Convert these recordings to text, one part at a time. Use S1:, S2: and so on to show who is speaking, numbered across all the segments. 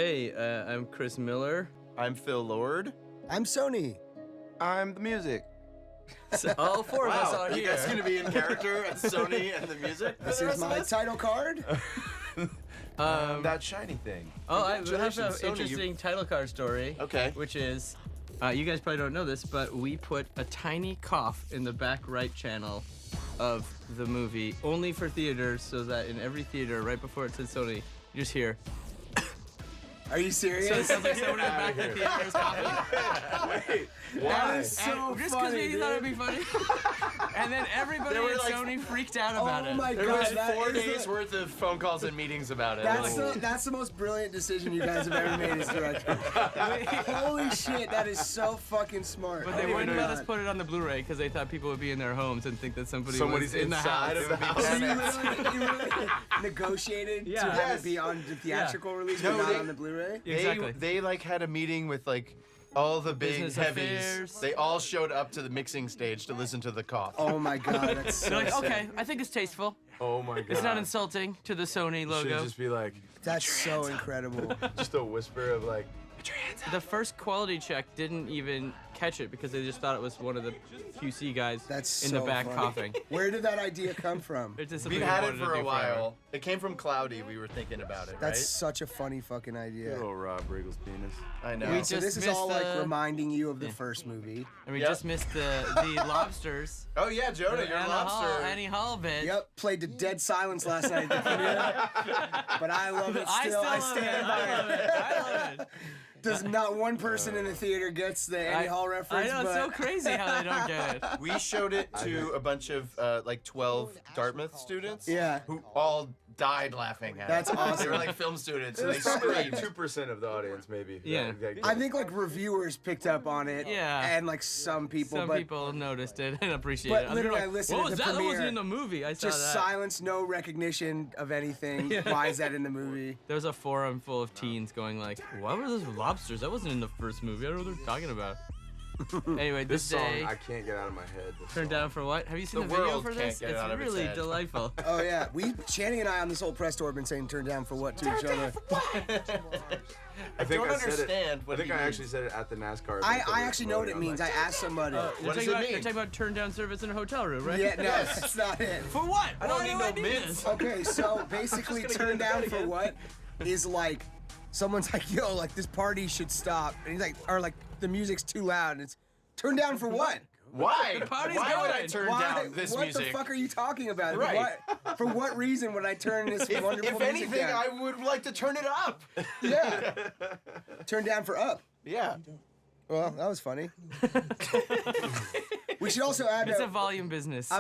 S1: Hey, I'm Chris Miller.
S2: I'm Phil Lord.
S3: I'm Sony.
S4: I'm the music.
S1: So all four of us are
S2: you
S1: here.
S2: guys gonna be in character as Sony and the music?
S3: This is my title card.
S4: That shiny thing.
S1: Oh, I have an
S2: Congratulations, Sony,
S1: interesting title card story.
S2: Okay.
S1: Which is, you guys probably don't know this, but we put a tiny cough in the back right channel of the movie, only for theaters, so that in every theater, right before it says Sony, you just hear.
S3: Are you serious?
S1: So it sounds like someone in the back of the theater is coughing.
S3: That is so
S1: Just because
S3: funny,
S1: we thought it'd
S3: dude.
S1: be funny. And then everybody
S2: There were
S1: at
S2: like-
S1: Sony freaked out about
S3: Oh
S1: it.
S3: my
S2: There
S3: god,
S2: was
S3: that
S2: 4
S3: is
S2: days worth of phone calls and meetings about it.
S3: that's the most brilliant decision you guys have ever made as director. Holy shit, that is so fucking smart.
S1: But
S3: Oh
S1: they
S3: my
S1: wouldn't let us
S3: God.
S1: put it on the Blu-ray because they thought people would be in their homes and think that somebody's
S4: Somebody's
S1: in the
S4: inside
S1: house.
S4: of the house.
S3: So you really negotiated to have
S2: Yes.
S3: it be on the theatrical release,
S2: No,
S3: but not
S2: they-
S3: on the Blu-ray?
S1: Exactly.
S2: They like had a meeting with like all the big
S1: Business
S2: heavies.
S1: affairs.
S2: They all showed up to the mixing stage to listen to the cough.
S3: Oh my god, that's so
S1: They're like,
S3: sick.
S1: okay, I think it's tasteful.
S4: Oh my god.
S1: It's not insulting to the Sony
S4: Should
S1: logo.
S4: just be like,
S3: That's so incredible.
S4: just a whisper of like,
S1: The first quality check didn't even catch it because they just thought it was one of the QC guys
S3: That's
S1: in
S3: so
S1: the back
S3: funny.
S1: coughing.
S3: Where did that idea come from?
S1: It's just
S2: We've
S1: something
S2: had
S1: we
S2: it
S1: wanted to
S2: for a
S1: do
S2: while.
S1: forever.
S2: It came from Cloudy. We were thinking about it,
S3: That's
S2: right?
S3: such a funny fucking idea.
S4: little Rob Riggle's penis.
S2: I know.
S1: We
S3: So
S1: just
S3: this is
S1: missed
S3: all like
S1: the-
S3: reminding you of the first movie.
S1: And we
S2: Yep.
S1: just missed the lobsters.
S2: Oh yeah, Jonah, you're a lobster.
S1: Annie Hall bit.
S3: Yep, played to dead silence last night at the premiere. But I love it
S1: I
S3: still.
S1: still
S3: I
S1: love
S3: stand
S1: it.
S3: by
S1: I love it. I love it.
S3: Does not one person in the theater gets the Annie Hall
S1: I
S3: reference,
S1: know, it's
S3: but
S1: so crazy how they don't get it.
S2: We showed it to a bunch of like 12 Dartmouth students.
S3: Yeah.
S2: Who all died laughing at
S3: That's
S2: it.
S3: awesome.
S2: They were like film students and they
S4: Probably like
S2: screamed.
S4: 2% of the audience, maybe.
S1: Yeah.
S3: I think like reviewers picked up on it.
S1: Yeah.
S3: And like some people,
S1: Some
S3: but
S1: people noticed it and appreciated
S3: but
S1: it.
S3: literally I
S1: Like,
S3: listened
S1: what
S3: to
S1: was
S3: the
S1: that? That
S3: premiere.
S1: wasn't in the movie. I saw
S3: just
S1: that.
S3: silence, no recognition of anything. Why is that in the movie?
S1: There was a forum full of teens going like, "What were those lobsters? That wasn't in the first movie. I don't know what they're talking about." Anyway,
S4: this
S1: this
S4: song,
S1: day
S4: I can't get out of my head. This
S1: turned
S4: song.
S1: down for what? Have you seen
S2: The
S1: the, video
S2: world
S1: for
S2: can't
S1: this?
S2: get it
S1: It's
S2: out of its
S1: really
S2: head.
S1: delightful.
S3: Oh yeah, Channing and I on this whole press tour have been saying "turn down for what" to each other.
S4: I think
S2: don't
S4: I said
S2: understand
S4: it.
S2: what
S4: I think
S2: he
S4: I
S2: means.
S4: actually said it at the NASCAR.
S3: I
S4: event that we
S3: actually know what it
S4: promoted.
S3: means. I asked somebody.
S1: You're
S2: What
S1: talking
S2: does it
S1: about,
S2: mean?
S1: You're talking about turn down service in a hotel room, right?
S3: Yeah, no, that's not it.
S1: For what?
S2: I don't
S1: Why
S2: need
S1: do
S2: no
S1: I do
S2: mints.
S1: this?
S3: Okay, so basically,
S2: gonna get
S3: turn
S2: into
S3: down
S2: bed
S3: for
S2: again.
S3: what is like, someone's like, yo, like this party should stop, and he's like, or like the music's too loud, and it's turn down for what?
S2: Why?
S1: party's
S2: Why would I
S1: going.
S2: turn
S3: Why?
S2: down this
S3: what
S2: music?
S3: the fuck are you talking about?
S2: Right.
S3: For what reason would I turn this wonderful
S2: If
S3: music
S2: anything,
S3: down?
S2: I would like to turn it up.
S3: Yeah. Turn down for up.
S2: Yeah.
S3: Well, that was funny. We should also add
S1: It's a
S3: that
S1: volume business.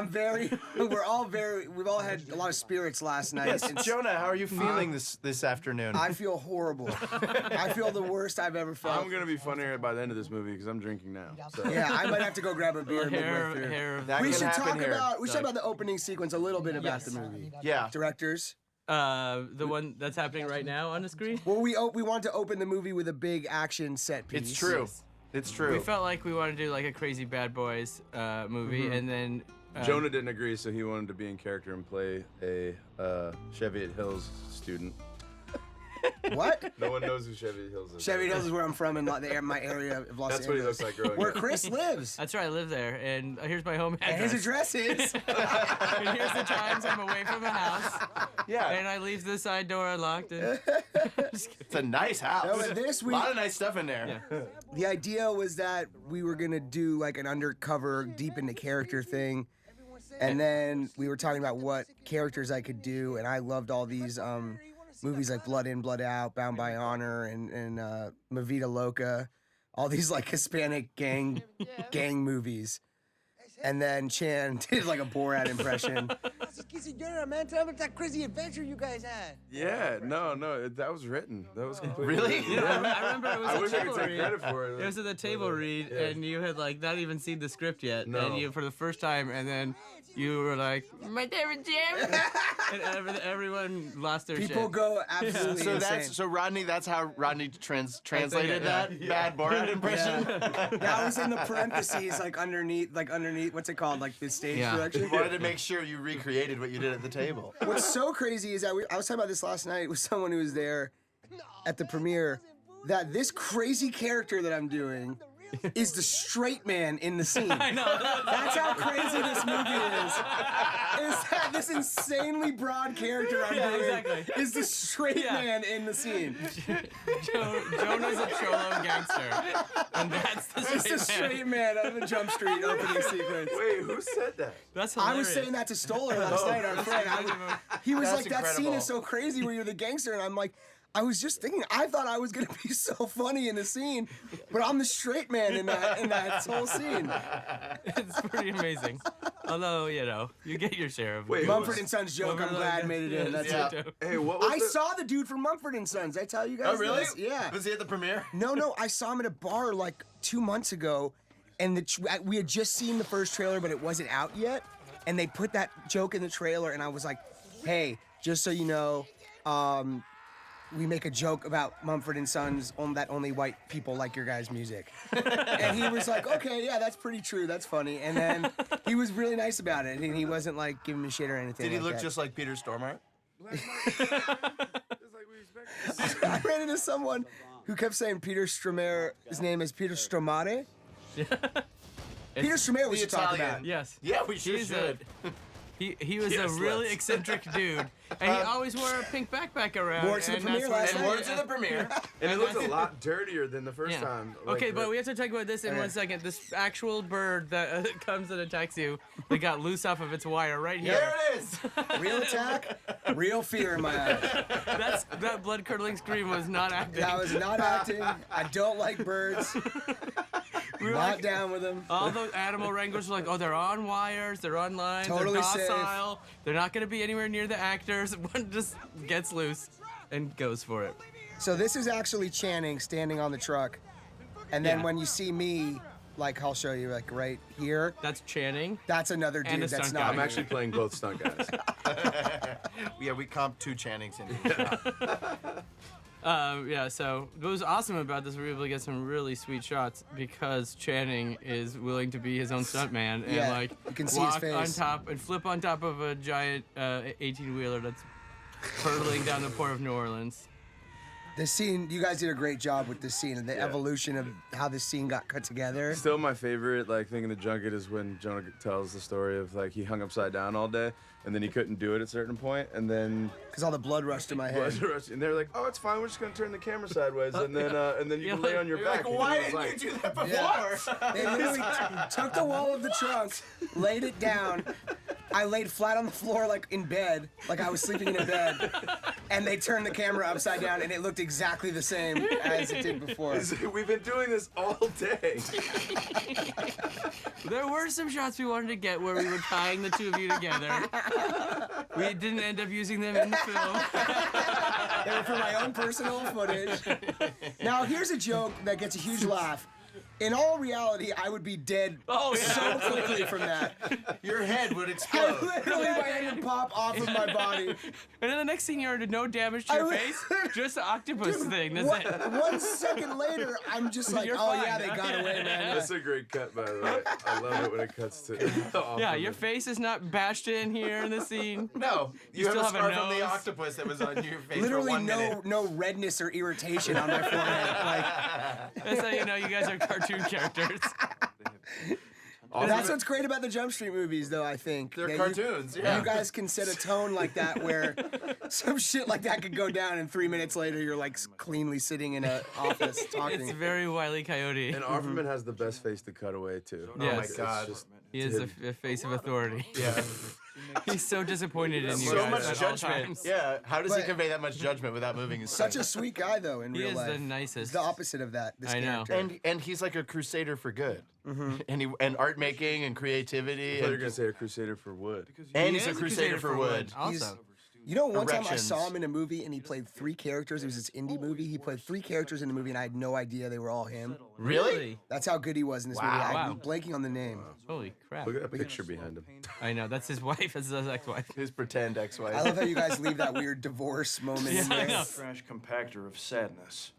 S3: we've all had a lot of spirits last night.
S2: Yes,
S3: It's-
S2: Jonah, how are you feeling this afternoon?
S3: I feel horrible. I feel the worst I've ever felt.
S4: I'm gonna be funnier by the end of this movie because I'm drinking now. So.
S3: Yeah, I might have to go grab a beer midway
S1: hair,
S3: through.
S1: hair.
S2: That
S3: We
S2: can
S3: should
S2: happen
S3: talk
S2: here.
S3: about the opening sequence a little bit about the movie.
S2: Yeah.
S3: Directors.
S1: The one that's happening right now on the screen.
S3: Well, we want to open the movie with a big action set piece.
S2: It's true. It's true.
S1: We felt like we wanted to do like a crazy Bad Boys movie, and then
S4: Jonah didn't agree, so he wanted to be in character and play a Cheviot Hills student.
S3: What?
S4: No one knows who Cheviot Hills is.
S3: Chevy Hills is where I'm from in my area of Los
S4: That's what he
S3: Angeles.
S4: looks like growing
S3: Where
S4: up.
S3: Chris lives.
S1: That's right, I live there, and here's my home
S3: And his
S1: address.
S3: address is.
S1: And here's the times I'm away from the house,
S2: Yeah.
S1: and I leave the side door unlocked. And
S2: It's a nice house.
S3: No, but this
S2: a
S3: week-
S2: lot of nice stuff in there.
S3: The idea was that we were gonna do like an undercover, deep into character thing, and then we were talking about what characters I could do, and I loved all these movies like Blood In, Blood Out, Bound by Honor, and Ma Vida Loca, all these like Hispanic gang movies. And then Chan did like a Borat impression.
S5: Man, tell me about that crazy adventure you guys had.
S4: Yeah, no, that was written. That was completely
S2: Really?
S4: written.
S1: I remember it was
S4: I
S1: a
S4: wish I
S1: table
S4: could take
S1: read.
S4: credit for it.
S1: It was at the table read,
S4: Yeah.
S1: and you had like not even seen the script yet,
S4: No.
S1: and you for the first time, and then you were like, "My favorite Jim," and everyone lost their
S3: People
S1: shit.
S3: go absolutely
S2: So
S3: insane.
S2: Rodney. That's how Rodney translated that bad Borat impression.
S3: That was in the parentheses, like underneath, what's it called, like the stage
S1: Yeah.
S3: direction.
S2: Wanted to make sure you recreated what you did at the table.
S3: What's so crazy is that I was talking about this last night with someone who was there, at the premiere that this crazy character that I'm doing is the straight man in the scene.
S1: I know.
S3: That's how crazy this movie is. Is that this insanely broad character I'm doing
S1: exactly.
S3: is the straight man in the scene.
S1: Jonah's a cholo gangster, and that's the
S3: It's the
S1: straight man.
S3: straight man of the Jump Street opening sequence.
S4: Wait, who said that?
S1: That's
S3: I
S1: hilarious.
S3: was saying that to Stoller last night, our friend. He was
S2: That's
S3: like, that scene
S2: incredible.
S3: is so crazy where you're the gangster. And I'm like, I was just thinking, I thought I was going to be so funny in the scene, but I'm the straight man in that whole scene.
S1: It's pretty amazing. Although, you know, you get your share of
S4: Wait,
S3: Mumford and Sons joke, I'm
S1: Mumford
S3: glad
S1: and-
S3: made it
S1: yeah,
S3: in. That's
S2: yeah.
S3: it.
S4: Hey, what was
S3: I
S4: the...
S3: saw the dude from Mumford and Sons. I tell you guys
S2: Oh, really?
S3: this? Yeah.
S2: Was he at the premiere?
S3: No, I saw him at a bar like 2 months ago, and we had just seen the first trailer, but it wasn't out yet. And they put that joke in the trailer, and I was like, hey, just so you know, we make a joke about Mumford and Sons, that only white people like your guys' music. And he was like, okay, yeah, that's pretty true. That's funny. And then he was really nice about it, and he wasn't like giving me shit or anything.
S2: Did he
S3: like
S2: look
S3: that.
S2: just like Peter Stormare?
S3: I ran into someone who kept saying Peter Stormare. His name is Peter Stormare. Peter Stormare we
S2: the
S3: should talk
S2: Italian.
S3: about.
S1: Yes.
S2: Yeah, we sure
S1: He's
S2: should.
S1: He was
S2: Yes,
S1: a really
S2: let's.
S1: eccentric dude, and he always wore a pink backpack around.
S3: Wore it to the
S1: and
S3: premiere
S1: that's what-
S3: last
S2: And
S3: night.
S2: word to the premiere.
S4: And it looked a lot dirtier than the first
S1: Yeah.
S4: time. Like,
S1: Okay, but we have to talk about this in 1 second. This actual bird that comes and attacks you, that got loose off of its wire right here.
S2: There it is.
S3: Real attack, real fear in my eyes.
S1: That blood curdling scream was not acting.
S3: I was not acting. I don't like birds.
S1: We were
S3: Not
S1: like-
S3: down with them.
S1: All the animal wranglers were like, oh, they're on wires, they're on lines,
S3: Totally
S1: they're
S3: safe.
S1: docile, they're not going to be anywhere near the actors. One just gets loose and goes for it.
S3: So this is actually Channing standing on the truck, and then
S1: Yeah.
S3: when you see me, like I'll show you, like right here,
S1: That's Channing.
S3: that's another
S1: And
S3: dude
S1: a
S3: that's
S1: stunt
S3: not.
S1: guy.
S4: I'm
S3: me.
S4: actually playing both stunt guys.
S2: Yeah, we comped 2 Channings in.
S1: Yeah, so what was awesome about this, we were able to get some really sweet shots because Channing is willing to be his own stuntman and
S3: Yeah,
S1: like
S3: you can see his
S1: walk on
S3: face.
S1: top and flip on top of a giant 18-wheeler that's hurtling down the port of New Orleans.
S3: This scene, you guys did a great job with this scene and the evolution of how this scene got cut together.
S4: Still, my favorite thing in the junket is when Jonah tells the story of he hung upside down all day and then he couldn't do it at a certain point and then
S3: Because all the blood rushed to my head.
S4: and they're like, oh, it's fine, we're just gonna turn the camera sideways and then you can lay on your
S2: You're
S4: back.
S2: like,
S4: And
S2: why
S4: he was
S2: didn't you do that
S3: Yeah.
S2: before?
S3: They literally took the wall of the trunk, laid it down. I laid flat on the floor in bed, like I was sleeping in a bed. And they turned the camera upside down and it looked exactly the same as it did before.
S4: We've been doing this all day.
S1: There were some shots we wanted to get where we were tying the two of you together. We didn't end up using them in the film.
S3: They were for my own personal footage. Now, here's a joke that gets a huge laugh. In all reality, I would be dead so quickly from that.
S2: Your head would
S3: I
S2: explode.
S3: literally, my head would pop off of my body.
S1: And then the next scene, you're no damage to your
S3: I-
S1: face, just the octopus thing. That's
S3: One,
S1: it.
S3: 1 second later, I'm just like,
S1: You're
S3: oh
S1: fine.
S3: yeah, they got away, man.
S4: That's a great cut, by the way. I love it when it cuts to.
S1: Yeah, your face is not bashed in here in the scene.
S2: No, you have
S1: still
S2: a
S1: have a
S2: scar from the
S1: nose.
S2: octopus that was on your face for
S3: Literally
S2: 1 minute.
S3: no redness or irritation on my forehead.
S1: That's how you know you guys are cartoon characters.
S3: That's what's great about the Jump Street movies, though. I think
S2: They're
S3: that
S2: cartoons, yeah.
S3: You guys can set a tone like that, where some shit like that could go down, and 3 minutes later, you're cleanly sitting in an office talking.
S1: It's very Wile E. Coyote.
S4: And Offerman has the best face to cut away too.
S1: Yes.
S2: my
S1: It's
S2: God.
S4: just
S1: He is a face of authority.
S2: Yeah.
S1: He's so disappointed in you
S2: So
S1: guys
S2: much
S1: at all
S2: judgment.
S1: times.
S2: Yeah. How does he
S3: But-
S2: convey that much judgment without moving his
S3: Such a sweet guy, though, in
S1: He
S3: real
S1: is
S3: life.
S1: the nicest.
S3: He's the opposite of that. This
S1: I know.
S3: character.
S2: and he's like a crusader for good. And art making and creativity.
S4: I thought you were
S2: And,
S4: gonna say a crusader for wood.
S2: and
S1: He
S2: he's a
S1: is
S2: crusader for wood.
S1: Also.
S3: You know, one time I
S2: Erections.
S3: saw him in a movie, and he played 3 characters. It was this indie movie. He played 3 characters in the movie, and I had no idea they were all him.
S2: Really?
S3: That's how good he was in this movie.
S1: Wow.
S3: I'm blanking on the name.
S1: Holy crap.
S4: Look at that picture behind him.
S1: I know, that's his wife. That's his ex-wife.
S2: His pretend ex-wife.
S3: I love how you guys leave that weird divorce moment in
S1: I
S3: there.
S1: know.
S6: Trash compactor of sadness.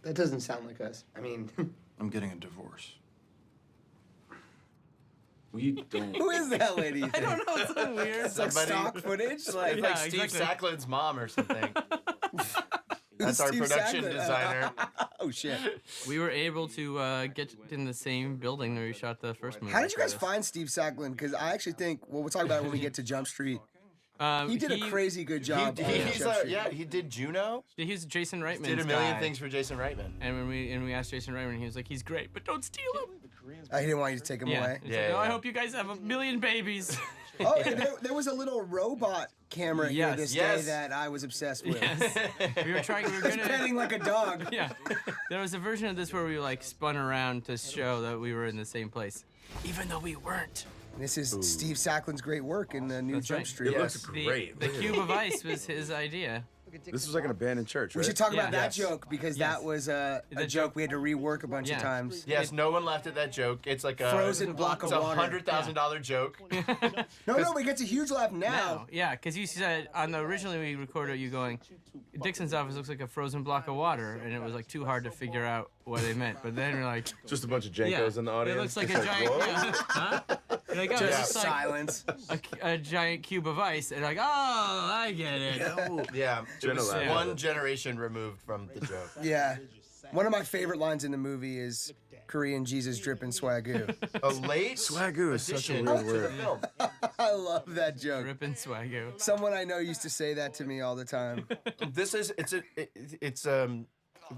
S3: That doesn't sound like us. I mean,
S6: I'm getting a divorce.
S4: We don't.
S3: who is that lady?
S1: I don't know, it's so weird.
S3: It's like
S2: Somebody-
S3: stock footage. Like,
S2: It's like
S1: Yeah,
S2: Steve
S1: exactly.
S2: Sacklin's mom or something. That's our
S3: Steve
S2: production
S3: Sagler.
S2: designer.
S3: Oh shit!
S1: We were able to get in the same building where we shot the first movie.
S3: How did you guys
S1: This.
S3: find Steve Saglin? Because I actually think, well, we'll talk about it when we get to Jump Street. He did a crazy good job. on
S2: He's
S3: Jump Street.
S2: yeah, he did Juno.
S1: He's Jason Reitman's
S2: Did a million
S1: guy.
S2: things for Jason Reitman.
S1: And when we asked Jason Reitman, he was like, "He's great, but don't steal him."
S3: I didn't want you to take him away.
S1: He's
S2: Yeah,
S1: like, "Oh, I
S2: yeah.
S1: hope you guys have a million babies."
S3: Oh, and there was a little robot camera here
S1: Yes.
S3: this
S2: Yes.
S3: day that I was obsessed with.
S1: Yes. We were gonna.
S3: Petting like a dog.
S1: Yeah. There was a version of this where we like spun around to show that we were in the same place, even though we weren't.
S3: This is Steve Saklin's great work in the new
S1: That's
S3: Jump
S1: right.
S3: Street.
S4: It looks
S1: The,
S4: great.
S1: the cube of ice was his idea.
S4: This was like an abandoned church, right?
S3: We should talk about
S1: Yeah.
S3: that joke because
S1: Yes.
S3: that was a
S1: The
S3: joke we had to rework a bunch
S1: Yeah.
S3: of times.
S2: Yes, no one laughed at that joke. It's like a
S3: Frozen block
S2: It's
S3: of
S2: a
S3: water.
S2: $100,000 joke.
S3: No, but it gets a huge laugh now.
S1: No, yeah, because you said on the originally we recorded you going, Dixon's office looks like a frozen block of water, and it was like too hard to figure out what they meant. But then we're like,
S4: Just a bunch of
S1: yeah,
S4: Jankos in the audience.
S1: it looks like a
S4: Just
S1: giant.
S4: whoa.
S1: Yeah, huh? You're like, oh,
S3: Just
S1: it's like
S3: silence.
S1: a giant cube of ice, and like, oh, I get it.
S2: Yeah, it was
S4: General.
S2: one generation removed from the joke.
S3: Yeah. One of my favorite lines in the movie is Korean Jesus dripping swagoo.
S2: A late
S4: Swagoo is such a
S2: addition
S4: weird
S2: to the
S4: word.
S2: film.
S3: I love that joke.
S1: Rippin' swagoo.
S3: Someone I know used to say that to me all the time.
S2: This is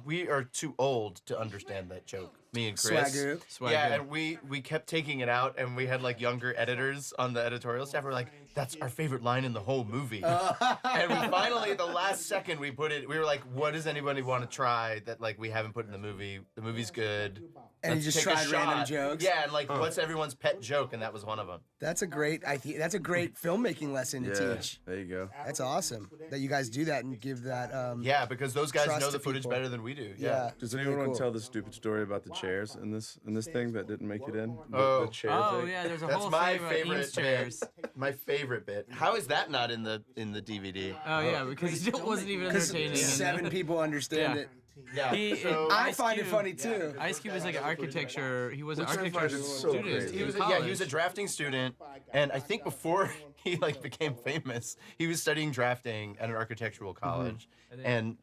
S2: we are too old to understand that joke. Me and Chris.
S3: Swagoo.
S1: Swagoo.
S2: Yeah, and we kept taking it out, and we had like younger editors on the editorial staff. We're like, that's our favorite line in the whole movie. And we finally, at the last second, we put it. We were like, what does anybody want to try that like we haven't put in the movie? The movie's good.
S3: And you
S2: Let's
S3: just
S2: take a
S3: tried random
S2: shot.
S3: jokes?
S2: Yeah, and like, what's everyone's pet joke? And that was one of them.
S3: That's a great that's a great filmmaking lesson to
S4: Yeah,
S3: teach.
S4: there you go.
S3: That's awesome that you guys do that and give that.
S2: Yeah, because those guys
S3: Trust
S2: know the
S3: the
S2: footage
S3: people.
S2: better than we do.
S3: Yeah.
S4: Does
S3: Very
S4: anyone want
S3: cool.
S4: to tell the stupid story about the chairs in this thing that didn't make it in?
S2: Oh.
S4: The chair
S1: Oh
S4: thing?
S1: yeah, there's a
S2: That's
S1: whole
S2: my
S1: thing about
S2: favorite
S1: Eames chairs.
S2: bit. My favorite bit. How is that not in the DVD?
S1: Oh yeah, because it wasn't even entertaining.
S3: Because 7 people understand
S1: Yeah.
S3: it.
S2: Yeah.
S1: He-
S3: I
S1: Ice
S3: find it
S1: Cube-
S3: funny too.
S1: Ice Cube was like an architecture. He was an
S4: Which I find
S1: architecture
S4: is so
S1: student.
S4: crazy.
S1: in
S2: He was
S1: college.
S2: he was a drafting student, and I think before he like became famous, he was studying drafting at an architectural college, and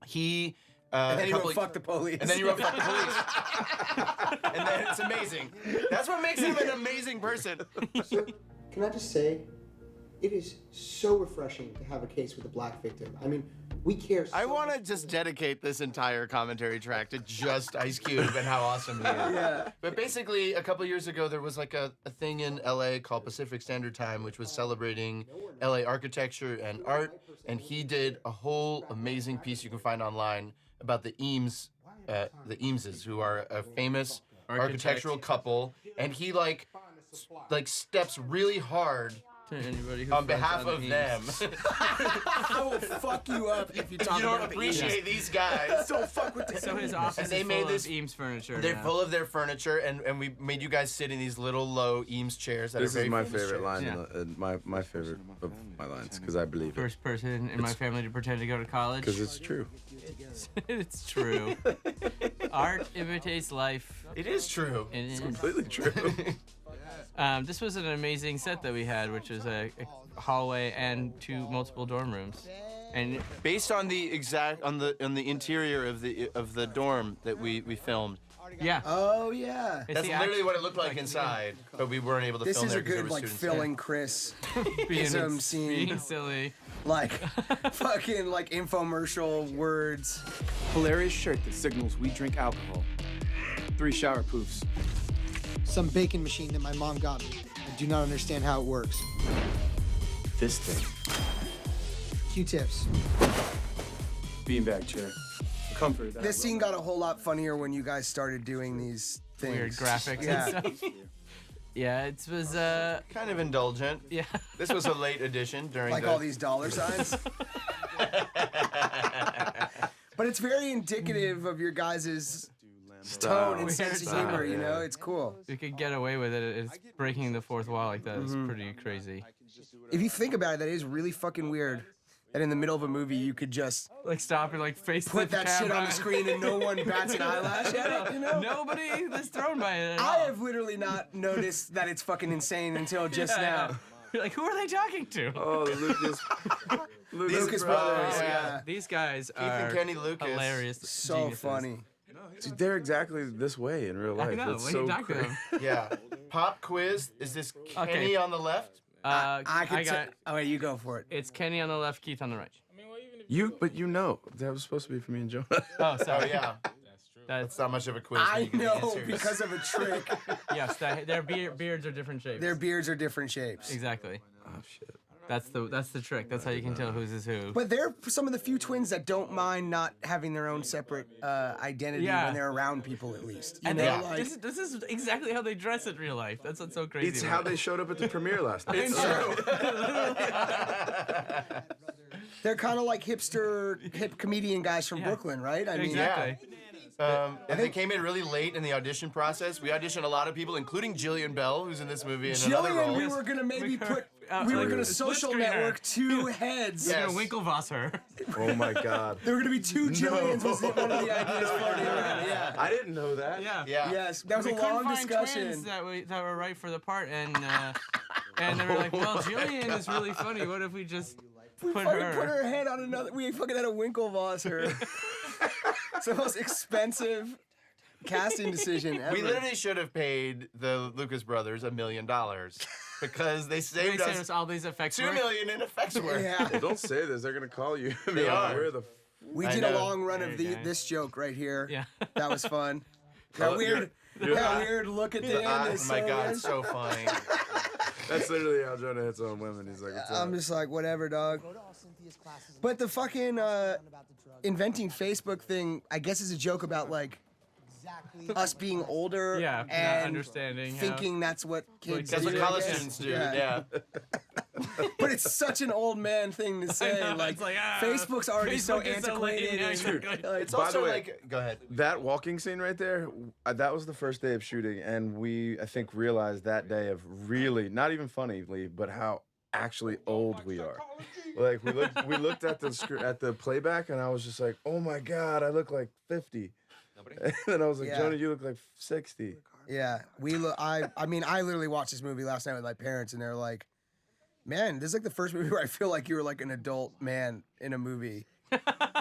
S2: he.
S3: And then he
S2: a couple
S3: wrote "fuck the police."
S2: And then he wrote "fuck the police," and then it's amazing. That's what makes him an amazing person.
S7: Can I just say, it is so refreshing to have a case with a black victim. I mean, we care so
S2: I want to just dedicate this entire commentary track to just Ice Cube and how awesome he is.
S3: Yeah.
S2: But basically, a couple years ago, there was like a thing in LA called Pacific Standard Time, which was celebrating LA architecture and art. And he did a whole amazing piece you can find online about the Eameses, who are a famous architectural couple. And he like steps really hard
S1: To anybody who
S2: on
S1: fronts
S2: behalf
S1: on
S2: of
S1: Eames.
S2: them.
S3: I will fuck you up if you talk
S2: You don't
S3: about the
S2: appreciate these guys.
S3: Don't fuck with the
S1: So his office
S2: And they
S1: is
S2: made
S1: full
S2: this-
S1: of Eames furniture.
S2: They're
S1: now.
S2: full of their furniture, and we made you guys sit in these little low Eames chairs. That
S4: This
S2: are very
S4: is my
S2: famous
S4: favorite
S2: chairs.
S4: line,
S1: Yeah.
S4: my favorite of my lines, because I believe it.
S1: First person in my family to pretend to go to college.
S4: Because it's true.
S1: It's true. Art imitates life.
S2: It is true.
S1: And it-
S4: Completely true.
S1: this was an amazing set that we had, which was a hallway and 2 multiple dorm rooms. And
S2: Based on the exact on the interior of the dorm that we filmed.
S1: yeah,
S3: Oh yeah.
S1: it's
S2: That's
S1: the
S2: literally what it looked like inside, but we weren't able to
S3: This
S2: film
S3: is
S2: there
S3: a
S2: because there
S3: good
S2: were
S3: like
S2: students
S3: Phil
S2: there.
S3: and Chris
S1: being,
S3: ism scene.
S1: being silly.
S3: like fucking like infomercial words.
S8: Hilarious shirt that signals we drink alcohol. 3 shower poofs.
S7: some bacon machine that my mom got me. I do not understand how it works.
S8: This thing.
S7: Q-tips.
S8: Beanbag chair. Comfort. That
S3: This scene got a whole lot funnier when you guys started doing these things.
S1: Weird graphics
S3: Yeah.
S1: and stuff. Yeah, it was
S2: Kind of indulgent.
S1: yeah.
S2: This was a late addition during
S3: Like
S2: the.
S3: all these dollar signs. But it's very indicative of your guys' tone and sense of humor, you know? It's cool.
S1: We could get away with it. It's breaking the fourth wall like that is pretty crazy.
S3: If you think about it, that is really fucking weird. That in the middle of a movie, you could just
S1: Like stop and like face
S3: put
S1: the
S3: that shit on
S1: camera.
S3: the screen and no one bats an eyelash at it, you know?
S1: Nobody is thrown by it at
S3: I
S1: all.
S3: have literally not noticed that it's fucking insane until just
S1: Yeah,
S3: now.
S1: You're like, who are they talking to?
S4: Oh, the
S3: Lucas brothers.
S2: Oh,
S3: Yeah.
S1: These guys
S2: Keith and
S1: are
S2: Kenny Lucas.
S1: hilarious.
S3: So
S1: geniuses.
S3: funny.
S4: Dude, they're exactly this way in real life.
S1: I know.
S4: That's
S1: When
S4: so
S1: you talk to
S4: crazy.
S1: them.
S2: Yeah. Pop quiz. Is this Kenny
S1: Okay.
S2: on the left?
S3: I could
S1: got.
S3: oh wait, you go for it.
S1: It's Kenny on the left, Keith on the right.
S4: But you know, that was supposed to be for me and Jonah.
S1: Oh,
S2: Oh
S1: sorry.
S2: yeah.
S1: That's
S2: It's not much of a quiz. when
S3: I
S2: you give
S3: know
S2: answers.
S3: because of a trick.
S1: yes. Their beards are different shapes.
S3: Their beards are different shapes.
S1: Exactly.
S4: Oh shit.
S1: That's the trick. That's how you can tell whose is who.
S3: But they're some of the few twins that don't mind not having their own separate identity
S1: Yeah.
S3: when they're around people, at least. You
S1: And
S3: know,
S1: they,
S2: Yeah.
S3: like,
S1: this is exactly how they dress in real life. That's what's so crazy.
S4: It's
S1: about
S4: how
S1: it.
S4: they showed up at the premiere last night.
S1: It's true.
S3: they're kind of like hip comedian guys from
S1: Yeah.
S3: Brooklyn, right? I mean,
S1: Exactly.
S2: And they came in really late in the audition process. We auditioned a lot of people, including Jillian Bell, who's in this movie in another
S3: Jillian,
S2: role.
S3: we were gonna maybe put,
S1: uh,
S3: we were
S1: like,
S3: gonna
S1: split
S3: social
S1: screen her.
S3: network two heads.
S2: Yeah.
S1: We're gonna Winklevoss her.
S4: Oh my god.
S3: There were gonna be two Jillians. Was one of the ideas floating around. Yeah.
S4: I didn't know that.
S1: Yeah.
S2: Yeah.
S3: Yes, that was
S1: We
S3: a
S1: couldn't
S3: long
S1: find
S3: discussion.
S1: twins that were right for the part, and they were like, "Well, Jillian is really funny. What if we just
S3: We
S1: put
S3: fucking
S1: her?"
S3: put her head on another. We fucking had a Winklevoss her. It's the most expensive casting decision ever.
S2: We literally should have paid the Lucas brothers $1 million because they
S1: They
S2: saved
S1: sent
S2: us
S1: us all these effects.
S2: $2 million in effects work.
S3: Yeah,
S4: Well, don't say this. They're gonna call you.
S2: They are.
S4: Where the?
S3: we
S2: I
S3: did a
S2: know.
S3: long run of
S1: There you go.
S3: this joke right here.
S1: Yeah.
S3: That was fun. That weird, that weird look at the end.
S2: Oh
S3: is
S2: my
S3: so
S2: god,
S3: weird.
S2: it's so funny.
S4: That's literally how Jonah hits on women. He's like, what's
S3: I'm
S4: up?
S3: just like, whatever, dog. But the fucking inventing Facebook thing, I guess, is a joke about like us being older
S1: Yeah, not
S3: and
S1: understanding how-
S3: thinking that's what kids
S2: That's
S3: do.
S2: what
S3: I
S2: college
S3: guess.
S2: students do. Yeah.
S3: But it's such an old man thing to say.
S1: know,
S3: Like,
S1: it's like,
S3: Facebook's already so
S1: Facebook is so late,
S3: antiquated.
S1: yeah,
S3: and,
S1: exactly.
S3: like,
S2: It's
S4: By
S2: also
S4: the way-
S2: like, go ahead.
S4: That walking scene right there, that was the first day of shooting, and we, I think, realized that day of really, not even funnily, but how actually old we are. Like we looked at the playback, and I was just like, oh my god, I look like 50. And then I was like,
S3: Yeah.
S4: Jonah, you look like 60.
S3: yeah, I mean, I literally watched this movie last night with my parents, and they're like, "Man, this is like the first movie where I feel like you were like an adult man in a movie.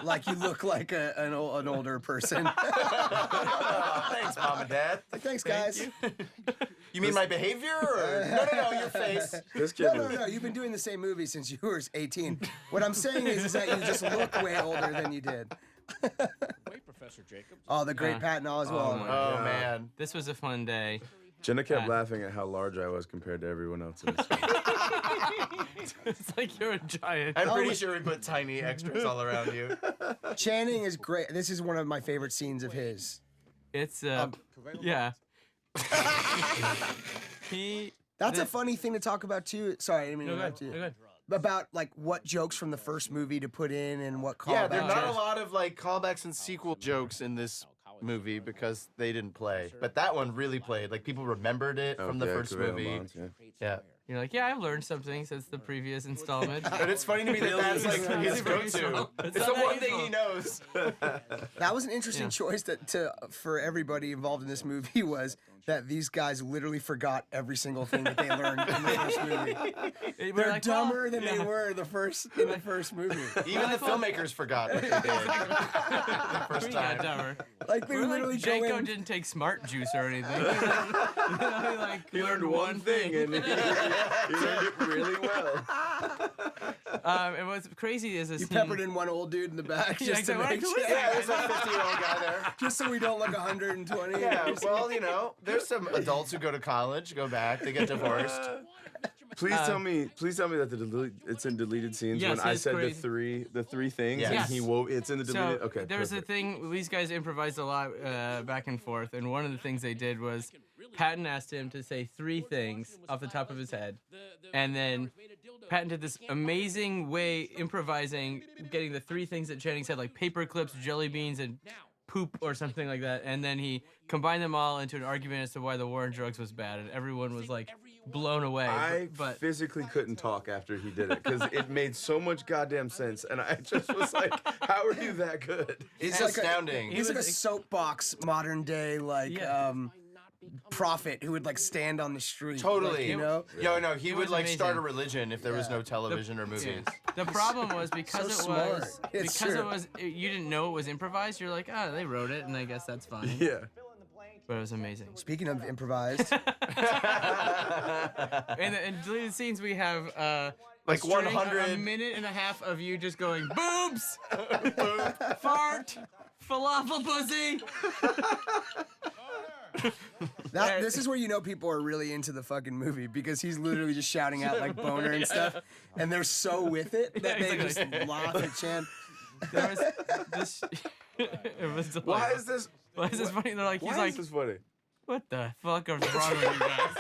S3: Like you look like an older person."
S2: Thanks, mom and dad.
S3: Like, thanks, guys.
S2: You mean my behavior? Or? No, your face.
S4: This kid
S3: No,
S4: was.
S3: no, no. You've been doing the same movie since you were 18. What I'm saying is that you just look way older than you did.
S9: Wait, Professor Jacobs.
S3: Oh, the great Patton Oswalt.
S1: my
S2: Oh
S4: Yeah.
S2: man.
S1: This was a fun day.
S4: Jenna kept
S1: Yeah.
S4: laughing at how large I was compared to everyone else in the scene.
S1: It's like you're a giant.
S2: I'm pretty sure we put tiny extras all around you.
S3: Channing is great. This is one of my favorite scenes of his.
S1: It's yeah. He.
S3: That's a funny thing to talk about too. Sorry, I didn't mean to
S1: No, go ahead.
S3: interrupt you.
S1: No, go ahead.
S3: About like what jokes from the first movie to put in and what callbacks.
S2: Yeah, there are not a
S3: jokes.
S2: lot of like callbacks and sequel jokes in this movie because they didn't play. But that one really played. Like people remembered it from the
S4: Yeah,
S2: first
S4: Kumail
S2: movie.
S4: Bonds, yeah.
S2: Yeah.
S1: You're like, yeah, I've learned something since the previous installment.
S2: But it's funny to me that that's like his go-to.
S1: It's
S2: It's the
S1: not
S2: one thing
S1: unusual.
S2: he knows.
S3: That was an interesting choice for everybody involved in this movie was that these guys literally forgot every single thing that they learned in the first movie.
S1: We're
S3: They're
S1: like,
S3: dumber
S1: well,
S3: than they were in the first movie.
S2: Even the filmmakers forgot what they did the first
S1: We got
S2: time.
S1: dumber.
S3: Like they
S1: We're
S3: literally
S1: like,
S3: go
S1: Janko
S3: in.
S1: didn't take smart juice or anything.
S4: He learned one thing, and he learned it really well.
S1: And what's crazy is this.
S3: You peppered in one old dude in the back
S1: Yeah,
S3: just to
S1: exactly.
S3: make
S1: Who
S3: sure.
S1: is
S2: Yeah, there's a 50-year-old guy there.
S3: Just so we don't look 120.
S2: Yeah, well, you know, there's some adults who go to college, go back, they get divorced.
S4: Please tell me that it's in deleted scenes
S1: Yes,
S4: when I
S1: it's
S4: said
S1: crazy.
S4: the three things
S2: Yes.
S4: and he wove. It's in the deleted.
S1: So
S4: Okay,
S1: there was a
S4: perfect.
S1: thing. These guys improvised a lot back and forth, and one of the things they did was Patton asked him to say 3 things off the top of his head, and then Patton did this amazing way improvising, getting the 3 things that Channing said, like paper clips, jelly beans, and poop or something like that, and then he combined them all into an argument as to why the war on drugs was bad, and everyone was like blown away.
S4: I
S1: but
S4: physically couldn't talk after he did it because it made so much goddamn sense, and I just was like, "How are you that good?"
S2: It's
S3: like
S2: astounding.
S3: He's like a
S1: was-
S3: soapbox modern day, like
S1: Yeah.
S3: prophet who would like stand on the street.
S2: Totally.
S3: like, you know.
S2: Yo, no, he
S1: It
S2: would
S1: was
S2: like start a
S1: amazing.
S2: religion if there was no television or movies.
S1: The problem was because
S3: So
S1: it was
S3: smart. It's
S1: because
S3: true.
S1: it was you didn't know it was improvised. You're like, they wrote it, and I guess that's fine.
S4: Yeah.
S1: But it was amazing.
S3: Speaking of improvised,
S1: In deleted scenes, we have
S2: Like
S1: a string,
S2: 100
S1: a minute and a half of you just going boobs, fart, falafel pussy.
S3: this is where you know people are really into the fucking movie because he's literally just shouting out like boner and stuff, and they're so with it that they just laugh at Chan.
S1: There was this. It was delightful.
S4: Why is this?
S1: Why is this funny? They're like, he's
S4: Why
S1: like,
S4: is this funny?
S1: what the fuck is wrong with you guys?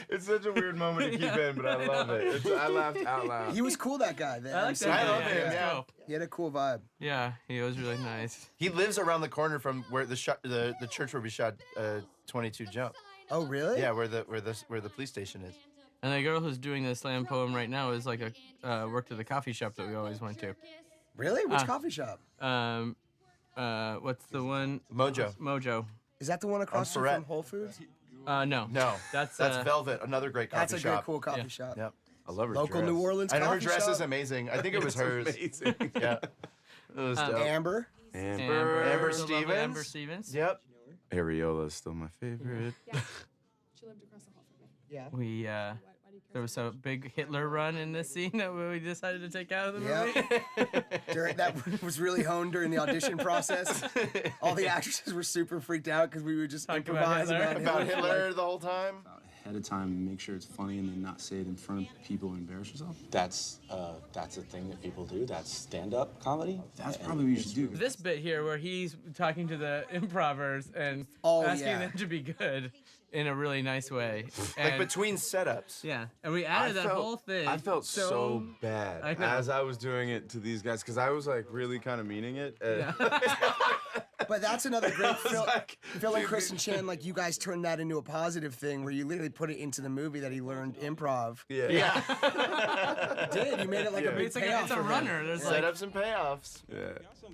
S4: It's such a weird moment to keep in, but I love it. I laughed out loud.
S3: He was cool, that guy. The
S1: I like
S3: MC.
S1: that.
S2: I love
S1: yeah,
S2: him,
S1: it's
S2: yeah.
S1: dope.
S3: He had a cool vibe.
S1: Yeah, he was really nice.
S2: He lives around the corner from where the church where we shot 22 Jump.
S3: Oh, really?
S2: Yeah, where the police station is.
S1: And the girl who's doing the slam poem right now is like a worked at the coffee shop that we always went to.
S3: Really? Which coffee shop?
S1: What's the one?
S2: Mojo.
S1: Mojo.
S3: Is that the one across from
S2: Ferret.
S3: Whole Foods?
S1: No.
S2: No,
S1: That's
S2: Velvet, another great coffee
S3: That's a
S2: shop.
S3: great, cool coffee
S1: Yeah.
S3: shop.
S2: Yep.
S4: I love her
S3: Local
S4: dress.
S3: New Orleans
S2: I know her
S3: coffee
S2: dress
S3: shop.
S2: is amazing. I think it was
S4: It's
S2: hers.
S4: amazing.
S2: Yeah. It was dope.
S3: Amber.
S4: Amber.
S2: Amber
S1: the lovely
S2: Stevens.
S1: Amber Stevens.
S2: Yep.
S4: Areola's still my favorite.
S10: She lived across the hall from me.
S3: Yeah.
S1: We there was a big Hitler run in this scene that we decided to take out of the
S3: Yeah.
S1: movie.
S3: That was really honed during the audition process. All the actresses were super freaked out because we would just
S1: Talk about
S3: improvise
S1: Hitler.
S2: About Hitler the whole time.
S8: Ahead of time and make sure it's funny and then not say it in front of people and embarrass yourself.
S9: That's a thing that people do. That's stand-up comedy.
S8: That's probably what you should do.
S1: This bit here where he's talking to the improvers and
S3: Oh,
S1: asking
S3: yeah.
S1: them to be good in a really nice way.
S2: Like
S1: And-
S2: between setups.
S1: yeah, and we added that whole thing.
S4: I felt so bad
S1: I know.
S4: as I was doing it to these guys because I was like really kind of meaning it.
S3: But that's another great Phil,
S4: like,
S3: Phil and Chris and Chan, like you guys turned that into a positive thing where you literally put it into the movie that he learned improv.
S4: Yeah.
S2: Yeah.
S3: You did. You made it like a big
S1: It's like
S3: payoff
S1: it's a
S3: for him.
S1: runner. There's like
S2: Setups and payoffs.
S4: Yeah.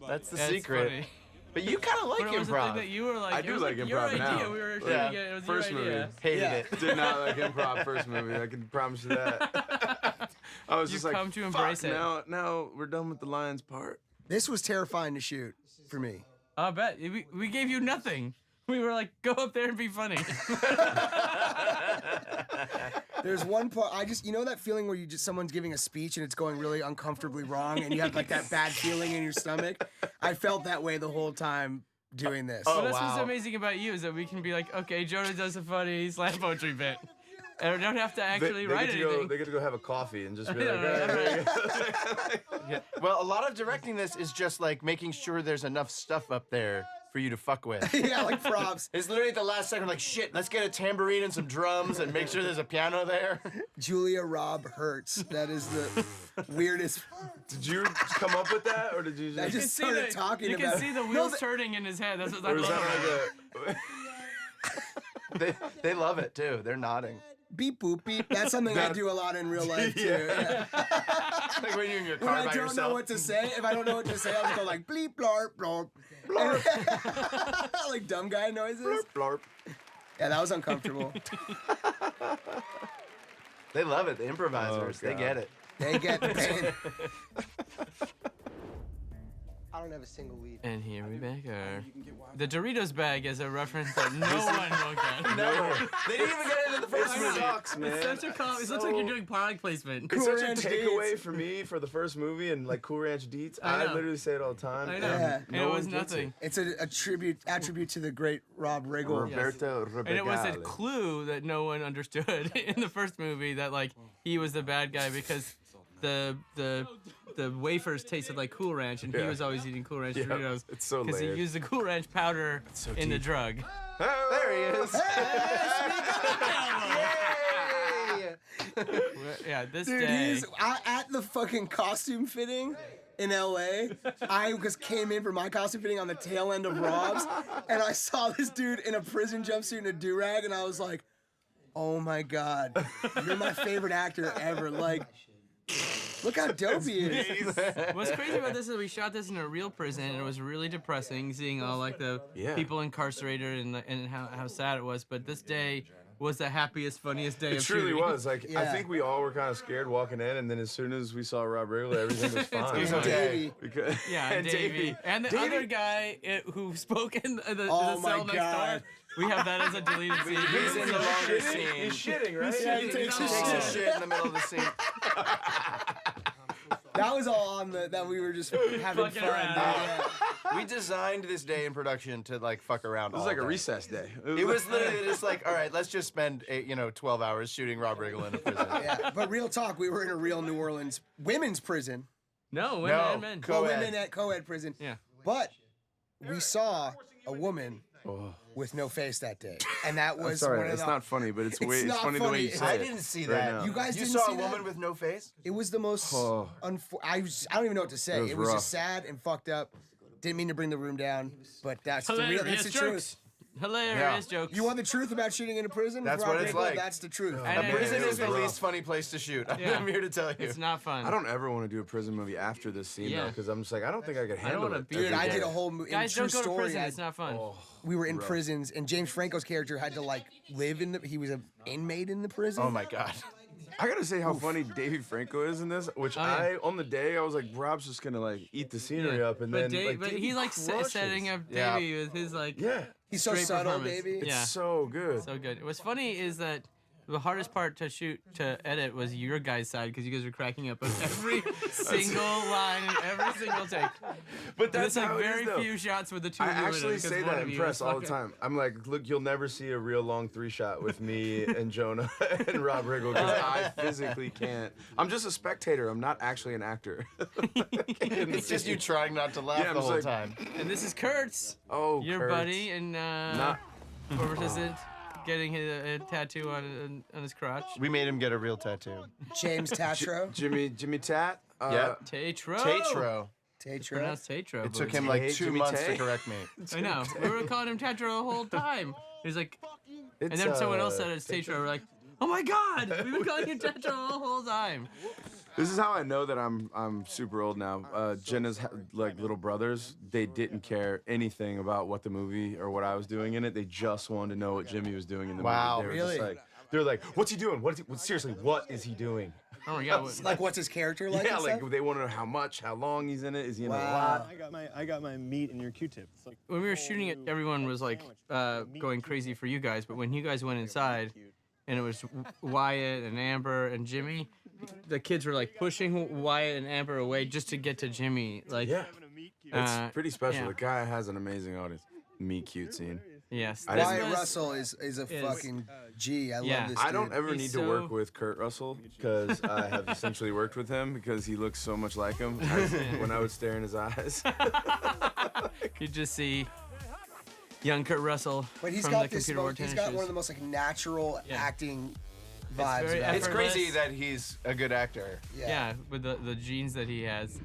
S2: That's the
S1: it's
S2: secret.
S1: funny.
S2: But you kind of like
S1: But it was the thing
S2: improv.
S1: that you were like.
S4: I
S1: it
S4: do
S1: was
S4: like
S1: your
S4: improv
S1: idea.
S4: now.
S1: We were trying
S2: Yeah.
S1: to get it. It was
S4: First
S1: your
S4: movie.
S1: idea.
S2: Hated
S3: Yeah.
S2: it.
S4: Did not like improv first movie. I can promise you that. I was
S1: You've
S4: just like,
S1: come to
S4: "Fuck,
S1: embrace it."
S4: Now we're done with the Lions part.
S3: This was terrifying to shoot for me.
S1: I bet we gave you nothing. We were like, go up there and be funny.
S3: There's one part you know that feeling where someone's giving a speech and it's going really uncomfortably wrong and you have like that bad feeling in your stomach. I felt that way the whole time doing this.
S2: Oh,
S1: Well, that's what's
S2: wow.
S1: amazing about you is that we can be like, okay, Jonah does a funny slam poetry bit. And we don't have to actually write anything.
S4: They get to go have a coffee and just be
S1: I
S4: like,
S1: know,
S4: "All right,
S1: right?
S4: here you go."
S2: Well, a lot of directing this is just like making sure there's enough stuff up there for you to fuck with.
S3: Yeah, like props.
S2: It's literally at the last second, like, shit, let's get a tambourine and some drums and make sure there's a piano there.
S3: Julia Rob Hertz. That is the weirdest.
S4: Did you come up with that, or did you
S3: I
S4: just?
S3: just started talking
S1: you
S3: about
S1: can see the
S3: No,
S1: wheels
S3: but-
S1: turning in his head. That's what
S4: Or
S1: I'm
S4: is that like a?
S2: They love it too. They're nodding.
S3: beep boop beep. That's something I do a lot in real life too. Yeah.
S2: Like when you're in your
S3: When
S2: car
S3: I
S2: by
S3: don't
S2: yourself.
S3: know what to say, if I don't know what to say, I'll just go like bleep blarp blarp. Like dumb guy noises.
S4: Blarp.
S3: Yeah, that was uncomfortable.
S2: They love it. The improvisers.
S4: Oh,
S2: they
S4: God.
S2: get it.
S3: They get the pain. I don't have a single lead.
S1: And here we back are. The Doritos bag is a reference that no one will get.
S2: No, they didn't even get it in the first
S1: I know.
S2: movie.
S4: Sucks, man.
S1: It's such a it looks like you're doing product placement.
S4: It's such a
S3: Ranch
S4: takeaway
S3: Deets.
S4: for me for the first movie and like Cool Ranch Deets.
S1: I
S4: I
S1: know.
S4: literally say it all the time.
S1: I know.
S3: Yeah.
S1: And
S4: No
S1: it was
S4: one gets
S1: nothing.
S3: It's a attribute to the great Rob Riggle.
S4: Roberto
S1: And it was a
S4: Robegale.
S1: clue that no one understood in the first movie that like he was the bad guy because the wafers tasted like Cool Ranch and he
S4: Yeah.
S1: was always eating Cool Ranch
S4: Yeah,
S1: Doritos
S4: it's so
S1: because he
S4: layered.
S1: used the Cool Ranch powder
S2: so
S1: in the
S2: deep.
S1: drug.
S2: There he is.
S1: Yeah, this
S3: Dude,
S1: day.
S3: at the fucking costume fitting in LA. I just came in for my costume fitting on the tail end of Rob's, and I saw this dude in a prison jumpsuit and a do-rag, and I was like, oh my God, you're my favorite actor ever. Like, Look how dope he is.
S1: What's crazy about this is we shot this in a real prison, and it was really depressing seeing all like the people incarcerated and how sad it was. But this day was the happiest, funniest day
S4: It
S1: of
S4: truly
S1: shooting.
S4: was. Like I think we all were kind of scared walking in, and then as soon as we saw Rob Riggle, everything was fine.
S1: It was
S4: Like,
S3: Davey.
S4: because,
S1: Yeah, and Davey. And the
S4: Davey-
S1: other guy who spoke in the
S3: Oh my
S1: cell next
S3: God.
S1: door. We have that as a deleted scene.
S2: He's in the longer scene.
S4: He's shitting, right?
S3: Yeah, he takes his
S2: Takes
S3: shit.
S2: a shit in the middle of the scene.
S3: That was all on that we were just having
S1: Fucking
S3: fun.
S1: around.
S3: Yeah.
S2: We designed this day in production to like fuck around.
S4: It was
S2: all
S4: like a
S2: day.
S4: recess day.
S2: It was literally just like, all right, let's just spend 12 hours shooting Rob Riggle in a prison.
S3: Yeah, but real talk, we were in a real New Orleans women's prison.
S1: No, women and men.
S3: Well, women at co-ed prison.
S1: Yeah.
S3: But we saw a woman with no face that day, and that
S4: I'm
S3: was
S4: sorry,
S3: one of
S4: it's
S3: the,
S4: not funny, but it's
S3: not
S4: funny the way you
S3: funny.
S4: say
S2: I
S4: it.
S2: didn't see
S4: right
S2: that.
S4: now.
S3: You guys
S2: You
S3: didn't
S2: saw
S3: see
S2: a woman
S3: that?
S2: with no face?
S3: It was the most.
S4: Oh.
S3: I don't even know what to say.
S4: It was
S3: It was
S4: rough.
S3: just sad and fucked up. Didn't mean to bring the room down, but that's the real.
S1: Hilarious
S3: That's the
S1: jokes.
S3: truth.
S1: Hilarious jokes.
S3: You want the truth about shooting in a prison? with
S2: That's
S3: Rob
S2: what it's
S3: Riggle?
S2: like.
S3: That's the truth.
S1: And
S2: A
S1: it-
S2: prison
S1: it
S2: is the
S4: rough.
S2: least funny place to shoot.
S1: Yeah.
S2: I'm here to tell you.
S1: It's not fun.
S4: I don't ever want to do a prison movie after this scene
S1: Yeah.
S4: though, because I'm just like I don't think I could
S1: I don't
S4: handle
S1: wanna
S4: it.
S1: be
S3: Dude,
S1: there.
S3: I did a whole movie.
S1: Guys,
S3: true
S1: don't go to
S3: story.
S1: prison. It's not fun.
S3: We were in
S4: rough.
S3: prisons, and James Franco's character had to like live in the. He was an inmate in the prison.
S2: Oh my God.
S4: I gotta say how funny Davey Franco is in this. Which
S1: Oh, yeah.
S4: on the day I was like, Rob's just gonna like eat the scenery up, and
S1: but
S4: then
S1: Dave,
S4: like,
S1: but
S4: Davey
S1: he like
S4: crushes.
S1: setting up
S2: Yeah.
S1: Davey with his like
S4: Yeah,
S3: He's so
S1: straight
S3: subtle,
S1: performance.
S3: baby.
S4: it's
S1: Yeah.
S4: so good.
S1: So good. What's funny is that the hardest part to edit was your guys' side because you guys were cracking up on every single line and every single take.
S4: But
S1: There's
S4: that's
S1: like
S4: how it is,
S1: very
S4: though.
S1: few shots with the two
S4: I
S1: of you in it,
S4: actually
S1: because
S4: say
S1: one
S4: that
S1: of
S4: in
S1: you
S4: press
S1: is
S4: all the
S1: fucking-
S4: time. I'm like, look, you'll never see a real long 3-shot with me and Jonah and Rob Riggle because I physically can't. I'm just a spectator. I'm not actually an actor.
S2: It's just you trying not to laugh
S4: Yeah, I'm
S2: the
S4: just
S2: whole
S4: like-
S2: time.
S1: And this is Kurtz,
S4: Oh,
S1: your
S4: Kurtz.
S1: buddy, and
S4: Not.
S1: assistant, getting a tattoo on his crotch.
S2: We made him get a real tattoo.
S3: James Tatro.
S4: Jimmy Tat.
S2: Yep.
S1: Tatro.
S2: Tatro.
S3: Tatro.
S1: Pronounced Tatro.
S2: It
S1: but
S2: took
S1: it's-
S2: him like
S4: Tay,
S2: 2
S4: Jimmy
S2: months
S4: Tay.
S2: to correct me.
S1: I know. We were calling him Tatro the whole time. He's like, and
S4: It's,
S1: then someone else said it's Tatro. We're like, oh my God, we've been calling you Tatro the whole time.
S4: This is how I know that I'm super old now. Jenna's like little brothers, they didn't care anything about what the movie or what I was doing in it. They just wanted to know what Jimmy was doing in the
S2: Wow,
S4: movie. They were just
S3: really?
S4: like, they're like, what's he doing? Seriously, what is he doing?
S1: Oh my God. what-
S3: Like, what's his character like?
S4: Yeah,
S3: and
S4: like
S3: stuff?
S4: they want to know how much, how long he's in it. Is he in a
S3: Wow.
S4: lot?
S11: I got my meat in your Q-tip. It's like
S1: When we were shooting it, everyone was like going crazy for you guys. But when you guys went inside, and it was Wyatt and Amber and Jimmy, the kids were like pushing Wyatt and Amber away just to get to Jimmy. Like,
S4: Yeah, it's pretty special.
S1: yeah.
S4: The guy has an amazing audience. Meet cute scene.
S1: yes.
S4: I
S1: this
S3: Wyatt
S1: was-
S3: Russell is a fucking G. I
S1: Yeah.
S3: love this
S4: I
S3: dude.
S4: don't ever
S1: He's
S4: need
S1: so-
S4: to work with Kurt Russell because I have essentially worked with him because he looks so much like him when I would stare in his eyes.
S1: You just see young Kurt Russell
S3: But he's
S1: from
S3: got
S1: the
S3: this.
S1: computer
S3: He's
S1: tennis
S3: got
S1: shoes.
S3: one of the most like natural
S1: Yeah.
S3: acting vibes.
S1: very
S3: about
S2: It's
S3: him.
S1: effortless.
S2: crazy that he's a good actor.
S1: Yeah, with the genes that he has.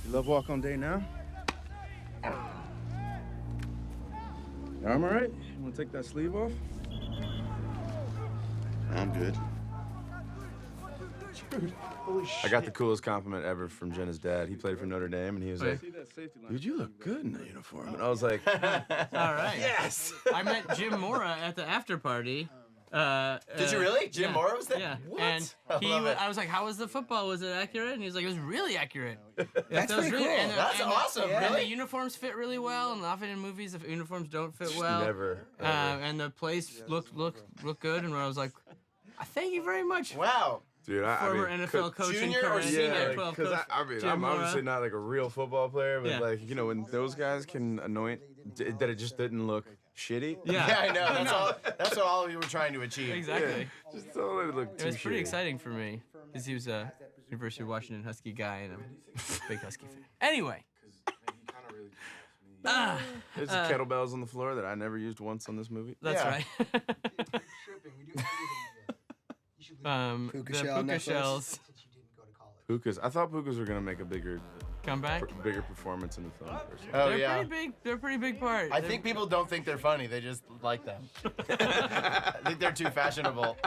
S4: You love walk on day now? Your arm all right? You want to take that sleeve off? I'm good. I got the coolest compliment ever from Jenna's dad. He played for Notre Dame, and he was like, dude, you look good in that uniform. And I was like,
S1: All right.
S2: Yes.
S1: I met Jim Mora at the after party.
S2: Did you really? Jim
S1: yeah,
S2: Mora was there?
S1: Yeah.
S2: What?
S1: And
S2: I love it.
S1: I was like, how was the football? Was it accurate? And he was like, it was really accurate.
S3: That's
S1: That was
S3: pretty
S1: really-
S3: cool.
S1: and the-
S2: That's
S1: and the-
S2: awesome,
S1: And
S2: really?
S1: the uniforms fit really well, and often in movies, if uniforms don't fit
S4: Just
S1: well,
S4: never, ever.
S1: and the place looked good, and I was like, thank you very much.
S2: Wow.
S4: dude, I
S1: Former
S4: mean,
S1: NFL coach and
S2: junior or
S1: current
S2: senior?
S1: senior
S4: Yeah,
S1: 12
S4: because
S1: coach.
S4: I mean,
S1: Jim
S4: I'm
S1: Mora.
S4: obviously not like a real football player, but
S1: Yeah.
S4: like, you know, when those guys can anoint that it just didn't look shitty.
S1: Yeah.
S2: Yeah, I know. That's all we were trying to achieve.
S1: Exactly.
S4: Just don't let it look
S1: It
S4: too
S1: was pretty
S4: shitty.
S1: exciting for me because he was a University of Washington Husky guy and I'm a big Husky fan. Anyway.
S4: There's kettlebells on the floor that I never used once on this movie.
S1: That's
S2: Yeah.
S1: right.
S3: Puka
S1: the
S3: shell
S1: puka
S3: necklace.
S1: shells.
S4: Pukas. I thought pukas were gonna make a bigger
S1: come back.
S4: Bigger performance in the film. Personally.
S2: Oh
S1: They're
S2: yeah.
S1: pretty big. They're a pretty big part.
S2: I think people don't think they're funny. They just like them. I think they're too fashionable.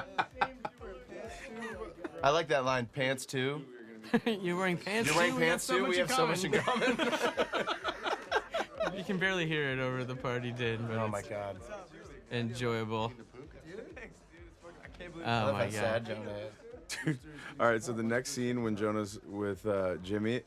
S2: I like that line. Pants too.
S1: You're wearing pants.
S2: You're wearing
S1: too?
S2: pants too. We have so much in common.
S1: You can barely hear it over the party din, but
S2: Oh
S1: it's
S2: my god.
S1: enjoyable.
S2: I
S1: Oh
S2: love
S1: my
S2: how
S1: god.
S2: sad Jonah is.
S4: Dude. All right, so the next scene when Jonah's with Jimmy,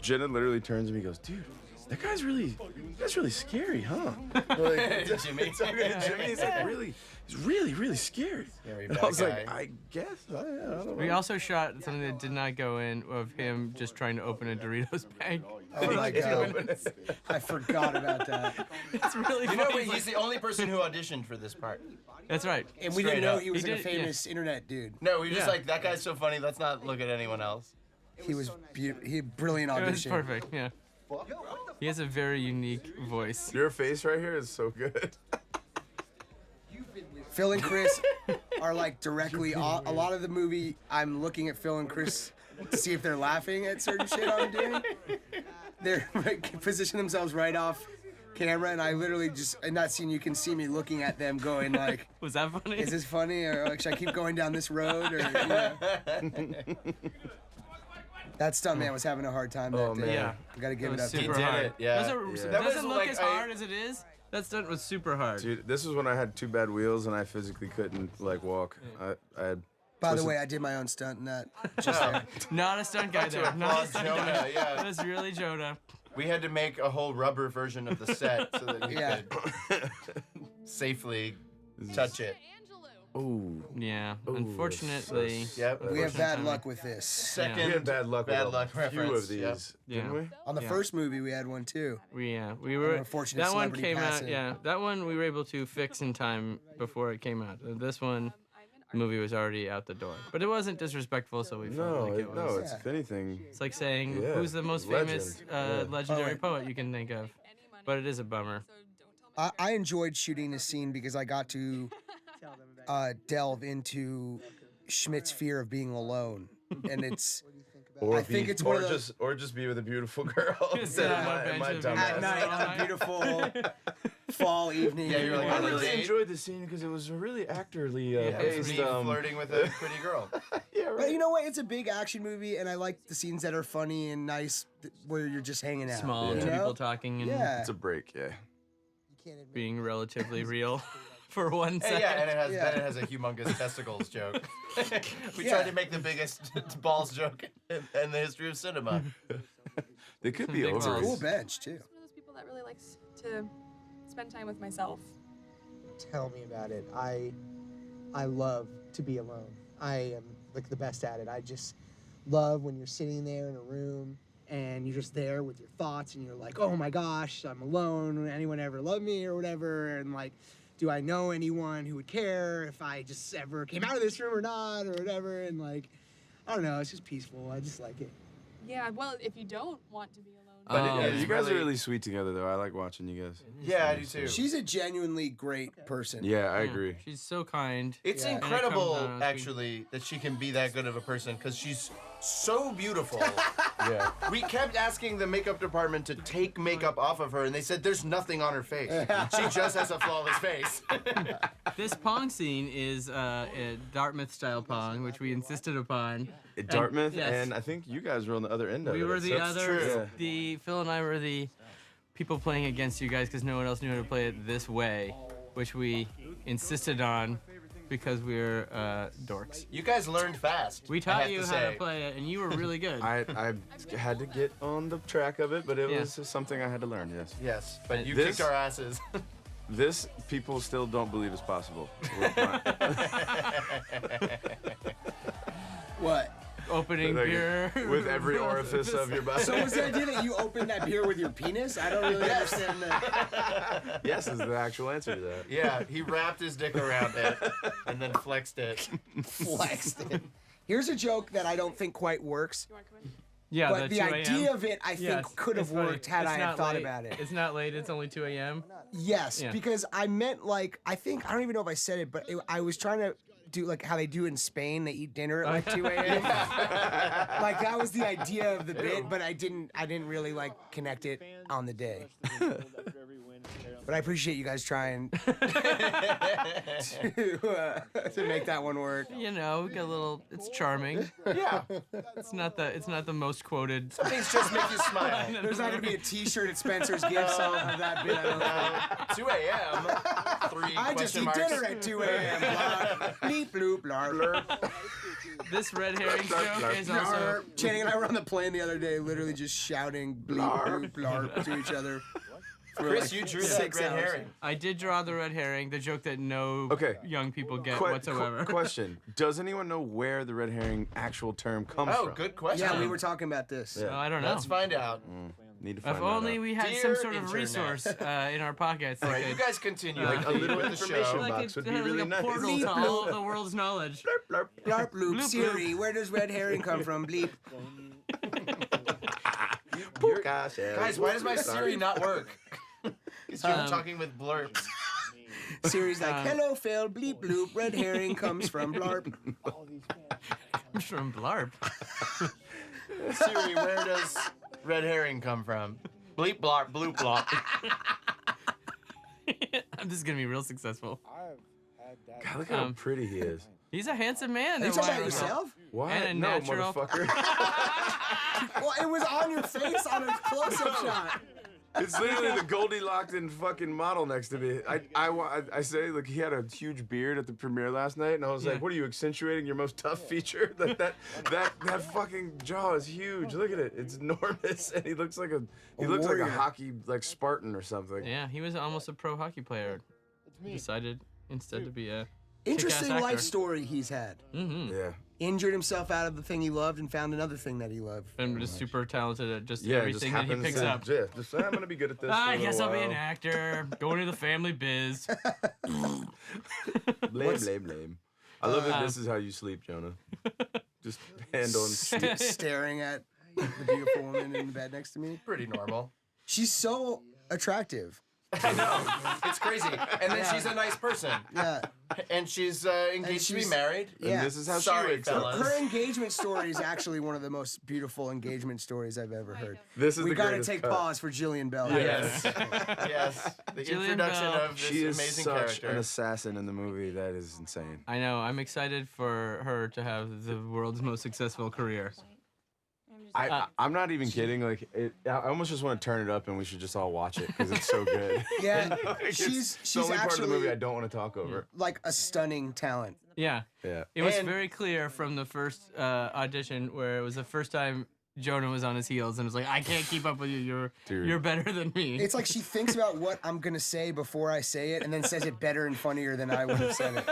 S4: Jenna literally turns to me and goes, dude, that's really scary, huh? Like,
S2: Jimmy.
S4: Jimmy's like he's really scary.
S2: Scary
S4: And
S2: bad
S4: I was
S2: guy.
S4: like, I guess, I don't know.
S1: We also shot something that did not go in of him just trying to open a Doritos bag.
S3: Oh my god. I forgot about that.
S1: It's really
S2: You know,
S1: funny.
S2: he's the only person who auditioned for this part.
S1: That's right.
S3: And we
S2: Straight
S3: didn't know
S2: up.
S3: he was
S1: He
S3: like a
S1: did- yeah.
S3: famous internet dude.
S2: No, we were just
S1: Yeah.
S2: like, that guy's so funny, let's not look at anyone else.
S3: He was he had brilliant
S1: It was
S3: audition.
S1: perfect. Yeah. He has a very unique voice.
S4: Your face right here is so good.
S3: Phil and Chris are like directly a lot of the movie. I'm looking at Phil and Chris to see if they're laughing at certain shit I'm doing. They're like, position themselves right off camera, and I literally just in that scene you can see me looking at them, going like,
S1: Was that funny?
S3: "Is this funny? Or like, should I keep going down this road?" Or you know. That stuntman was having a hard time that day.
S4: man.
S1: Yeah.
S3: We gotta give
S1: It
S3: it
S1: was
S3: up to
S1: super
S3: him.
S2: did
S1: hard.
S2: it, yeah.
S1: Doesn't,
S4: Yeah.
S1: That
S2: That was
S1: doesn't look
S2: like,
S1: as
S2: I-
S1: hard as it is. That stunt was super hard.
S4: Dude, this was when I had 2 bad wheels and I physically couldn't like walk. I had.
S3: By the
S4: twisted-
S3: way, I did my own stunt in that. Just there.
S1: Not a stunt guy there. Not a
S2: Applaud
S1: stunt
S2: Jonah,
S1: guy.
S2: yeah.
S1: That was really Jonah.
S2: We had to make a whole rubber version of the set so that he
S3: Yeah.
S2: could safely touch it.
S4: Ooh.
S1: Yeah.
S4: Ooh,
S1: Unfortunately.
S2: Yep.
S3: We have bad luck with this.
S2: Second.
S4: We had bad luck
S2: Bad
S4: with
S2: luck
S4: a few
S2: reference,
S4: of these,
S1: yep.
S4: didn't we?
S3: On the
S1: Yeah.
S3: first movie, we had one too.
S1: We were.
S3: Unfortunate
S1: That one
S3: celebrity
S1: came out.
S3: passing.
S1: Yeah, that one we were able to fix in time before it came out. This one, the movie was already out the door. But it wasn't disrespectful, so we felt
S4: No,
S1: like it was.
S4: no, it's
S3: Yeah.
S4: if anything.
S1: It's like saying
S4: Yeah,
S1: who's the most famous
S4: legend. Yeah.
S1: legendary
S3: Oh, wait.
S1: poet you can think of. But it is a bummer.
S3: I enjoyed shooting this scene because I got to delve into Schmidt's fear of being alone, and it's I think it's one of those-
S4: or just be with a beautiful girl.
S1: Sit on a
S4: in my
S1: bench
S4: dumb
S1: of-
S3: at
S4: ass.
S3: night on a beautiful fall evening.
S2: Yeah, you're like,
S4: I
S2: on a
S4: really
S2: date?
S4: enjoyed the scene because it was really actorly
S2: Yeah, it's
S4: based.
S2: me flirting with a pretty girl.
S4: Yeah, right.
S3: But you know what? It's a big action movie, and I like the scenes that are funny and nice, where you're just hanging out.
S1: Small,
S3: you
S1: two
S3: know?
S1: people talking and
S3: Yeah.
S4: It's a break, yeah.
S1: being relatively real for 1
S2: Hey,
S1: second.
S2: yeah, and
S3: Yeah.
S2: then it has a humongous testicles joke. We
S3: Yeah.
S2: tried to make the biggest balls joke in the history of cinema.
S4: They could
S1: Some
S4: be
S1: big
S4: over.
S1: balls.
S3: Cool bench too.
S10: One of those people that really likes to spend time with myself.
S7: Tell me about it. I love to be alone. I am like the best at it. I just love when you're sitting there in a room and you're just there with your thoughts and you're like, oh my gosh, I'm alone. Would anyone ever love me or whatever? And like, do I know anyone who would care if I just ever came out of this room or not or whatever? And like, I don't know, it's just peaceful. I just like it.
S10: Yeah, well, if you don't want to be alone.
S2: But
S1: Oh,
S2: it-
S4: Yeah,
S2: it's
S4: you guys are
S2: really-
S4: really sweet together, though. I like watching you guys.
S2: Yeah, I do too.
S3: She's a genuinely great person.
S4: Yeah, I agree.
S1: She's so kind.
S2: It's
S3: Yeah.
S2: incredible,
S1: And it comes out as
S2: actually, that she can be that good of a person because she's so beautiful.
S4: Yeah.
S2: We kept asking the makeup department to take makeup off of her, and they said there's nothing on her face. She just has a flawless face.
S1: This Pong scene is a Dartmouth-style Pong, which we insisted upon.
S4: At Dartmouth,
S1: yes.
S4: and I think you guys were on the other end of
S1: We
S4: it.
S1: were the
S4: That's
S1: other.
S4: true.
S1: The Phil and I were the people playing against you guys because no one else knew how to play it this way, which we insisted on because we were dorks.
S2: You guys learned fast.
S1: We
S2: I
S1: taught
S2: have
S1: you
S2: to
S1: how
S2: say.
S1: to play it, and you were really good.
S4: I had to get on the track of it, but it
S1: Yeah.
S4: was something I had to learn. Yes.
S2: Yes, but you
S4: This-
S2: kicked our asses.
S4: This people still don't believe is possible. We're not-
S3: What?
S1: Opening
S4: Like,
S1: beer
S4: with every orifice of your body.
S3: So was the idea that you opened that beer with your penis? I don't really understand that.
S4: Yes is the actual answer to that.
S2: Yeah, he wrapped his dick around it and then flexed it.
S3: Flexed it. Here's a joke that I don't think quite works,
S10: You want to come in?
S1: Yeah,
S3: but the
S1: 2 a.m.
S3: idea of it I think
S1: Yes,
S3: could have
S1: it's funny.
S3: worked had
S1: It's
S3: I had
S1: not
S3: thought
S1: late.
S3: about it.
S1: It's not late. It's only 2 a.m.
S3: Yes,
S1: Yeah.
S3: because I meant like I don't even know if I said it, but I was trying to do like how they do in Spain. They eat dinner at like 2 a.m. Like that was the idea of the bit, but I didn't really like connect it on the day. But I appreciate you guys trying to make that one work.
S1: You know, we got a little. It's charming.
S2: Yeah.
S1: It's not the most quoted.
S2: Some things just make you smile.
S3: There's not gonna be a T-shirt at Spencer's gift shop for that bit. I don't think.
S2: 2 a.m. Three
S3: I just
S2: question
S3: eat
S2: marks.
S3: dinner at 2 a.m. Bleep bloop blar.
S1: This red herring joke is also.
S3: Channing and I were on the plane the other day, literally just shouting bleep bloop blar to each other.
S2: Chris, you drew that
S3: 6
S2: red
S3: hours.
S2: herring.
S1: I did draw the red herring, the joke that no young people get whatsoever.
S4: Question: does anyone know where the red herring actual term comes
S2: Oh,
S4: from?
S2: good question.
S3: Yeah, we were talking about this.
S4: Yeah.
S1: No, I don't know.
S2: Let's find out.
S4: Need to find
S1: If
S4: that
S1: only
S4: out.
S1: we had
S2: Dear
S1: some sort of
S2: internet.
S1: resource in our pockets.
S2: All right, you guys continue.
S4: Like a little
S2: with the
S4: information
S2: show.
S4: box would be
S1: like
S4: really
S1: a
S4: nice.
S1: portal to all of the world's knowledge.
S3: Blarp bloop,
S1: Bloop,
S3: Siri, where does red herring come from? Bleep.
S2: Guys, why does my Siri not work? Because you're talking with blurps.
S3: Siri's like, hello Phil, bleep bloop, red herring comes from blarp.
S1: Comes from Blarp.
S2: Siri, where does red herring come from? Bleep blop, bloop blop.
S1: This is gonna be real successful.
S4: God, look how pretty he is.
S1: He's a handsome man.
S3: Are you talking about yourself?
S4: What?
S1: And a
S4: No,
S1: natural-
S4: motherfucker.
S3: Well, it was on your face on a close-up shot.
S4: It's literally the Goldilocks and fucking model next to me. I say, like, he had a huge beard at the premiere last night, and I was like, what are you, accentuating your most tough feature? that fucking jaw is huge. Look at it. It's enormous, and he looks like a
S3: warrior.
S4: hockey, like, Spartan or something.
S1: Yeah, he was almost a pro hockey player. Decided instead to be a
S3: Interesting
S1: kick-ass
S3: life
S1: actor.
S3: story he's had.
S1: Mm-hmm.
S4: Yeah.
S3: Injured himself out of the thing he loved and found another thing that he loved.
S1: And just super talented at just
S4: Yeah, it just
S1: everything that he
S4: happens
S1: picks
S4: to-
S1: up.
S4: Yeah, just say, I'm gonna be good at this.
S1: I
S4: for a
S1: guess I'll be
S4: while."
S1: an actor. Going to the family biz.
S4: Lame. I love that this is how you sleep, Jonah. Just hand on.
S3: Staring at the beautiful woman in the bed next to me.
S2: Pretty normal.
S3: She's so attractive.
S2: I know. It's crazy. And then she's a nice person.
S3: Yeah.
S2: And she's engaged to be
S3: she's-
S2: married.
S3: Yeah.
S4: And this is how
S2: Sorry,
S4: she wakes up.
S2: fellas.
S3: Her engagement story is actually one of the most beautiful engagement stories I've ever heard.
S4: This is
S3: We
S4: the
S3: gotta
S4: greatest
S3: take
S4: cut.
S3: pause for Jillian Bell.
S2: Yes. Yes. The
S1: Jillian
S2: introduction
S1: Bell.
S2: of this
S4: She is
S2: amazing
S4: such
S2: character.
S4: an assassin in the movie. That is insane.
S1: I know. I'm excited for her to have the world's most successful career.
S4: I'm not even kidding. Like, I almost just want to turn it up and we should just all watch it because it's so good.
S3: Yeah,
S4: Like,
S3: she's
S4: it's the only part of the
S3: actually
S4: movie I don't want to talk over.
S3: like a stunning talent.
S1: Yeah.
S4: Yeah.
S1: It was
S2: And-
S1: very clear from the first audition where it was the first time Jonah was on his heels and was like, I can't keep up with you.
S4: Dude.
S1: You're better than me.
S3: It's like she thinks about what I'm gonna say before I say it, and then says it better and funnier than I would have said it.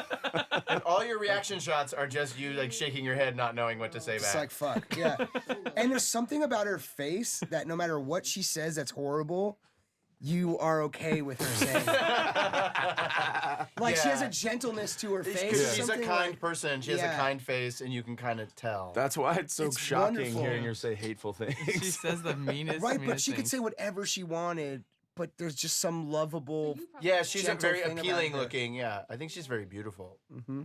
S2: And all your reaction shots are just you like shaking your head, not knowing what to say
S3: It's
S2: back.
S3: like fuck, yeah. And there's something about her face that no matter what she says that's horrible, you are okay with her saying it. Like she has a
S2: Yeah.
S3: gentleness to her face.
S2: Because
S3: or
S2: she's a
S3: something
S2: kind
S3: like-
S2: person. She has a
S3: Yeah.
S2: kind face, and you can kind of tell.
S4: That's why it's so
S3: It's
S4: shocking
S3: wonderful.
S4: hearing her say hateful things.
S1: She says the meanest,
S3: Right, but
S1: meanest
S3: she could
S1: things.
S3: say whatever she wanted, but there's just some lovable.
S2: Yeah, she's a
S3: gentle
S2: very
S3: thing about
S2: appealing
S3: her.
S2: looking. Yeah, I think she's very beautiful.
S3: Mm-hmm.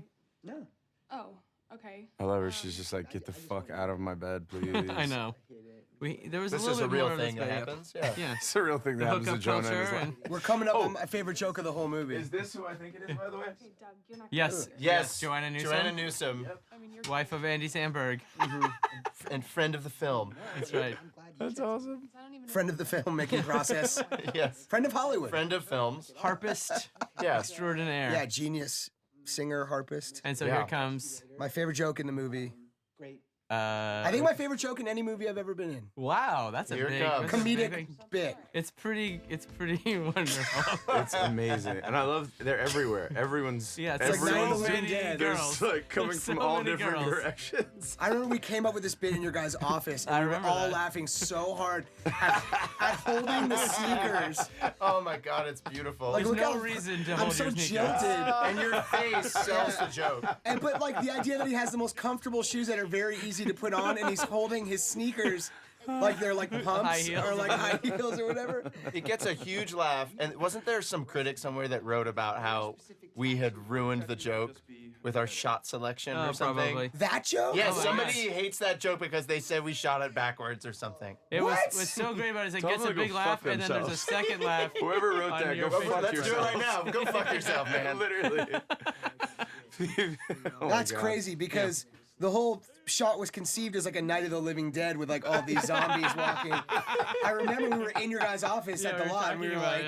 S10: Oh, okay.
S4: I love her. She's just like, get the fuck out of my bed, please.
S1: I know. There was
S2: This
S1: a little
S2: is a
S1: bit
S2: real
S1: more of
S2: thing
S1: this,
S2: that
S1: but
S2: happens. Yeah.
S1: Yeah.
S4: It's a real thing that
S1: The
S4: happens to
S1: hookup
S4: Jonah in his
S1: culture
S4: life.
S1: and
S3: We're coming up on my favorite joke of the whole movie.
S4: Is this who I think it is, by the way?
S1: yes,
S2: Yes.
S1: Joanna Newsom,
S2: Joanna Newsom,
S1: wife of Andy Samberg.
S2: and friend of the film.
S1: That's right.
S4: That's awesome.
S3: Friend of the filmmaking process.
S2: Yes.
S3: Friend of Hollywood.
S2: Friend of films.
S1: Harpist
S2: Yeah.
S1: extraordinaire.
S3: Yeah, genius singer, harpist.
S1: And so
S2: Yeah.
S1: here comes.
S3: My favorite joke in the movie.
S1: I
S3: I think my favorite joke in any movie I've ever been in.
S1: Wow, that's a
S2: Here it
S1: big
S2: comes.
S1: that's a big
S3: Comedic
S1: thing.
S3: bit.
S1: It's pretty wonderful.
S4: It's amazing, and I love they're everywhere. Everyone's
S1: Yeah, it's like
S4: everyone's
S3: so
S1: many
S3: dead.
S1: girls.
S4: There's like coming
S1: There's
S4: from
S1: so
S4: all
S1: many
S4: different
S1: girls.
S4: directions.
S3: I remember we came up with this bit in your guys' office, and
S1: I
S3: we were
S1: remember
S3: all
S1: that.
S3: laughing so hard at holding the sneakers.
S2: Oh my God, it's beautiful.
S3: Like,
S1: There's
S3: look
S1: no
S3: how-
S1: reason to
S3: I'm
S1: hold
S3: so
S1: your sneakers.
S3: jilted.
S2: and your face sells the joke.
S3: And but like the idea that he has the most comfortable shoes that are very easy to put on, and he's holding his sneakers like they're like pumps
S1: High heels.
S3: or like high heels or whatever.
S2: It gets a huge laugh. And wasn't there some critic somewhere that wrote about how we had ruined the joke with our shot selection or something.
S1: Probably.
S3: That joke?
S2: Yeah,
S1: Oh my
S2: somebody
S1: gosh.
S2: hates that joke because they said we shot it backwards or something.
S1: It was
S3: What?
S1: what's so great about it is it
S4: Tell
S1: gets a
S4: them to
S1: big
S4: go
S1: laugh
S4: fuck
S1: and then there's a
S4: themselves.
S1: second laugh.
S4: Whoever wrote
S1: on
S4: that,
S1: your
S4: go
S1: face.
S4: fuck
S2: Let's do it
S4: yourself.
S2: right now. Go fuck yourself, man.
S4: Literally. Oh my
S3: That's
S4: God.
S3: crazy because the whole shot was conceived as like a Night of the Living Dead with like all these zombies walking. I remember we were in your guys' office at the lot and we were like,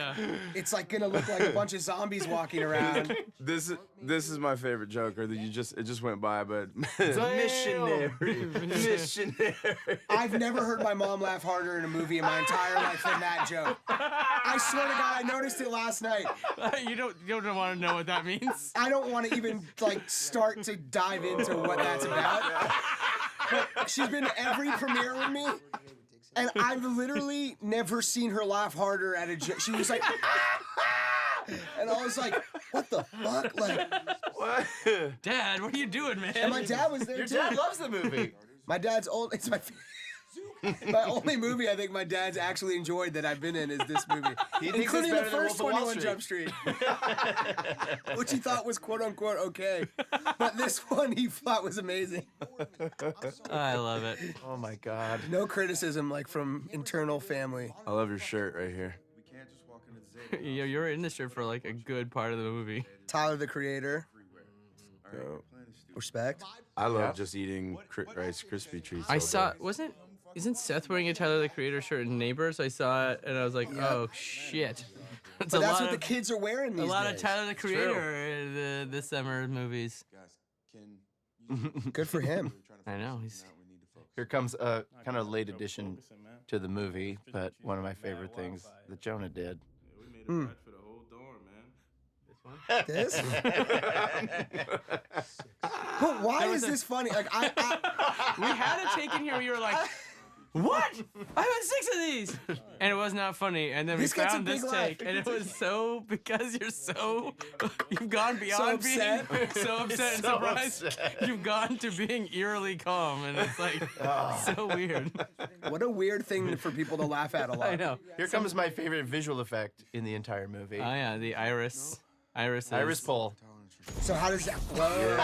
S3: it's like gonna look like a bunch of zombies walking around.
S4: This is my favorite joke, or that it just went by, but
S2: Missionary.
S3: I've never heard my mom laugh harder in a movie in my entire life than that joke. I swear to God, I noticed it last night.
S1: You don't want to know what that means.
S3: I don't want to even like start to dive into what that's about. But she's been to every premiere with me, and I've literally never seen her laugh harder at a joke. She was like, and I was like, what the fuck? Like,
S4: what?
S1: Dad, what are you doing, man?
S3: and my dad was there
S2: Your
S3: too.
S2: dad loves the movie.
S3: My dad's old. It's my only movie I think my dad's actually enjoyed that I've been in is this movie,
S2: He thinks
S3: including
S2: it's
S3: the
S2: better than
S3: first
S2: Wolf of Wall
S3: 21 Jump Street, which he thought was quote unquote okay, but this one he thought was amazing.
S1: I love it.
S2: Oh my God.
S3: No criticism like from internal family.
S4: I love your shirt right here.
S1: You're in the shirt for like a good part of the movie.
S3: Tyler the Creator.
S4: So,
S3: Respect.
S4: I love just eating Rice Krispie treats.
S1: I
S4: all
S1: saw
S4: day.
S1: isn't Seth wearing a Tyler the Creator shirt in Neighbors? I saw it and I was like, oh shit. It's
S3: But
S1: a
S3: that's
S1: lot
S3: what the
S1: of
S3: kids are wearing these
S1: a lot
S3: days.
S1: of Tyler the Creator in this summer movies.
S3: Good for him.
S1: I know he's.
S2: Here comes a kind of late addition to the movie, but one of my favorite things that Jonah did.
S3: Hmm. This? But why is this funny? Like
S1: We had a take in here where you were like, what? I have 6 of these, and it was not funny. And then we
S3: This gets a
S1: found this
S3: big laugh.
S1: take, and it was so because you've gone beyond being
S3: upset.
S1: so upset and
S2: So
S1: surprised.
S2: upset.
S1: You've gone to being eerily calm, and it's like so weird.
S3: what a weird thing for people to laugh at a lot.
S1: I know.
S2: Here comes my favorite visual effect in the entire movie.
S1: Oh yeah, the iris. Iris
S2: pull.
S3: So how does that? Whoa.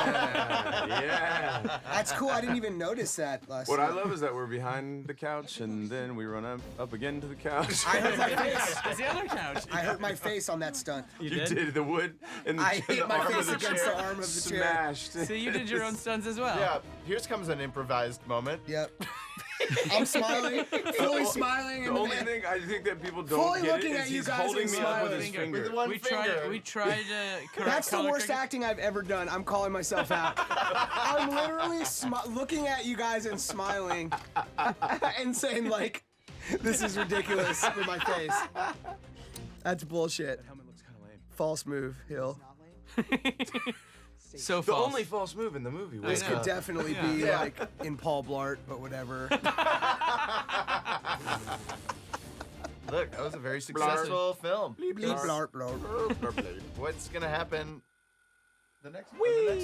S4: Yeah.
S3: That's cool. I didn't even notice that last
S4: What
S3: night.
S4: I love is that we're behind the couch and then we run up again to the couch.
S3: I hurt my face.
S1: It's the other couch.
S3: I hurt my face on that stunt.
S4: You did the wood and the,
S3: I
S4: and
S3: hit
S4: the
S3: my
S4: arm
S3: face
S4: of the
S3: against
S4: chair
S3: the arm of the chair.
S4: smashed.
S1: So you did your own stunts as well.
S2: Yeah, here comes an improvised moment.
S3: Yep. I'm smiling, fully smiling.
S4: The
S3: in
S4: only
S3: the
S4: thing I think that people don't
S3: Fully
S4: get
S3: looking
S4: it
S3: at
S4: is
S3: you
S4: he's
S3: guys
S4: holding
S3: and
S4: me up with his
S3: smiling.
S4: finger.
S2: With one
S1: We
S2: finger.
S1: tried to correct
S3: That's the
S1: color
S3: worst
S1: correct-
S3: acting I've ever done. I'm calling myself out. I'm literally looking at you guys and smiling and saying like, "This is ridiculous" with my face. That's bullshit. False move, Hill.
S1: So
S4: The
S1: false.
S4: only false move in the movie
S3: This
S4: was
S3: could definitely be
S2: Yeah.
S3: like in Paul Blart, but whatever.
S2: Look, that was a very successful film.
S3: Bleep, blart, blart.
S2: What's gonna happen the next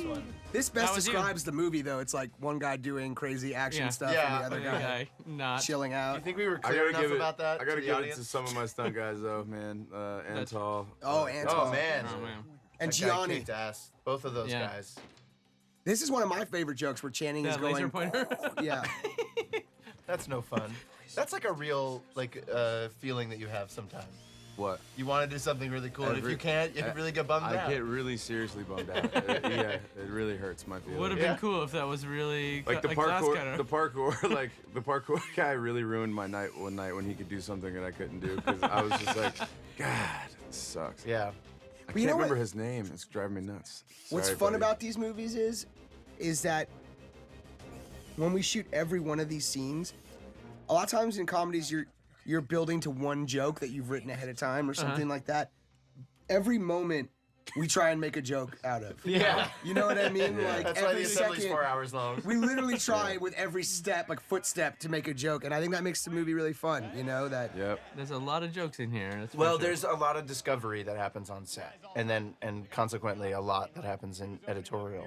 S2: one?
S3: This best
S1: That was you.
S3: describes the movie, though. It's like one guy doing crazy action
S1: Yeah.
S3: stuff
S2: Yeah,
S3: and the other
S1: The other
S3: guy
S1: guy not.
S3: chilling
S2: Do
S3: out.
S2: you think we were
S4: I
S2: clear
S4: gotta
S2: enough
S4: give it.
S2: about that
S4: I gotta
S2: to the
S4: give
S2: audience?
S4: it to some of my stunt guys though, man. Antal.
S3: Oh, Anton.
S2: Oh man,
S1: Oh man.
S3: And
S2: That guy
S3: Gianni.
S2: kicked ass. Both of those
S1: Yeah.
S2: guys.
S3: This is one of my favorite jokes where Channing is
S1: That
S3: going.
S1: laser pointer.
S3: Yeah.
S2: That's no fun. That's like a real feeling that you have sometimes.
S4: What?
S2: You want to do something really cool, and if
S4: Every-
S2: you can't, you really get bummed
S4: I
S2: out.
S4: get really seriously bummed out. Yeah, it really hurts my feelings.
S1: Would have
S2: Yeah.
S1: been cool if that was really
S4: Like the
S1: a glass
S4: parkour,
S1: cutter.
S4: the parkour, like the parkour guy really ruined my night one night when he could do something that I couldn't do because I was just like, God, this sucks.
S2: Yeah.
S4: I
S3: But you
S4: can't
S3: know what-
S4: remember his name. It's driving me nuts.
S3: What's
S4: Sorry,
S3: fun
S4: buddy.
S3: about these movies is that when we shoot every one of these scenes, a lot of times in comedies you're building to one joke that you've written ahead of time or something like that. Every moment we try and make a joke out of.
S2: Yeah.
S3: You know what I mean? Like
S2: That's why
S3: every
S2: the assembly's
S3: second
S2: 4 hours long.
S3: we literally try with every step, like footstep, to make a joke, and I think that makes the movie really fun. You know that.
S4: Yep.
S1: There's a lot of jokes in here. That's for
S2: Well,
S1: sure.
S2: there's a lot of discovery that happens on set, and consequently a lot that happens in editorial.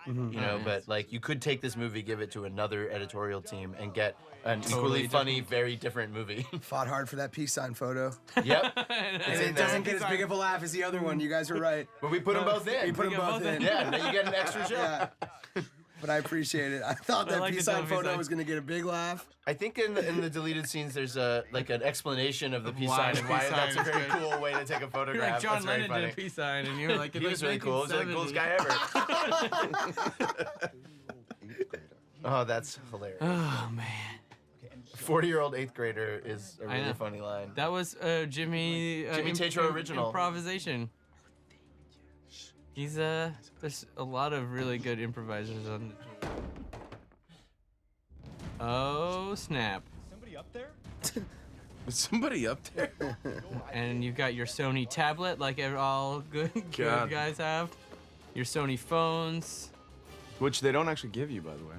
S2: You know, but like you could take this movie, give it to another editorial team, and get an
S1: Totally
S2: equally funny, very different movie.
S3: Fought hard for that peace sign photo.
S2: Yep.
S3: And
S2: It's in
S3: it
S2: there.
S3: doesn't get as big of a laugh as the other one. You guys are right.
S2: But we put them both in.
S3: We put them both in.
S2: Yeah, now you get an extra shot.
S3: Yeah. But I appreciate it. I thought
S1: I
S3: that
S1: like
S3: peace
S1: the
S3: sign
S1: peace
S3: photo
S1: sign.
S3: was gonna get a big laugh.
S2: I think in the deleted scenes, there's a like an explanation of the peace
S1: Why
S2: sign
S1: the
S2: and why
S1: peace
S2: that's a
S1: sign is
S2: very
S1: great.
S2: cool way to take a photograph.
S1: You're like John
S2: That's very
S1: Lennon
S2: funny.
S1: did a peace sign, and you're like,
S2: He was really cool. He was like the coolest guy ever. Oh, that's hilarious.
S1: Oh man.
S2: 40-year-old 8th grader is a
S1: I
S2: really
S1: know.
S2: funny line.
S1: That was Jimmy
S2: Tatro original.
S1: improvisation. He's there's a lot of really good improvisers on the team. Oh snap.
S11: Somebody up there?
S4: Was somebody up there?
S1: And you've got your Sony tablet like all good
S4: God.
S1: guys have. Your Sony phones.
S4: Which they don't actually give you, by the way.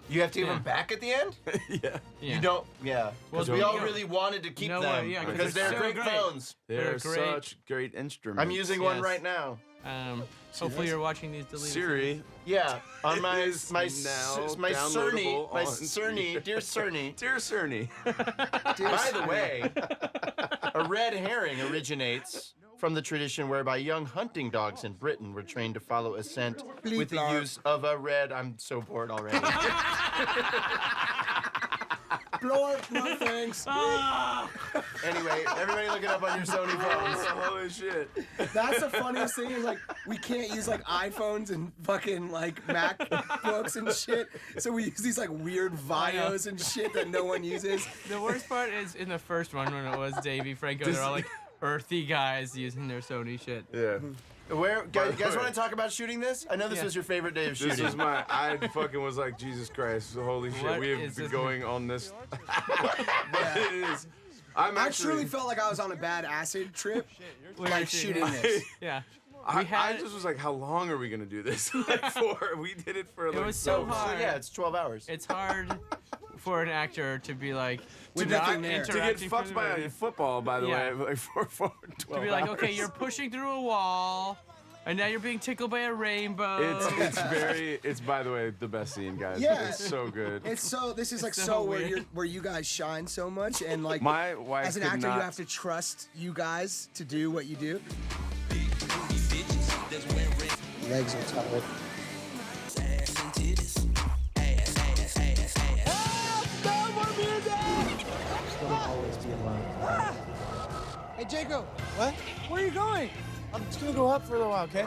S2: You have to give
S1: Yeah.
S2: them back at the end?
S4: Yeah.
S1: Yeah.
S2: You don't, yeah. Because
S1: Well,
S2: we all
S1: you know-
S2: really wanted to keep
S1: know
S2: them
S1: what, yeah, 'cause
S2: because
S1: they're
S2: they're
S1: so
S2: great
S1: great.
S2: phones.
S4: They're
S1: great.
S4: such great instruments.
S2: I'm using one
S1: Yes.
S2: right now.
S1: Hopefully you're watching these deleted
S4: Siri.
S2: Yeah, on my
S4: is
S2: my
S4: now
S2: my Cerny,
S4: downloadable
S2: my
S4: on
S2: Cerny, dear Cerny.
S4: Dear Cerny.
S2: By the way, a red herring originates from the tradition whereby young hunting dogs in Britain were trained to follow a scent with the use of a red. I'm so bored already.
S3: Blorp, no thanks.
S2: Anyway, everybody look it up on your Sony phones.
S4: Holy shit.
S3: That's the funniest thing is like we can't use like iPhones and fucking like MacBooks and shit. So we use these like weird Vios and shit that no one uses.
S1: The worst part is in the first one when it was Davey Franco, they're all like earthy guys using their Sony shit.
S4: Yeah.
S2: Where
S4: By
S2: guys,
S4: the
S2: you guys
S4: way-
S2: want to talk about shooting this? I know this
S1: Yeah.
S2: was your favorite day of
S4: This
S2: shooting.
S4: is I fucking was like, Jesus Christ, holy shit,
S1: What
S4: we have
S1: is
S4: been
S1: this?
S4: going on this. But it is. I'm
S3: I
S4: actually.
S3: truly felt like I was on a bad acid trip,
S1: We were
S3: like shooting this.
S1: Yeah.
S4: I
S1: had-
S4: just was like, how long are we gonna do this? Like we did it for like.
S1: It was so
S2: So
S1: hard.
S2: yeah, it's 12 hours.
S1: It's hard for an actor to be like
S3: With
S1: to not
S3: nothing there.
S4: To get
S1: interacting
S4: fucked
S1: for
S4: by
S1: the
S4: a
S1: movie.
S4: football, by the
S1: Yeah.
S4: way, like for 12
S1: To be like,
S4: hours.
S1: okay, you're pushing through a wall, and now you're being tickled by a rainbow.
S4: It's by the way the best scene, guys.
S3: Yeah.
S4: It's so good.
S3: It's so this is like
S1: It's so
S3: so
S1: weird.
S3: where you guys shine so much and like
S4: My wife
S3: as an
S4: could
S3: actor
S4: not.
S3: you have to trust you guys to do what you do. Legs are tight.
S5: Hey, Jacob,
S7: What?
S5: where are you going?
S7: I'm just gonna go up for a little while, okay?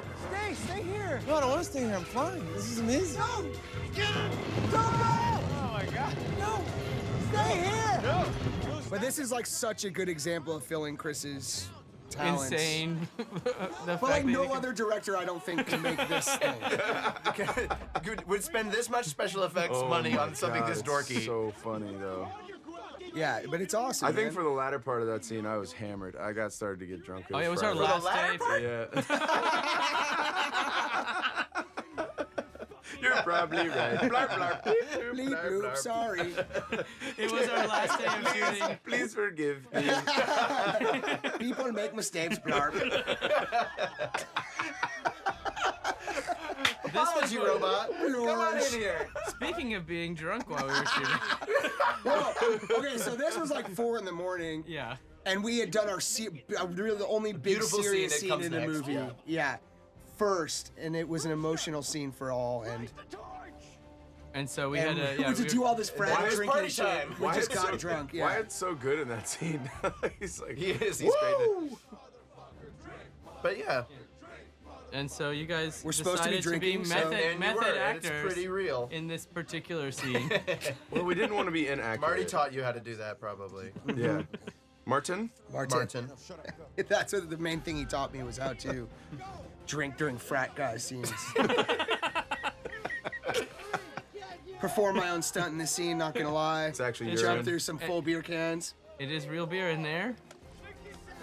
S5: Stay here.
S7: No, I don't want to stay here. I'm flying. This is amazing.
S5: No! Don't go! Oh my God! No! Stay here! No!
S3: But this is like such a good example of filling Chris's talents.
S1: Insane. The
S3: But
S1: fact
S3: like
S1: that
S3: no
S1: you can-
S3: other director I don't think can make this thing.
S2: Would spend this much special effects
S4: Oh
S2: money
S4: my
S2: on something
S4: God,
S2: this
S4: it's
S2: dorky.
S4: So funny though.
S3: Yeah, but it's awesome.
S4: I think
S3: man.
S4: for the latter part of that scene, I was hammered. I got started to get drunk.
S1: Oh, it was our
S4: Friday.
S1: last
S2: latter
S1: day.
S2: part?
S4: Yeah. You're probably right. Blarp, blarp, beep, boop,
S3: Bleep
S4: blarp,
S3: bloop,
S4: blarp.
S3: sorry.
S1: It was our last day of shooting.
S4: Please forgive me.
S3: People make mistakes, blarp.
S2: Apology, robot. Come on in here.
S1: Speaking of being drunk while we were shooting.
S3: Well, okay, so this was like 4 a.m.
S1: Yeah.
S3: and we had done our really the only big
S2: Beautiful
S3: serious
S2: scene
S3: scene
S2: that comes
S3: in the
S2: next,
S3: movie. Yeah. First, and it was an emotional scene for all,
S1: And so we
S3: and
S1: had
S3: we
S1: to
S3: to do all this frat
S2: Why is
S3: drinking
S2: party
S3: shit.
S2: time?
S3: We just got drunk. Yeah.
S4: Wyatt's so good in that scene. He's like,
S2: He is. He's great. But yeah,
S1: And so you guys
S3: We're supposed to be
S1: decided
S3: drinking, so-
S1: method,
S2: and you
S1: method
S2: were, and
S1: actors
S2: it's pretty real.
S1: in this particular scene.
S4: well, we didn't want to be inaccurate.
S2: Marty taught you how to do that, probably.
S4: Yeah. Martin?
S2: Martin.
S3: That's what the main thing he taught me was how to drink during frat guy scenes. Perform my own stunt in the scene, not gonna lie.
S4: It's actually
S1: It's
S4: your
S3: Jump
S4: own.
S3: through some full beer cans,
S1: It is real beer in there.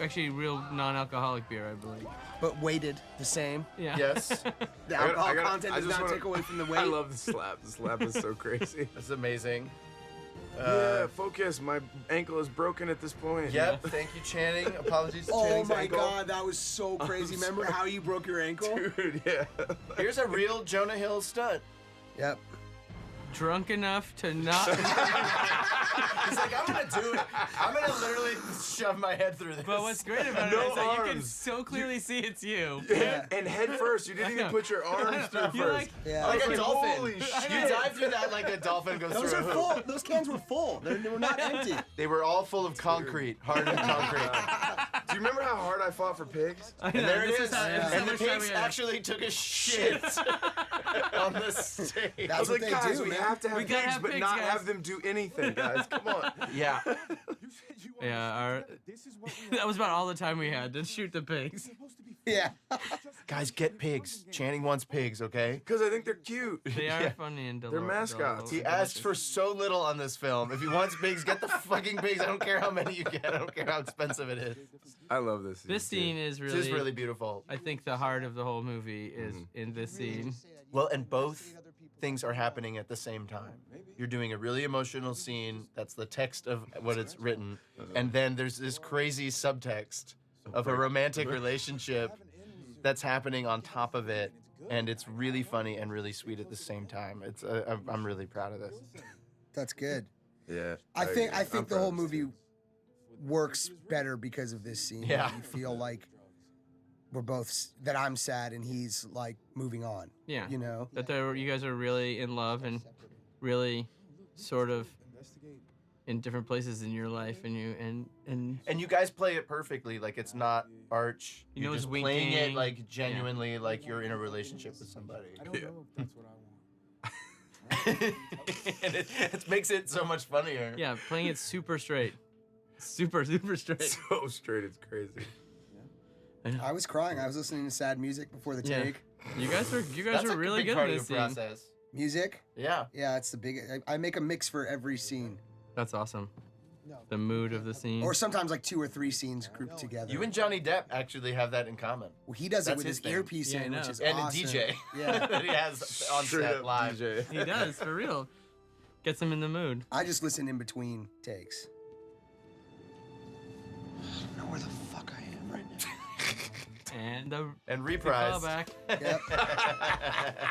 S1: Actually, real non-alcoholic beer, I believe.
S3: but weighted the same.
S1: Yeah.
S2: Yes.
S3: The
S4: I
S3: alcohol content
S4: I
S3: does
S4: just
S3: not
S4: wanna-
S3: take away from the weight.
S4: I love the slap. The slap is so crazy.
S2: That's amazing.
S4: Yeah, focus. My ankle is broken at this point.
S2: Yep. Thank you, Channing. Apologies to
S3: Oh
S2: Channing's
S3: my
S2: ankle.
S3: God, that was so crazy. Remember how you broke your ankle?
S4: Dude, yeah.
S2: Here's a real Jonah Hill stunt.
S3: Yep.
S1: Drunk enough to not.
S2: He's like, I'm gonna do it. I'm gonna literally shove my head through this.
S1: But what's great about
S4: No
S1: it is that you can
S4: arms.
S1: so clearly see it's you.
S3: Yeah.
S4: And head first. You didn't even put your arms through
S1: You're
S4: first.
S1: like,
S3: Yeah.
S2: like
S4: I
S2: a
S4: was
S2: dolphin.
S4: Holy
S2: You
S4: shit.
S2: dive through that like a dolphin goes
S3: Those
S2: through
S3: are
S2: a hoop.
S3: full. Those cans were full. They were not empty.
S2: They were all full of concrete, hardened concrete.
S4: Do you remember how hard I fought for pigs?
S1: I
S2: And
S1: know,
S2: there it
S1: this
S2: is.
S1: how- this is
S2: And
S1: how
S2: the
S1: much time
S2: pigs
S1: we have.
S2: actually took a shit on the stage.
S4: I
S3: That's
S4: was
S3: what
S4: like,
S3: they
S4: guys,
S3: do,
S4: we
S3: man.
S4: have to have
S1: We gotta
S4: pigs,
S1: have
S4: but
S1: pigs,
S4: not
S1: guys.
S4: have them do anything, guys. Come on.
S2: Yeah.
S1: Yeah, that was about all the time we had to shoot the pigs.
S3: Yeah.
S2: Guys, get pigs. Channing wants pigs, okay?
S4: Because I think they're cute.
S1: They are
S2: Yeah.
S1: funny and
S4: They're
S1: delicious.
S4: mascots.
S2: He asks for so little on this film. If he wants pigs, get the fucking pigs. I don't care how many you get. I don't care how expensive it is.
S4: I love this.
S1: This scene is
S2: This
S1: really,
S2: is really beautiful.
S1: I think the heart of the whole movie is in this scene.
S2: Well, and both things are happening at the same time. You're doing a really emotional scene. That's the text of what it's written. And then there's this crazy subtext of a romantic relationship that's happening on top of it. And it's really funny and really sweet at the same time. It's I'm really proud of this.
S3: That's good.
S4: Yeah.
S3: I think
S4: I'm
S3: the
S4: proud
S3: whole
S4: of this,
S3: movie
S4: too.
S3: works better because of this scene.
S2: Yeah.
S3: You feel like we're both that I'm sad and he's like moving on.
S1: Yeah.
S3: You know.
S1: That you guys are really in love and really sort of in different places in your life, and
S2: you guys play it perfectly. Like it's not arch.
S1: You
S2: You're
S1: know,
S2: just
S1: it's
S2: playing it
S1: winking.
S2: like genuinely, like you're in a relationship with somebody.
S8: I don't know if that's what I want.
S2: And it makes it so much funnier.
S1: yeah, playing it super straight, super straight.
S4: So straight, it's crazy.
S3: I was crying. I was listening to sad music before the
S1: Yeah.
S3: take.
S1: You guys
S2: That's
S1: are
S2: a
S1: really
S2: big
S1: good
S2: part
S1: at
S2: of
S1: this
S2: the
S1: scene.
S2: process.
S3: Music?
S2: Yeah.
S3: Yeah, it's the big. I make a mix for every scene,
S1: That's awesome. The mood of the scene.
S3: or sometimes like 2 or 3 scenes grouped together.
S2: You and Johnny Depp actually have that in common.
S3: Well, he does it
S2: That's
S3: with
S2: his
S3: his
S2: thing.
S3: earpiece
S1: Yeah, I
S3: in, which
S1: know.
S3: is
S2: And
S3: awesome.
S2: a DJ.
S3: Yeah.
S2: that he has on
S4: Straight
S2: set
S4: up
S2: live.
S4: DJ.
S1: He does, for real. Gets him in the mood.
S3: I just listen in between takes.
S6: I don't know where the fuck I am right now.
S1: And the
S2: And
S1: the
S2: reprise.
S1: callback.
S3: Yep.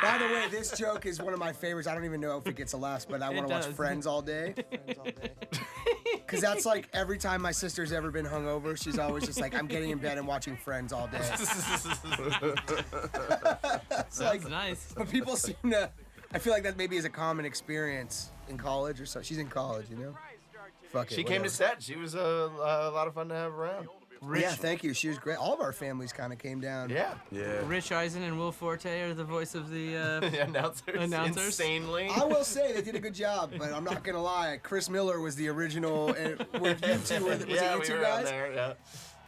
S3: By the way, this joke is one of my favorites. I don't even know if it gets a laugh, but I
S1: It
S3: want to watch
S1: does.
S3: Friends all day.
S7: Friends all day.
S3: Because that's like every time my sister's ever been hungover, she's always just like, I'm getting in bed and watching Friends all day. It's like,
S1: That's nice.
S3: but people seem to, I feel like that maybe is a common experience in college or so. She's in college, you know? Fuck it.
S2: She came to
S3: whatever.
S2: set. She was a lot of fun to have around.
S3: Yeah, thank you. She was great. All of our families kind of came down.
S2: Yeah.
S4: Yeah.
S1: Rich Eisen and Will Forte are the voice of the.
S2: The announcers.
S1: Announcers?
S2: Insanely.
S3: I will say they did a good job, but I'm not gonna lie. Chris Miller was the original. And were you two? Was
S2: yeah,
S3: it you
S2: we
S3: two
S2: were on
S3: guys?
S2: there. Yeah.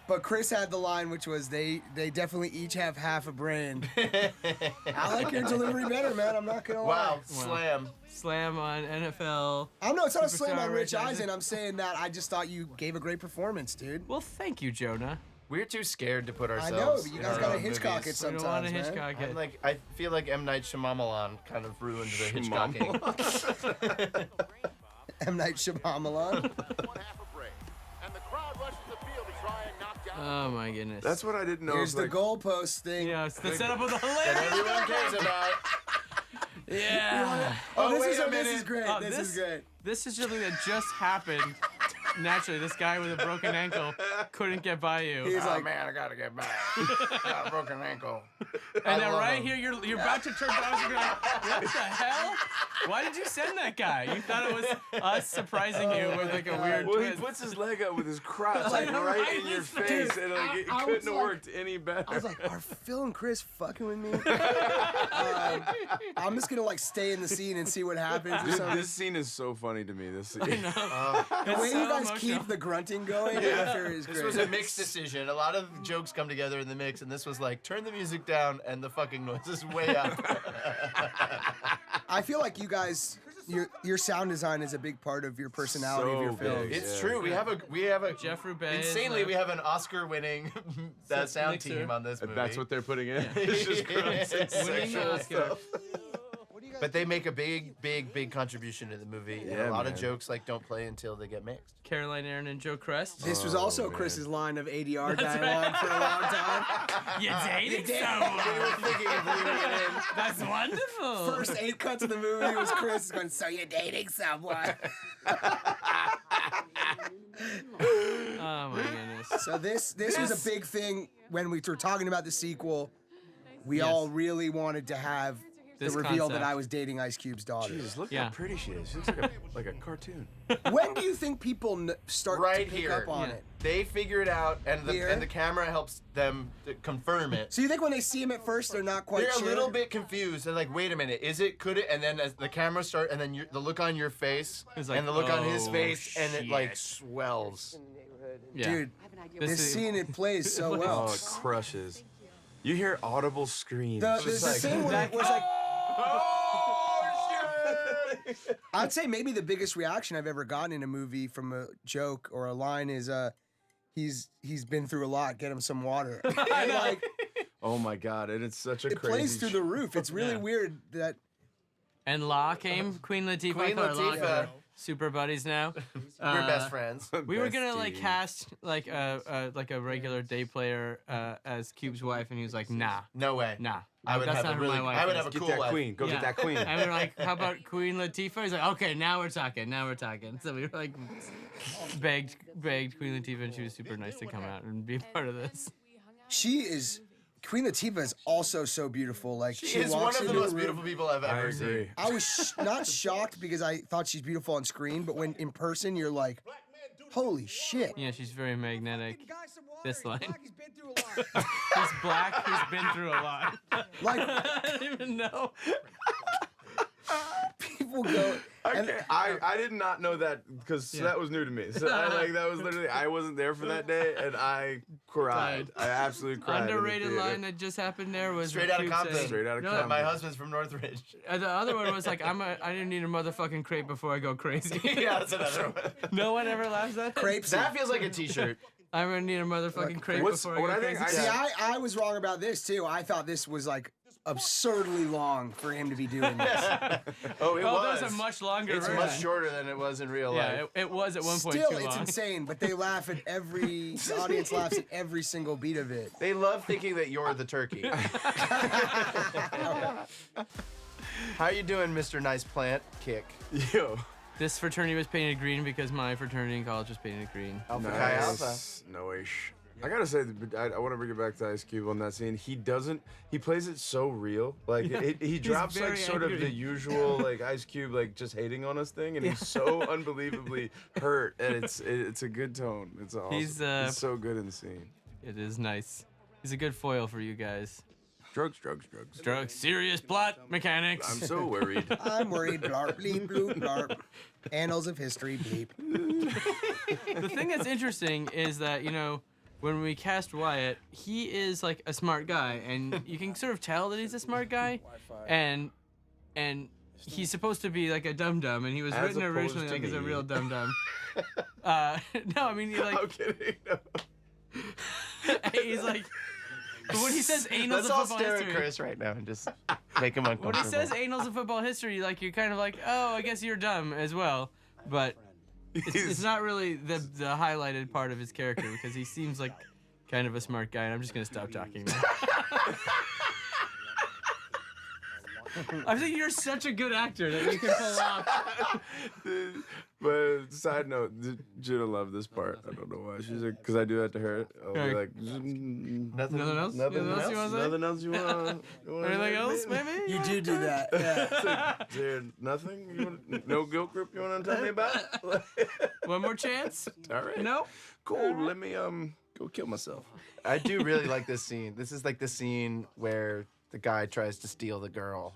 S3: But Chris had the line, which was they definitely each have half a brain. I like your delivery better, man. I'm not gonna lie.
S2: Wow. Slam.
S1: Slam on NFL.
S3: I don't know. It's not a slam
S1: Superstar
S3: on Rich
S1: Rich Eisen.
S3: Eisen. I'm saying that I just thought you gave a great performance, dude.
S1: Well, thank you, Jonah.
S2: We're too scared to put
S3: I
S2: ourselves.
S3: know, but you
S2: in
S3: guys
S2: our
S3: gotta
S2: own
S3: Hitchcock
S2: movies.
S3: it
S1: We don't want to
S3: sometimes, man.
S1: Hitchcock it.
S2: I feel like M. Night Shyamalan kind of ruined the Hitchcocking.
S3: M. Night Shyamalan.
S1: Oh my goodness.
S4: That's what I didn't know.
S3: Here's
S4: if,
S3: the
S4: like,
S3: goalpost thing.
S1: Yeah, it's the setup of the
S2: that
S1: hilarious.
S2: everyone cares about.
S1: Yeah.
S3: Oh,
S2: wait
S3: this
S2: a
S3: is
S2: minute.
S3: great.
S1: Oh,
S3: this is great.
S1: This is something that just happened. Naturally, this guy with a broken ankle couldn't get by you.
S3: He's
S2: Oh
S3: like,
S2: man, I gotta get back. Got a broken ankle.
S1: And
S2: I
S1: then
S2: love
S1: right
S2: him.
S1: here, you're about to turn down. You're going, what the hell? Why did you send that guy? You thought it was us surprising you with like a weird
S4: Well, he
S1: twist.
S4: puts his leg up with his crotch
S3: Like,
S4: like right
S1: right
S4: in your
S1: in
S4: face,
S3: dude,
S4: and like it
S3: I
S4: couldn't
S3: was
S4: have
S3: like-
S4: worked any better.
S3: I was like, are Phil and Chris fucking with me? I'm just gonna like stay in the scene and see what happens. Or
S4: Dude,
S3: something.
S4: this scene is so funny to me. This scene.
S3: The way
S1: so
S3: you guys
S1: emotional.
S3: keep the grunting going after is
S2: This
S3: great.
S2: was a mixed decision. A lot of jokes come together in the mix, and this was like, turn the music down and the fucking noise is way up.
S3: I feel like you guys, your sound design is a big part of your personality of your
S4: So
S3: films.
S4: big.
S2: It's
S4: Yeah.
S2: true. We have a
S1: Jeff Roubaix is
S2: insanely.
S1: the-
S2: We have an Oscar-winning sound
S1: mixer.
S2: team on this movie.
S4: That's what they're putting in. It's just grunts and
S1: Winning the
S4: sexual
S1: Oscar.
S4: stuff.
S2: But they make a big contribution to the movie. And
S4: Yeah,
S2: a lot of
S4: man.
S2: jokes like don't play until they get mixed.
S1: Caroline Aaron and Joe Crest.
S3: This was
S4: Oh,
S3: also
S4: man.
S3: Chris's line of ADR dialogue for a long time.
S1: You're dating someone.
S3: They were thinking of leaving it in.
S1: That's wonderful.
S3: First 8 cuts of the movie was Chris going, so you're dating someone.
S1: Oh my goodness.
S3: So this was a big thing when we were talking about the sequel. We
S1: Yes.
S3: all really wanted to have
S1: This
S3: the reveal that
S1: concept.
S3: I was dating Ice Cube's daughter.
S4: Jesus, look
S1: Yeah.
S4: how pretty she is. She looks like a cartoon.
S3: When do you think people start
S2: Right
S3: to pick
S2: here.
S3: up on
S1: Yeah.
S3: it?
S2: They figure it out, and
S3: Here?
S2: the camera helps them to confirm it.
S3: So you think when they see him at first, they're not quite
S2: They're
S3: sure?
S2: a little bit confused. They're like, "Wait a minute, is it? Could it?" And then as the camera start, and then the look on your face,
S1: It's like,
S2: and the look on his
S1: "Oh,
S2: face, and it like
S1: shit."
S2: swells.
S1: Yeah.
S3: Dude,
S1: This
S3: this
S1: is-
S3: scene, it plays so well.
S4: Oh, it crushes. You hear audible screams.
S3: The
S4: Just like-
S3: scene where it was like,
S2: Oh shit!
S3: I'd say maybe the biggest reaction I've ever gotten in a movie from a joke or a line is, he's been through a lot. Get him some water. And, like,
S4: oh my god, and it's such a
S3: it
S4: crazy.
S3: plays through the roof. It's really
S1: Yeah.
S3: weird that
S1: And La came. Queen Latifah.
S2: Queen
S1: I call her La,
S2: Latifah.
S1: Super buddies now.
S2: We're best friends.
S1: We were gonna like
S4: Bestie.
S1: cast like a regular day player as Cube's wife, and he was like, "Nah,
S2: No way.
S1: nah,
S2: I would
S1: that's
S2: have
S1: not
S2: a
S1: who
S2: really.
S1: my wife
S2: I would
S1: is."
S2: have a
S4: Get
S2: cool
S4: that
S2: wife.
S4: queen. Go
S1: Yeah.
S4: get that queen.
S1: And we were like, "How about Queen Latifah?" He's like, "Okay, now we're talking. Now we're talking." So we were like, begged Queen Latifah, and she was super nice to come out and be a part of this.
S3: Queen Latifah is also so beautiful. Like
S2: She
S3: she
S2: is one
S3: walks
S2: of the
S3: into a
S2: most
S3: room-
S2: beautiful people I've
S4: I
S2: ever
S4: agree.
S2: seen.
S3: I was not shocked because I thought she's beautiful on screen, but when in person, you're like, holy shit.
S1: Yeah, she's very magnetic. This line. He's black. He's been through a lot.
S3: Like,
S1: I don't even know.
S3: people go. And
S4: I did not know that because
S1: Yeah.
S4: that was new to me. So that was literally I wasn't there for that day and I cried. I absolutely cried. in the
S1: Underrated
S4: theater.
S1: line that just happened there was
S2: Straight
S1: when
S2: out of
S1: Cube
S2: Compton.
S1: said-
S4: Straight out of
S1: No,
S4: Compton.
S2: My husband's from Northridge.
S1: The other one was like, I didn't need a motherfucking crepe before I go crazy.
S2: Yeah, that's another one.
S1: No one ever laughs at it.
S3: crepes.
S2: That feels like a T-shirt.
S1: I'm gonna need a motherfucking crepe
S4: What's-
S1: before I
S4: what
S1: go
S4: I think
S1: crazy.
S3: See, I was wrong about this too. I thought this was like absurdly long for him to be doing this.
S2: Oh, it
S1: Oh,
S2: was.
S1: there's a much longer
S2: It's
S1: version.
S2: much shorter than it was in real
S1: Yeah,
S2: life.
S1: it was at one point
S3: Still,
S1: too
S3: it's
S1: long.
S3: insane, but they laugh at the audience laughs at every single beat of it.
S2: They love thinking that you're the turkey. How you doing, Mr. Nice Plant? Kick.
S4: Yo.
S1: This fraternity was painted green because my fraternity in college was painted green.
S2: Alpha Chi Alpha.
S4: Nice. No-ish. I gotta say, I want to bring it back to Ice Cube on that scene. He plays it so real. Like, he drops like
S1: very
S4: sort of
S1: angry.
S4: the usual, like, Ice Cube, like, just hating on us thing, and he's so unbelievably hurt, and it's a good tone. It's awesome.
S1: He's,
S4: He's so good in the scene.
S1: It is nice. He's a good foil for you guys.
S4: Drugs.
S1: Drugs, serious plot mechanics.
S4: I'm so worried.
S3: I'm worried. Blarp, bleep, bloop, blarp. Annals of history, bleep.
S1: The thing that's interesting is that, you know, when we cast Wyatt, he is like a smart guy, and you can sort of tell that he's a smart guy, and he's supposed to be like a dum dum, and he was
S4: As
S1: written
S4: opposed
S1: originally
S4: to
S1: like as a
S4: me.
S1: real dum dum. No, I mean he like
S4: I'm kidding. No.
S1: he's like. But when he says annals
S2: Let's
S1: of
S2: all
S1: football
S2: stare at
S1: history,
S2: Chris right now and just make him uncomfortable.
S1: when he says annals of football history, like you're kind of like, oh, I guess you're dumb as well, but it's not really the highlighted part of his character because he seems like kind of a smart guy, and I'm just gonna stop talking now. I think you're such a good actor that you can pull off.
S4: But side note, Jenna loved this part. I don't know why. She's like, because I do that to her. I'll be like,
S2: Nothing
S1: Nothing else?
S2: Nothing
S1: Anything else you wanna say?
S4: nothing else you want?
S1: Anything else, maybe?
S3: You do that, yeah.
S4: Dude, nothing? You want, no guilt group you want to tell me about?
S1: One more chance?
S4: All right.
S1: No.
S4: Cool. Let me go kill myself.
S2: I do really like this scene. This is like the scene where the guy tries to steal the girl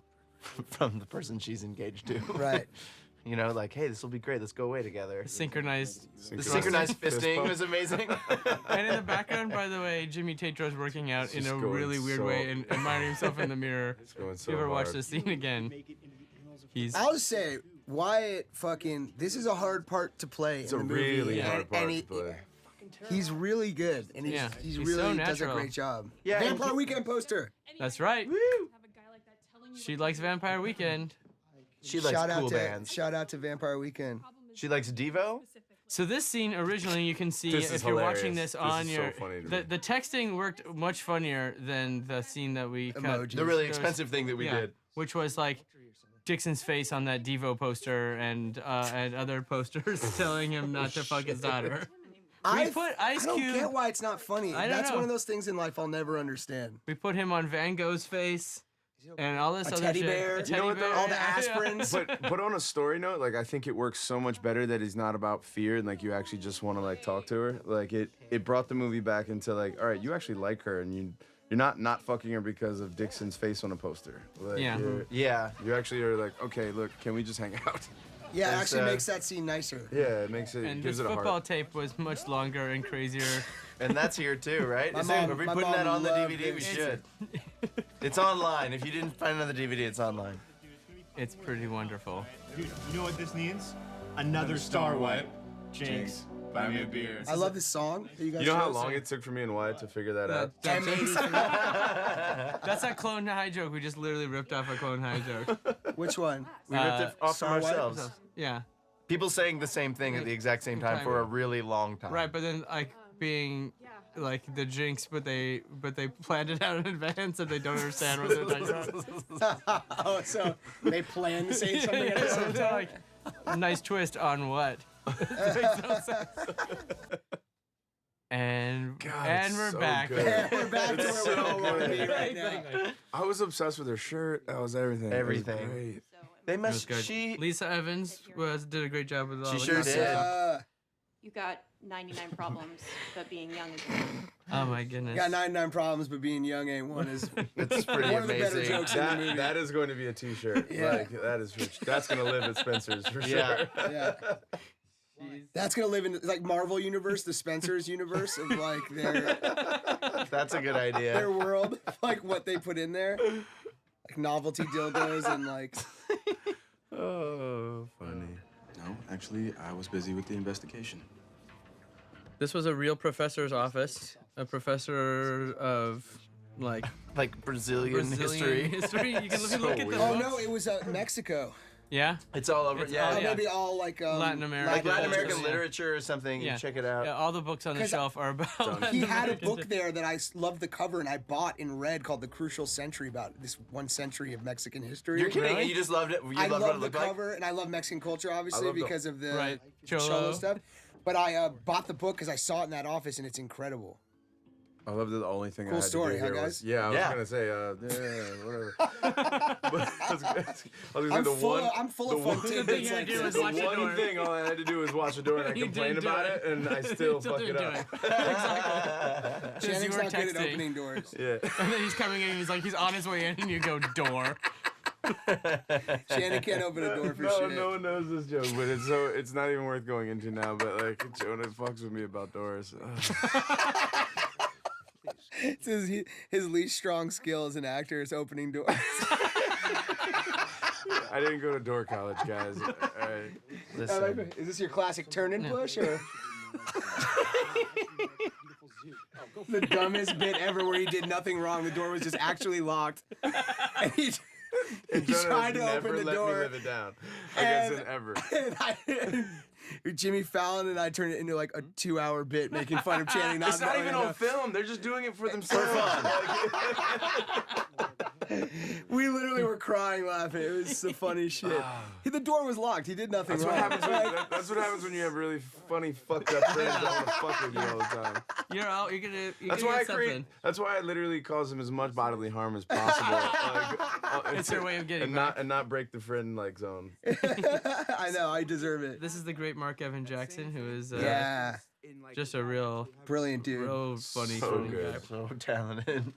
S2: from the person she's engaged to.
S3: Right.
S2: You know, like, hey, this will be great. Let's go away together.
S1: Synchronized.
S2: The synchronized
S4: Fist
S2: fisting
S4: bump.
S2: was amazing.
S1: And in the background, by the way, Jimmy Tatro's working out in
S4: Just
S1: a
S4: going
S1: really weird
S4: so-
S1: way and admiring himself in the mirror.
S4: It's going
S1: If
S4: so
S1: you ever watch
S4: hard.
S1: this scene again, he's
S3: I'll just say, Wyatt this is a hard part to play
S4: It's
S3: in
S4: a
S3: the movie.
S4: really
S3: and-
S4: hard part
S3: and
S4: to
S3: he-
S4: play.
S3: He's really good, and
S1: Yeah,
S3: he's
S1: he's
S3: really
S1: so
S3: does a
S1: natural.
S3: great job.
S2: Yeah, and
S3: Vampire
S2: he-
S3: Weekend poster.
S1: that's right. She likes Vampire Weekend.
S2: She likes
S3: shout out
S2: cool
S3: to
S2: bands.
S3: shout out to Vampire Weekend.
S2: She likes Devo.
S1: So this scene originally, you can see
S4: This is
S1: if you're watching
S4: hilarious.
S1: this on
S4: This is so
S1: your
S4: funny to me.
S1: the texting worked much funnier than the scene that we cut.
S3: Emojis.
S2: The really
S1: There was-
S2: expensive thing that we
S1: yeah,
S2: did.
S1: which was like Dixon's face on that Devo poster and other posters telling him not to fuck his daughter. We put Ice
S3: I don't
S1: Cube.
S3: get why it's not funny.
S1: I don't
S3: That's
S1: know.
S3: one of those things in life I'll never understand.
S1: We put him on Van Gogh's face and all this
S3: A
S1: other
S3: teddy
S1: shit.
S3: bear.
S1: A
S3: You
S1: teddy
S4: know what, though?
S1: bear,
S3: All the
S1: yeah, yeah.
S3: aspirins.
S4: But on a story note, like I think it works so much better that he's not about fear and like you actually just want to like talk to her. Like it brought the movie back into like, all right, you actually like her and you're not fucking her because of Dixon's face on a poster. Like,
S1: Yeah.
S2: Yeah.
S4: You actually are like, okay, look, can we just hang out?
S3: Yeah, it
S2: It's,
S3: actually makes that scene nicer.
S4: Yeah, it makes it
S1: And
S4: gives
S1: this
S4: it a
S1: football
S4: heart.
S1: tape was much longer and crazier.
S2: And that's here too, right?
S3: My
S2: Is there-
S3: mom-
S2: are we
S3: my
S2: putting
S3: mom
S2: that on the
S3: loved
S2: DVD? We
S3: this.
S2: should. It's online. If you didn't find it on the DVD, it's online.
S1: It's pretty wonderful.
S11: Dude, you know what this needs? Another Star Wipe. Jinx, buy me a beer.
S3: I love this song that you guys
S4: You know how
S3: chose.
S4: long it took for me and Wyatt to figure that out?
S1: That's that Clone High joke. We just literally ripped off a Clone High joke.
S3: Which one?
S2: We ripped it off from
S3: Star Wipe?
S2: ourselves.
S1: Yeah.
S2: People saying the same thing at the exact same time for a really long time.
S1: Right, but then like being like the Jinx, but they planned it out in advance and they don't understand what they're talking about.
S3: Oh, so they plan to say something at the
S1: So
S3: same
S1: it's
S3: time?
S1: like, nice twist on what? It makes no sense. And
S4: God,
S1: and
S4: it's
S1: we're
S4: so
S1: back.
S4: good.
S3: Yeah, we're back to
S4: It's
S3: where we
S4: so
S3: all want to be
S4: good.
S3: right now.
S4: I was obsessed with her shirt. That was everything.
S2: Everything.
S4: It was great.
S2: They
S1: It was
S2: must.
S1: good.
S2: She.
S1: Lisa Evans did a great job with all
S2: She
S1: the
S2: sure
S1: costumes.
S2: did.
S12: You got 99 problems, but being young is one.
S1: Oh my goodness.
S3: Got 99 problems, but being young ain't one. Is
S2: It's pretty
S3: one of the better
S2: amazing.
S3: jokes in the movie.
S4: That is going to be a T-shirt.
S3: Yeah.
S4: Like that is that's gonna live at Spencer's for
S2: Yeah.
S4: sure.
S3: Yeah. That's gonna live in like Marvel universe, the Spencer's universe of like their
S2: That's a good idea.
S3: world, like what they put in there, like novelty dildos and like.
S4: Oh, funny.
S6: No, actually, I was busy with the investigation.
S1: This was a real professor's office. A professor of like
S2: Like Brazilian
S1: Brazilian
S2: history.
S1: You can
S2: So
S1: look at the
S2: weird.
S3: Oh
S1: books.
S3: no, it was Mexico.
S1: Yeah.
S2: It's all over.
S1: It's
S2: Yeah.
S1: all-
S3: Or
S1: yeah.
S3: maybe all like
S1: Latin America.
S2: Like Latin
S1: culture,
S2: American
S1: yeah.
S2: literature or something.
S1: Yeah.
S2: You check it out.
S1: Yeah, all the books on the
S3: 'Cause
S1: shelf are about.
S3: He
S1: Latin
S3: had a
S1: American
S3: book there that I loved the cover and I bought and read called The Crucial Century about this 1 century of Mexican history.
S2: You're kidding.
S1: Really?
S2: And you just loved it. You
S3: I
S2: loved what it
S3: love the
S2: looked like.
S3: cover and I love Mexican culture obviously
S4: love the-
S3: because of the
S1: Right.
S3: Cholo
S1: Cholo.
S3: stuff. But I bought the book because I saw it in that office and it's incredible.
S4: I love that the only thing I
S3: Cool
S4: had
S3: story,
S4: to do
S3: huh,
S4: here
S3: guys?
S4: was, yeah, I was
S2: Yeah.
S4: gonna say, whatever. But I was gonna say
S3: I'm
S4: the
S3: full
S4: one,
S3: of- I'm full of
S4: the
S3: fun
S4: one
S3: tidbits
S1: thing you
S3: like
S1: had to do
S3: this.
S1: was
S4: the
S1: watch the
S4: one
S1: door.
S4: thing all I had to do was watch the door and I
S1: You
S4: complained
S1: didn't do
S4: about
S1: it.
S4: it and I still
S1: Still
S4: fuck it
S1: didn't do
S4: up.
S1: it. Exactly.
S3: Shannon's
S1: you were
S3: not good at
S1: texting.
S3: opening doors.
S4: Yeah.
S1: And then he's coming in. He's like, he's on his way in, and you go door.
S3: Shannon can't open a door for
S4: No,
S3: shit.
S4: no one knows this joke, but it's not even worth going into now. But like Jonah fucks with me about doors.
S3: It's his least strong skill as an actor is opening doors.
S4: I didn't go to door college, guys. All right.
S2: Listen.
S3: Is this your classic turn and push or? The dumbest bit ever where he did nothing wrong. The door was just actually locked. And he
S4: And Jonah
S3: tried to
S4: has
S3: open
S4: never
S3: the
S4: let
S3: door.
S4: me live it down. I guess
S3: And-
S4: in ever.
S3: Jimmy Fallon and I turned it into like a 2-hour bit making fun of Channing.
S4: It's not
S3: knowing
S4: even
S3: enough.
S4: on film. They're just doing it for themselves.
S3: We literally were crying laughing. It was some funny shit. The door was locked. He did nothing
S4: That's
S3: wrong.
S4: what happens. That's what happens when you have really funny, fucked up friends that want to fuck with you all the time.
S1: You're out. You're gonna.
S4: That's why I create. That's why I literally cause them as much bodily harm as possible.
S1: It's their way of getting
S4: and not break the friend like zone.
S3: I know. I deserve it.
S1: This is the great Mark Evan Jackson, who is
S3: Yeah.
S1: just a real
S3: Brilliant dude.
S1: real funny,
S4: So
S1: funny
S4: good.
S1: guy.
S2: So talented.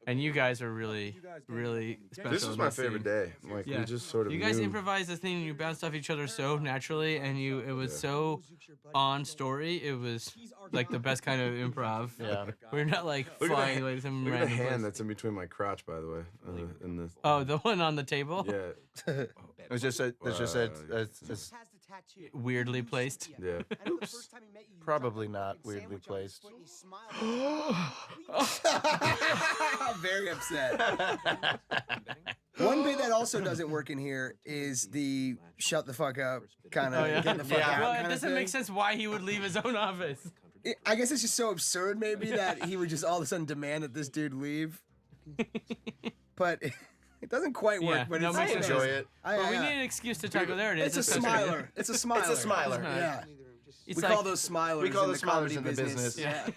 S1: And you guys are really, really special.
S4: This was
S1: in
S4: my
S1: this
S4: favorite
S1: scene.
S4: day. Like
S1: Yeah.
S4: we just sort of.
S1: You guys
S4: knew.
S1: improvised this thing and you bounced off each other so naturally, and it was so on story. It was like the best kind of improv.
S2: Yeah.
S1: We're not like
S4: Look at
S1: flying
S4: the,
S1: away to some
S4: look at the
S1: random
S4: hand
S1: place.
S4: that's in between my crotch, by the way. In this.
S1: Oh, the one on the table?
S4: Yeah.
S2: It's just a
S1: Weirdly placed.
S4: Yeah.
S2: probably not weirdly placed.
S3: Very upset. One bit that also doesn't work in here is the shut the fuck up kind of
S1: Oh, yeah.
S3: get the fuck out
S1: Well, it
S3: kinda
S1: doesn't
S3: thing.
S1: make sense why he would leave his own office.
S3: I guess it's just so absurd, maybe, that he would just all of a sudden demand that this dude leave. But it doesn't quite work.
S1: Yeah,
S3: but
S1: no,
S3: it's
S1: makes
S2: enjoy it.
S1: Well, we need an excuse to talk about. There it is.
S3: It's a smiler. It's a smiler.
S2: It's a smiler.
S3: Yeah.
S1: It's
S3: We
S1: like-
S3: call those smilers.
S2: We call
S3: in
S2: those
S3: the
S2: smilers
S3: comedy
S2: in the business.
S3: Yeah.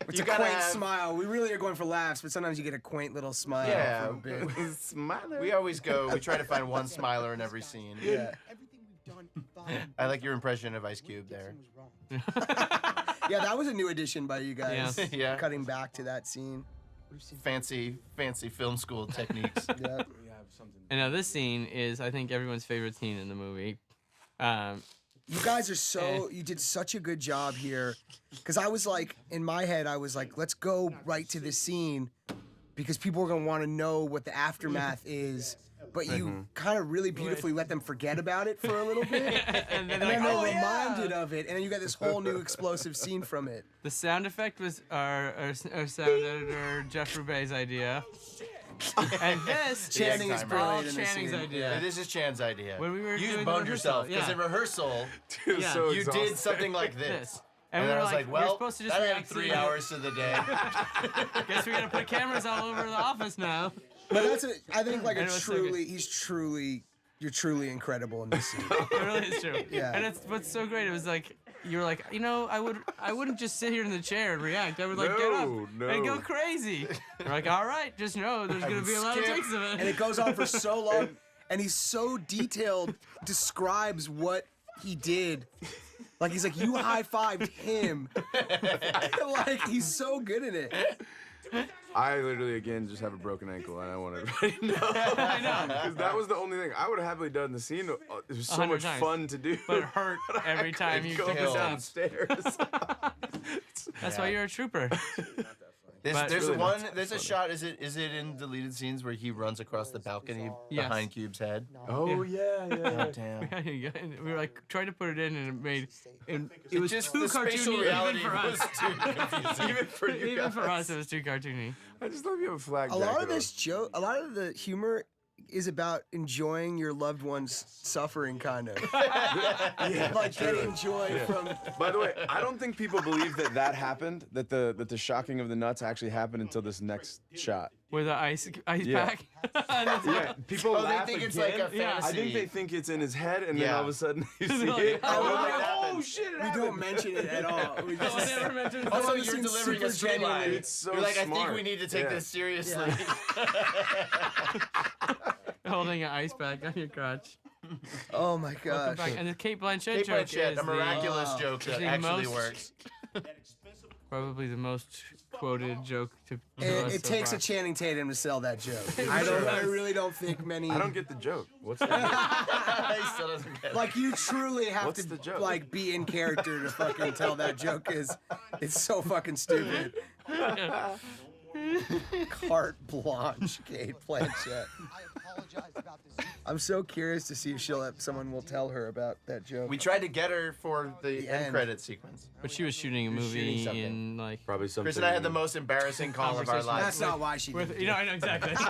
S3: It's
S2: You
S3: a
S2: gotta
S3: quaint
S2: have-
S3: smile. We really are going for laughs, but sometimes you get a quaint little smile
S2: Yeah.
S3: from a bit.
S4: Smiler.
S2: We always go. We try to find one smiler in every scene.
S3: Yeah.
S2: I like your impression of Ice Cube there.
S3: Yeah, that was a new addition by you guys.
S2: Yeah. Yeah.
S3: Cutting back to that scene.
S2: Fancy film school techniques.
S3: Yeah.
S1: And now this scene is, I think, everyone's favorite scene in the movie.
S3: You guys are so, you did such a good job here. Because I was like, in my head, I was like, let's go right to this scene because people are going to want to know what the aftermath is. But you kind of really beautifully let them forget about it for a little bit.
S1: and then,
S3: And then
S1: like,
S3: they're reminded of it. And then you got this whole new explosive scene from it.
S1: The sound effect was our sound editor Jeff Roubaix's idea. And this
S3: Channing
S1: is
S3: is
S1: all
S3: brilliant in this
S1: Channing's
S3: scene.
S1: idea.
S2: Yeah, this is Chan's idea.
S1: When we were
S2: you
S1: doing
S2: just
S1: the
S2: boned
S1: rehearsal,
S2: yourself because
S1: yeah.
S2: in rehearsal,
S4: Dude,
S1: Yeah.
S4: so
S2: you
S4: exhausted.
S2: did something like this.
S1: And we
S2: then
S1: were
S2: I was
S1: like,
S2: like,
S1: we're
S2: well,
S1: supposed to just
S2: that had
S1: react
S2: 3
S1: to it.
S2: hours to the day.
S1: Guess we gotta put cameras all over the office now.
S3: But that's I think like
S1: And
S3: a
S1: it was so good.
S3: truly, you're truly incredible in this scene.
S1: It really is true.
S3: Yeah.
S1: And it's what's so great. It was like you were like, I wouldn't just sit here in the chair and react. I would like get up and go crazy. You're like, all right, just know there's gonna be a lot of
S3: skip.
S1: takes of it.
S3: And it goes on for so long, and he's so detailed, describes what he did. Like he's like, you high-fived him. Like he's so good in it.
S4: I literally, again, just have a broken ankle, and I want everybody to know.
S1: I know.
S4: Because that was the only thing. I would have happily done the scene. It was so
S1: 100
S4: much
S1: times.
S4: fun to do.
S1: But it hurt every time you
S4: go
S1: took a step.
S4: downstairs.
S1: That's why you're a trooper.
S2: There's
S4: really
S2: one.
S4: not
S2: There's a
S4: funny.
S2: shot. Is it in deleted scenes where he runs across the balcony
S1: Yes.
S2: behind Cube's head?
S4: Oh, yeah.
S2: Oh damn.
S1: We were like trying to put it in, and it made it
S2: It
S1: was
S2: just
S1: too
S2: the spatial
S1: cartoony
S2: reality
S1: even for us.
S2: was too confusing.
S4: Even for you
S1: Even for
S4: guys.
S1: us, it was too cartoony.
S4: I just love you have a flag
S3: A lot
S4: jacket
S3: of this joke, a lot of the humor is about enjoying your loved one's suffering, kind of. Like getting joy from.
S4: on. By the way, I don't think people believe that happened, that the shocking of the nuts actually happened until this next shot.
S1: With an ice
S4: Yeah.
S1: pack.
S4: Yeah, people
S2: Oh, they
S4: laugh
S2: think it's
S4: again.
S2: like a
S1: Yeah.
S4: I think
S2: fantasy.
S4: they think it's in his head, and then
S2: Yeah.
S4: all of a sudden you see
S1: Like,
S4: it.
S1: oh,
S4: and we're
S1: that
S4: like, oh
S2: happened.
S4: shit, it
S3: We
S4: happened.
S3: don't mention it at all. We
S1: No one
S3: just,
S1: ever mentions
S2: Also,
S3: All
S1: that.
S3: this
S2: you're
S3: seems
S2: delivering
S3: super
S2: a straight
S3: genuine.
S2: line.
S4: It's so
S2: You're like, I think
S4: smart.
S2: we need to take
S4: Yeah.
S2: this seriously.
S1: Holding an ice pack on your crotch.
S3: oh my
S1: Welcome
S3: gosh.
S1: back. And the Kate Blanchett
S2: Kate
S1: joke
S2: Blanchett,
S1: is
S2: a miraculous
S3: Oh.
S2: joke that
S1: the
S2: actually
S1: most-
S2: works.
S1: probably the most quoted joke to us
S3: It
S1: so
S3: takes
S1: far.
S3: a Channing Tatum to sell that joke. I really don't think many.
S4: I don't get the joke. What's that?
S2: He still doesn't get it.
S3: Like you truly have
S4: What's
S3: to
S4: the joke?
S3: like be in character to fucking tell that joke. It's so fucking stupid. Carte blanche, Kate Blanchett. I'm so curious to see if someone will tell her about that joke.
S2: We tried to get her for the
S3: The
S2: end
S3: end.
S2: credit sequence.
S1: But she was shooting a
S2: She was shooting
S1: movie
S2: something.
S1: in like
S4: Probably something.
S2: Chris and I had the most embarrassing call of our
S1: Conversation.
S2: lives.
S3: That's not why she did
S1: with
S3: it.
S1: you know I know exactly. we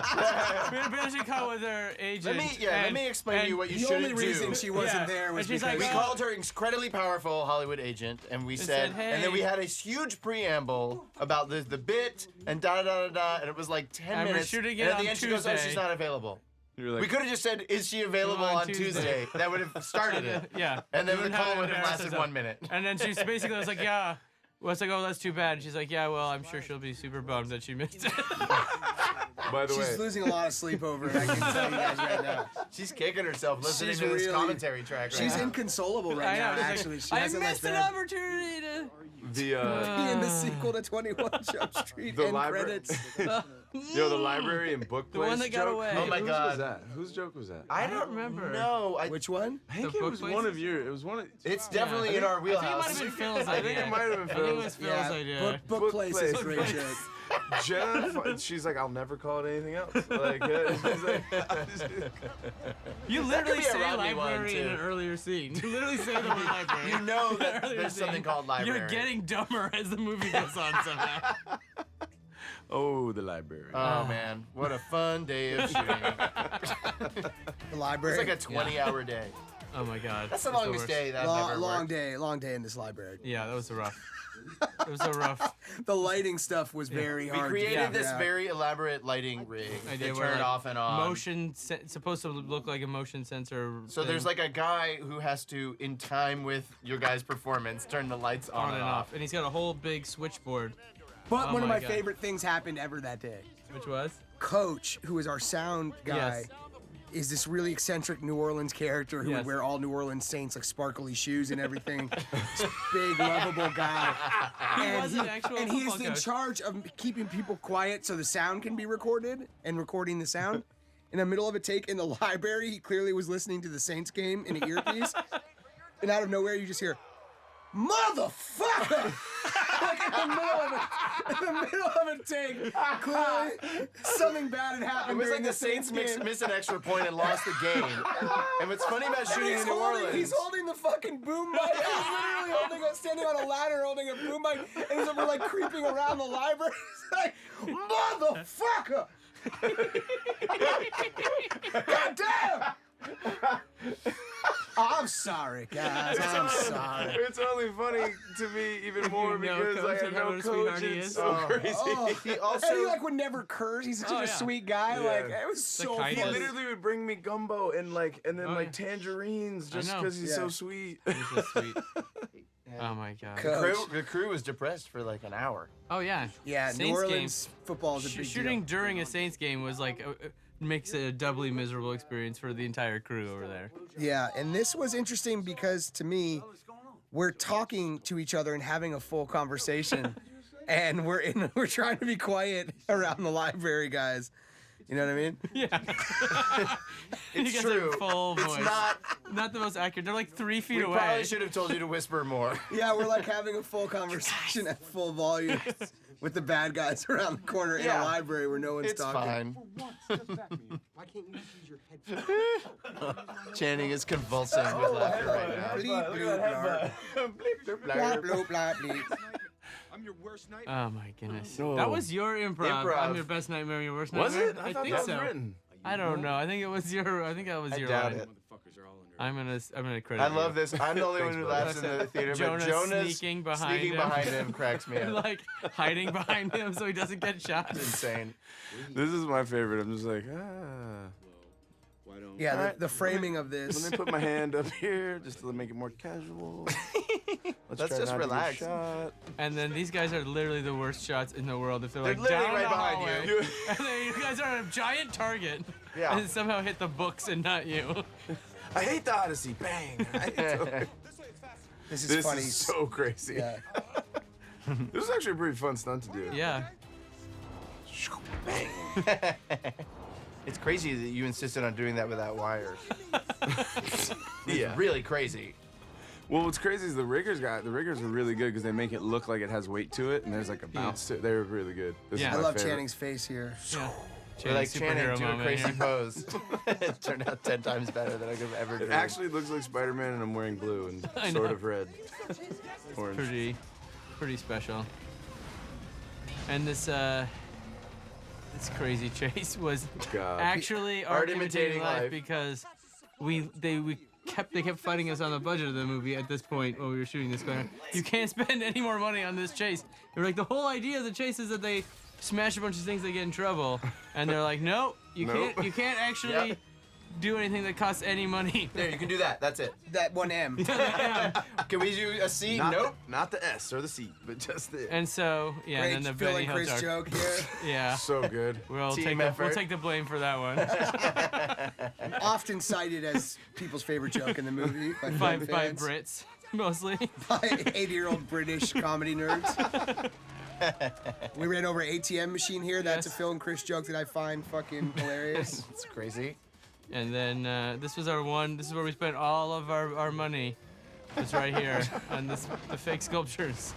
S1: had a basic call with her agent.
S2: Let me explain to you what you
S3: The
S2: shouldn't
S3: only reason
S2: do.
S3: she wasn't
S1: Yeah.
S3: there was
S1: And she's
S3: because
S1: like,
S2: We
S1: well,
S2: called her incredibly powerful Hollywood agent, and we
S1: And
S2: said,
S1: said,
S2: and then we
S1: "Hey."
S2: had a huge preamble about the bit and da da da da, and it was like 10
S1: And we're
S2: minutes.
S1: shooting it
S2: and at
S1: on
S2: the end, she goes, "Oh, she's
S1: Tuesday."
S2: not available."
S4: You're like,
S2: We could have just said, "Is she available
S1: On
S2: on Tuesday?"
S1: Tuesday.
S2: That would have started it.
S1: Yeah.
S2: And then
S1: We
S2: the
S1: wouldn't have
S2: call
S1: it
S2: would have
S1: embarrassed
S2: lasted
S1: us.
S2: 1 minute.
S1: And then she's basically was like, yeah. Well, it's like, oh, that's too bad. And she's like, yeah, well, I'm sure she'll be super bummed that she missed it.
S4: by the way,
S3: she's losing a lot of sleep over it. I can tell you guys right now.
S2: She's kicking herself listening
S3: She's
S2: to this
S3: really-
S2: commentary track. Right
S3: She's
S2: now.
S3: inconsolable right
S1: I know.
S3: now.
S1: she's
S3: Actually,
S1: like,
S3: she
S1: I
S3: hasn't
S1: missed an
S3: left
S1: opportunity to.
S4: the
S3: Be in the sequel to 21 Jump Street
S4: The
S3: end
S4: library-
S3: credits.
S4: the library and book
S1: The one
S4: place
S1: that got
S4: joke?
S1: away.
S2: Oh my
S4: Whose
S2: God.
S4: was that? Whose joke was that?
S2: I don't
S1: remember.
S2: know.
S3: Which one?
S4: I think
S1: The
S4: it
S1: book
S4: was
S1: place?
S4: one of your. It was one of.
S2: It's definitely
S1: Yeah.
S2: in our
S1: I think it might
S2: wheelhouse.
S1: have been Phil's idea.
S4: I think it might have been
S1: I think it
S4: Phil's.
S1: was Phil's
S3: Yeah,
S1: idea.
S3: book place is
S4: Book
S3: great
S1: place.
S3: joke.
S4: Jenna, she's like, I'll never call it anything else. Like, she's like
S1: You
S2: That could
S1: literally
S2: be a
S1: say
S2: Rodney one,
S1: library in
S2: too.
S1: an earlier scene. You literally say the word library.
S2: You know that
S1: Earlier
S2: there's something
S1: scene.
S2: called library.
S1: You're getting dumber as the movie goes on somehow.
S4: Oh, the library.
S2: Oh man, what a fun day of shooting.
S3: The library.
S2: It's like a 20-hour day.
S1: Oh my God.
S2: That's the
S1: It's
S2: longest
S1: worst.
S2: day that I've
S3: long,
S2: ever
S3: long
S2: worked.
S3: day, long day in this library.
S1: Yeah, that was a rough. It was a rough
S3: The lighting stuff was very
S2: We
S3: hard.
S2: created
S3: to figure
S2: this
S3: out.
S2: very elaborate lighting rig
S1: idea.
S2: that
S1: where,
S2: turned
S1: like,
S2: off and on.
S1: Motion. It's supposed to look like a motion sensor.
S2: So there's like a guy who has to, in time with your guy's performance, turn the lights on and off.
S1: and he's got a whole big switchboard.
S3: But
S1: Oh
S3: one of
S1: my
S3: my
S1: God.
S3: favorite things happened ever that day.
S1: Which was?
S3: Coach, who is our sound guy,
S1: Yes.
S3: is this really eccentric New Orleans character who
S1: Yes.
S3: would wear all New Orleans Saints like sparkly shoes and everything. This big, lovable guy.
S1: He was an actual
S3: and he is
S1: football
S3: in
S1: coach.
S3: charge of keeping people quiet so the sound can be recorded and recording the sound. In the middle of a take in the library, he clearly was listening to the Saints game in an earpiece. And out of nowhere, you just hear, "Motherfucker!" Like in the middle of a take, clearly something bad had
S2: It
S3: happened.
S2: was
S3: during
S2: like the Saints
S3: game.
S2: missed an extra point and lost the game. And what's funny about
S3: And
S2: shooting in New Orleans...
S3: He's holding the fucking boom mic. He's literally holding it, standing on a ladder, holding a boom mic, and we're like creeping around the library. He's like, "Motherfucker!" God damn! I'm sorry, guys. I'm sorry.
S4: It's only funny to me even more
S1: You know
S4: because
S1: Coach
S4: like, I
S1: and how
S4: know
S1: what a sweetheart
S4: Coach
S1: he
S4: is
S1: is.
S4: so crazy.
S3: Oh,
S2: He also...
S3: and he like would never curse. He's such
S1: Oh,
S3: a
S1: yeah.
S3: sweet guy.
S4: Yeah.
S3: Like it was so
S1: kindness.
S4: He
S3: funny.
S4: literally would bring me gumbo and then
S1: Oh,
S4: like
S1: yeah.
S4: tangerines
S1: I
S4: just
S1: know.
S4: because he's
S3: Yeah.
S4: so sweet.
S1: He's so sweet. Oh my God.
S2: The crew was depressed for like an hour.
S1: Oh yeah.
S3: Yeah,
S1: Saints
S3: New Orleans football is a big
S1: Shooting
S3: deal.
S1: during a Saints game was like makes it a doubly miserable experience for the entire crew over there.
S3: Yeah, and this was interesting because to me, we're talking to each other and having a full conversation, and we're trying to be quiet around the library, guys. You know what I mean?
S1: Yeah.
S2: It's
S1: you guys
S2: true.
S1: Are full
S2: It's
S1: voice. Not the most accurate. They're like 3 feet
S2: We
S1: away.
S2: probably should have told you to whisper more.
S3: Yeah, we're like having a full conversation at full volume with the bad guys around the corner in a library where no one's
S2: It's
S3: talking.
S2: fine.
S7: Why can't you use your headphones?
S2: Channing is convulsing with laughter right now.
S3: Bleep, bloop, blarp. Bloop, bloop, blop, bleep.
S5: I'm your worst nightmare.
S1: Oh my goodness.
S4: No.
S1: That was your improv.
S2: Improv.
S1: I'm your best nightmare, your worst
S4: Was
S1: nightmare.
S4: it? I thought
S1: think
S4: that was
S1: so.
S4: written.
S1: I don't know. I think it was your. I think that was
S2: I
S1: your
S2: doubt
S1: line.
S2: it.
S1: I'm gonna credit.
S2: I love
S1: you.
S2: this. I'm the only one who laughs in the theater,
S1: Jonah
S2: but Jonah's
S1: sneaking behind him.
S2: behind him cracks me up.
S1: Like hiding behind him so he doesn't get shot.
S2: It's insane.
S4: This is my favorite. I'm just like, ah.
S3: Yeah,
S4: Alright,
S3: the framing of
S4: Let
S3: this.
S4: me put my hand up here just to make it more casual.
S2: Let's
S4: try
S2: just
S4: not to get
S2: relax.
S4: shot.
S1: And then these guys are literally the worst shots in the world. If they're
S2: They're
S1: like
S2: literally
S1: down
S2: right
S1: the
S2: behind
S1: hallway,
S2: you.
S1: and then you guys are on a giant target,
S2: Yeah.
S1: and somehow hit the books and not you.
S4: I hate the Odyssey. Bang.
S3: This is
S4: This
S3: funny.
S4: is so crazy.
S3: Yeah.
S4: This is actually a pretty fun stunt to do.
S1: Yeah.
S2: It's crazy that you insisted on doing that without wires. It's
S4: Yeah.
S2: really crazy.
S4: Well, what's crazy is the riggers are really good because they make it look like it has weight to it and there's like a bounce to it. They're really good. This
S1: Yeah.
S4: is
S3: I
S4: my
S3: love
S4: favorite.
S3: Channing's face here.
S1: Yeah.
S2: We're like
S1: superhero
S2: Channing, do a
S1: moment
S2: crazy
S1: here.
S2: pose. It turned out 10 times better than I could have ever
S4: It
S2: dreamed.
S4: actually looks like Spider-Man and I'm wearing blue and
S1: I
S4: sort
S1: know.
S4: of red. Orange.
S1: Pretty special. And this crazy chase was
S4: God.
S1: actually
S2: Art
S1: art imitating
S2: imitating
S1: life
S2: life.
S1: because they kept fighting us on the budget of the movie at this point when we were shooting this. Going, you can't spend any more money on this chase. They were like, the whole idea of the chase is that they smash a bunch of things, they get in trouble, and they're like, no, you
S4: Nope.
S1: can't actually
S2: Yep.
S1: do anything that costs any money.
S2: There, you can do that. That's it.
S3: That one M.
S2: Can we do a C?
S4: Not
S2: Nope.
S4: not the S or the C, but just the.
S1: And so, yeah,
S3: Great
S1: and then the
S3: Phil
S1: Benny
S3: and
S1: Hill
S3: Chris
S1: joke.
S3: joke here.
S1: Yeah,
S4: So good.
S1: we'll
S2: Team
S1: take we'll
S2: effort.
S1: take the blame for that one.
S3: Often cited as people's favorite joke in the movie by
S1: by
S3: film
S1: by
S3: fans.
S1: Brits mostly.
S3: By 80-year-old British comedy nerds. We ran over an ATM machine here. That's a
S1: Yes.
S3: Phil and Chris joke that I find fucking hilarious.
S2: It's crazy.
S1: And then this was our one. This is where we spent all of our money. It's right here on the fake sculptures.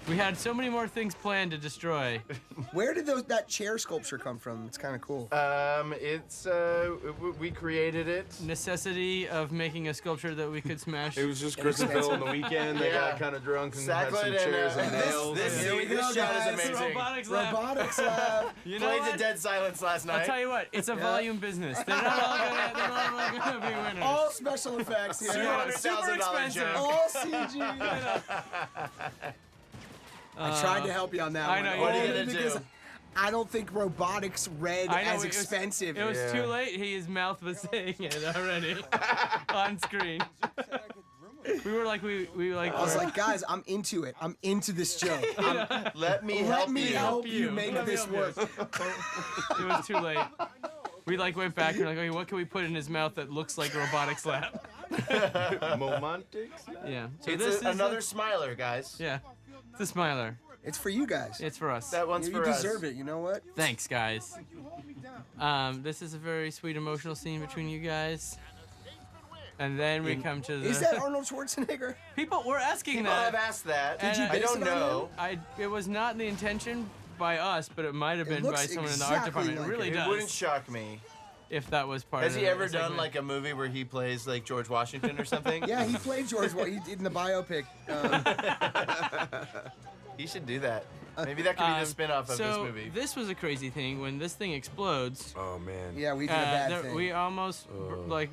S1: We had so many more things planned to destroy.
S3: Where did that chair sculpture come from? It's kind of cool.
S2: We created it.
S1: Necessity of making a sculpture that we could smash.
S4: It was just Chris and Phil on the weekend. They got kind of drunk and had some chairs and nails.
S2: This shot is amazing.
S1: Robotics Lab.
S3: Robotics Lab.
S1: You know
S2: Played
S1: what?
S2: to dead silence last night.
S1: I'll tell you what, it's a volume business. They're not all gonna be winners.
S3: All special effects. Yeah.
S1: Super expensive.
S3: All CG. I tried to help you on that
S1: I
S3: one.
S1: know, you
S3: only
S1: did.
S3: because I don't think robotics read
S1: I know,
S3: as expensive.
S1: It was too late. His mouth was saying it already on screen. We were like, we like.
S3: I was like, guys, I'm into it. I'm into this joke.
S2: Let me
S3: help you make this work.
S1: It was too late. We like went back and we're like, okay, what can we put in his mouth that looks like Robotics Lab?
S4: Momantics?
S1: Yeah. So
S2: It's
S1: this is
S2: another smiler, guys.
S1: Yeah. It's a smiler.
S3: It's for you guys.
S1: It's for us.
S2: That one's
S3: You
S2: for us.
S3: deserve it. You know what?
S1: Thanks, guys. This is a very sweet, emotional scene between you guys. And then we come to the.
S3: Is that Arnold Schwarzenegger?
S1: People were asking
S2: People
S1: that.
S2: have asked that.
S1: And
S3: you
S2: I
S3: base
S2: don't
S3: it on
S2: know.
S1: It was not the intention by us, but it might have
S3: It
S1: been by
S3: looks
S1: someone in the art
S3: exactly
S1: department.
S3: like
S1: it really
S2: It
S1: does.
S2: wouldn't shock me.
S1: If that was part
S2: Has
S1: of
S2: he
S1: the
S2: ever done
S1: segment.
S2: like a movie where he plays like George Washington or something?
S3: Yeah, he played George. He did in the biopic.
S2: He should do that. Maybe that could be the spin-off of this movie.
S1: This was a crazy thing. When this thing explodes,
S4: Oh man.
S3: Yeah, we did a bad thing.
S1: we almost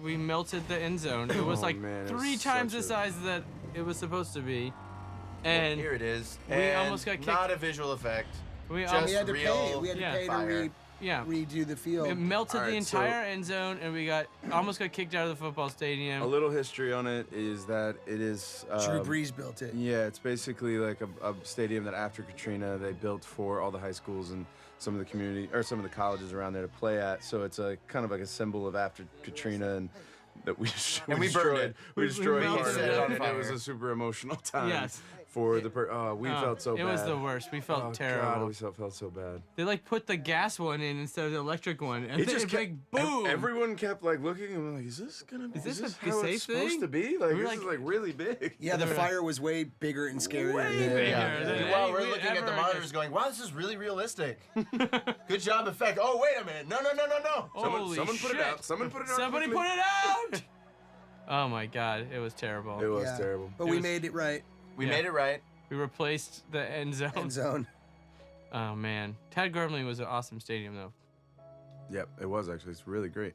S1: we melted the end zone. It was
S4: Oh,
S1: like
S4: man, it was
S1: 3 times the
S4: such a-
S1: size that it was supposed to be. And
S2: here it is.
S1: we
S2: And
S1: almost got kicked.
S2: Not a visual effect.
S1: we
S2: just
S1: almost,
S3: we had to pay.
S2: real
S3: We had to
S1: yeah,
S3: pay
S2: fire.
S3: to
S1: yeah.
S3: redo the field.
S1: It melted
S4: Alright,
S1: the
S4: so-
S1: entire end zone, and we almost got kicked out of the football stadium.
S4: A little history on it is that it is.
S3: Drew Brees built it.
S4: Yeah, it's basically like a stadium that after Katrina they built for all the high schools and some of the community or some of the colleges around there to play at. So it's a kind of like a symbol of after Katrina and that we
S2: And we
S4: destroyed.
S2: burned it.
S4: We destroyed
S1: melted
S4: part of
S2: it
S4: it,
S2: on
S4: and it was
S2: fire.
S4: a super emotional time.
S1: Yes.
S4: For the we felt so
S1: it
S4: bad.
S1: was the worst. We felt
S4: Oh,
S1: terrible.
S4: God, we felt so bad.
S1: They like put the gas one in instead of the electric one, and
S4: It
S1: then
S4: just
S1: it
S4: kept,
S1: like boom.
S4: Everyone kept like looking and like, is this gonna be?
S1: Is this a
S4: how
S1: safe
S4: it's supposed
S1: thing?
S4: to be? Like
S1: We were
S4: this
S1: like-
S4: is like really big.
S3: Yeah, the fire was way bigger and scarier.
S1: Way
S3: than-
S1: bigger
S2: Yeah.
S1: than
S2: While
S1: any
S2: we're
S1: we
S2: looking at
S1: ever
S2: the monitors going, wow, this is really realistic. Good job effect. Oh, wait a minute. No.
S1: Holy
S4: Someone put it
S1: shit.
S4: out. Someone put it out.
S1: Somebody
S4: quickly.
S1: put it out! Oh my god, it was terrible.
S4: It was
S3: Yeah.
S4: terrible.
S3: But
S1: It
S3: we
S1: was-
S3: made it right.
S2: We
S1: Yeah.
S2: made it right.
S1: We replaced the end zone.
S3: End zone.
S1: Oh man, Tad Gormley was an awesome stadium though.
S4: Yep, it was actually. It's really great.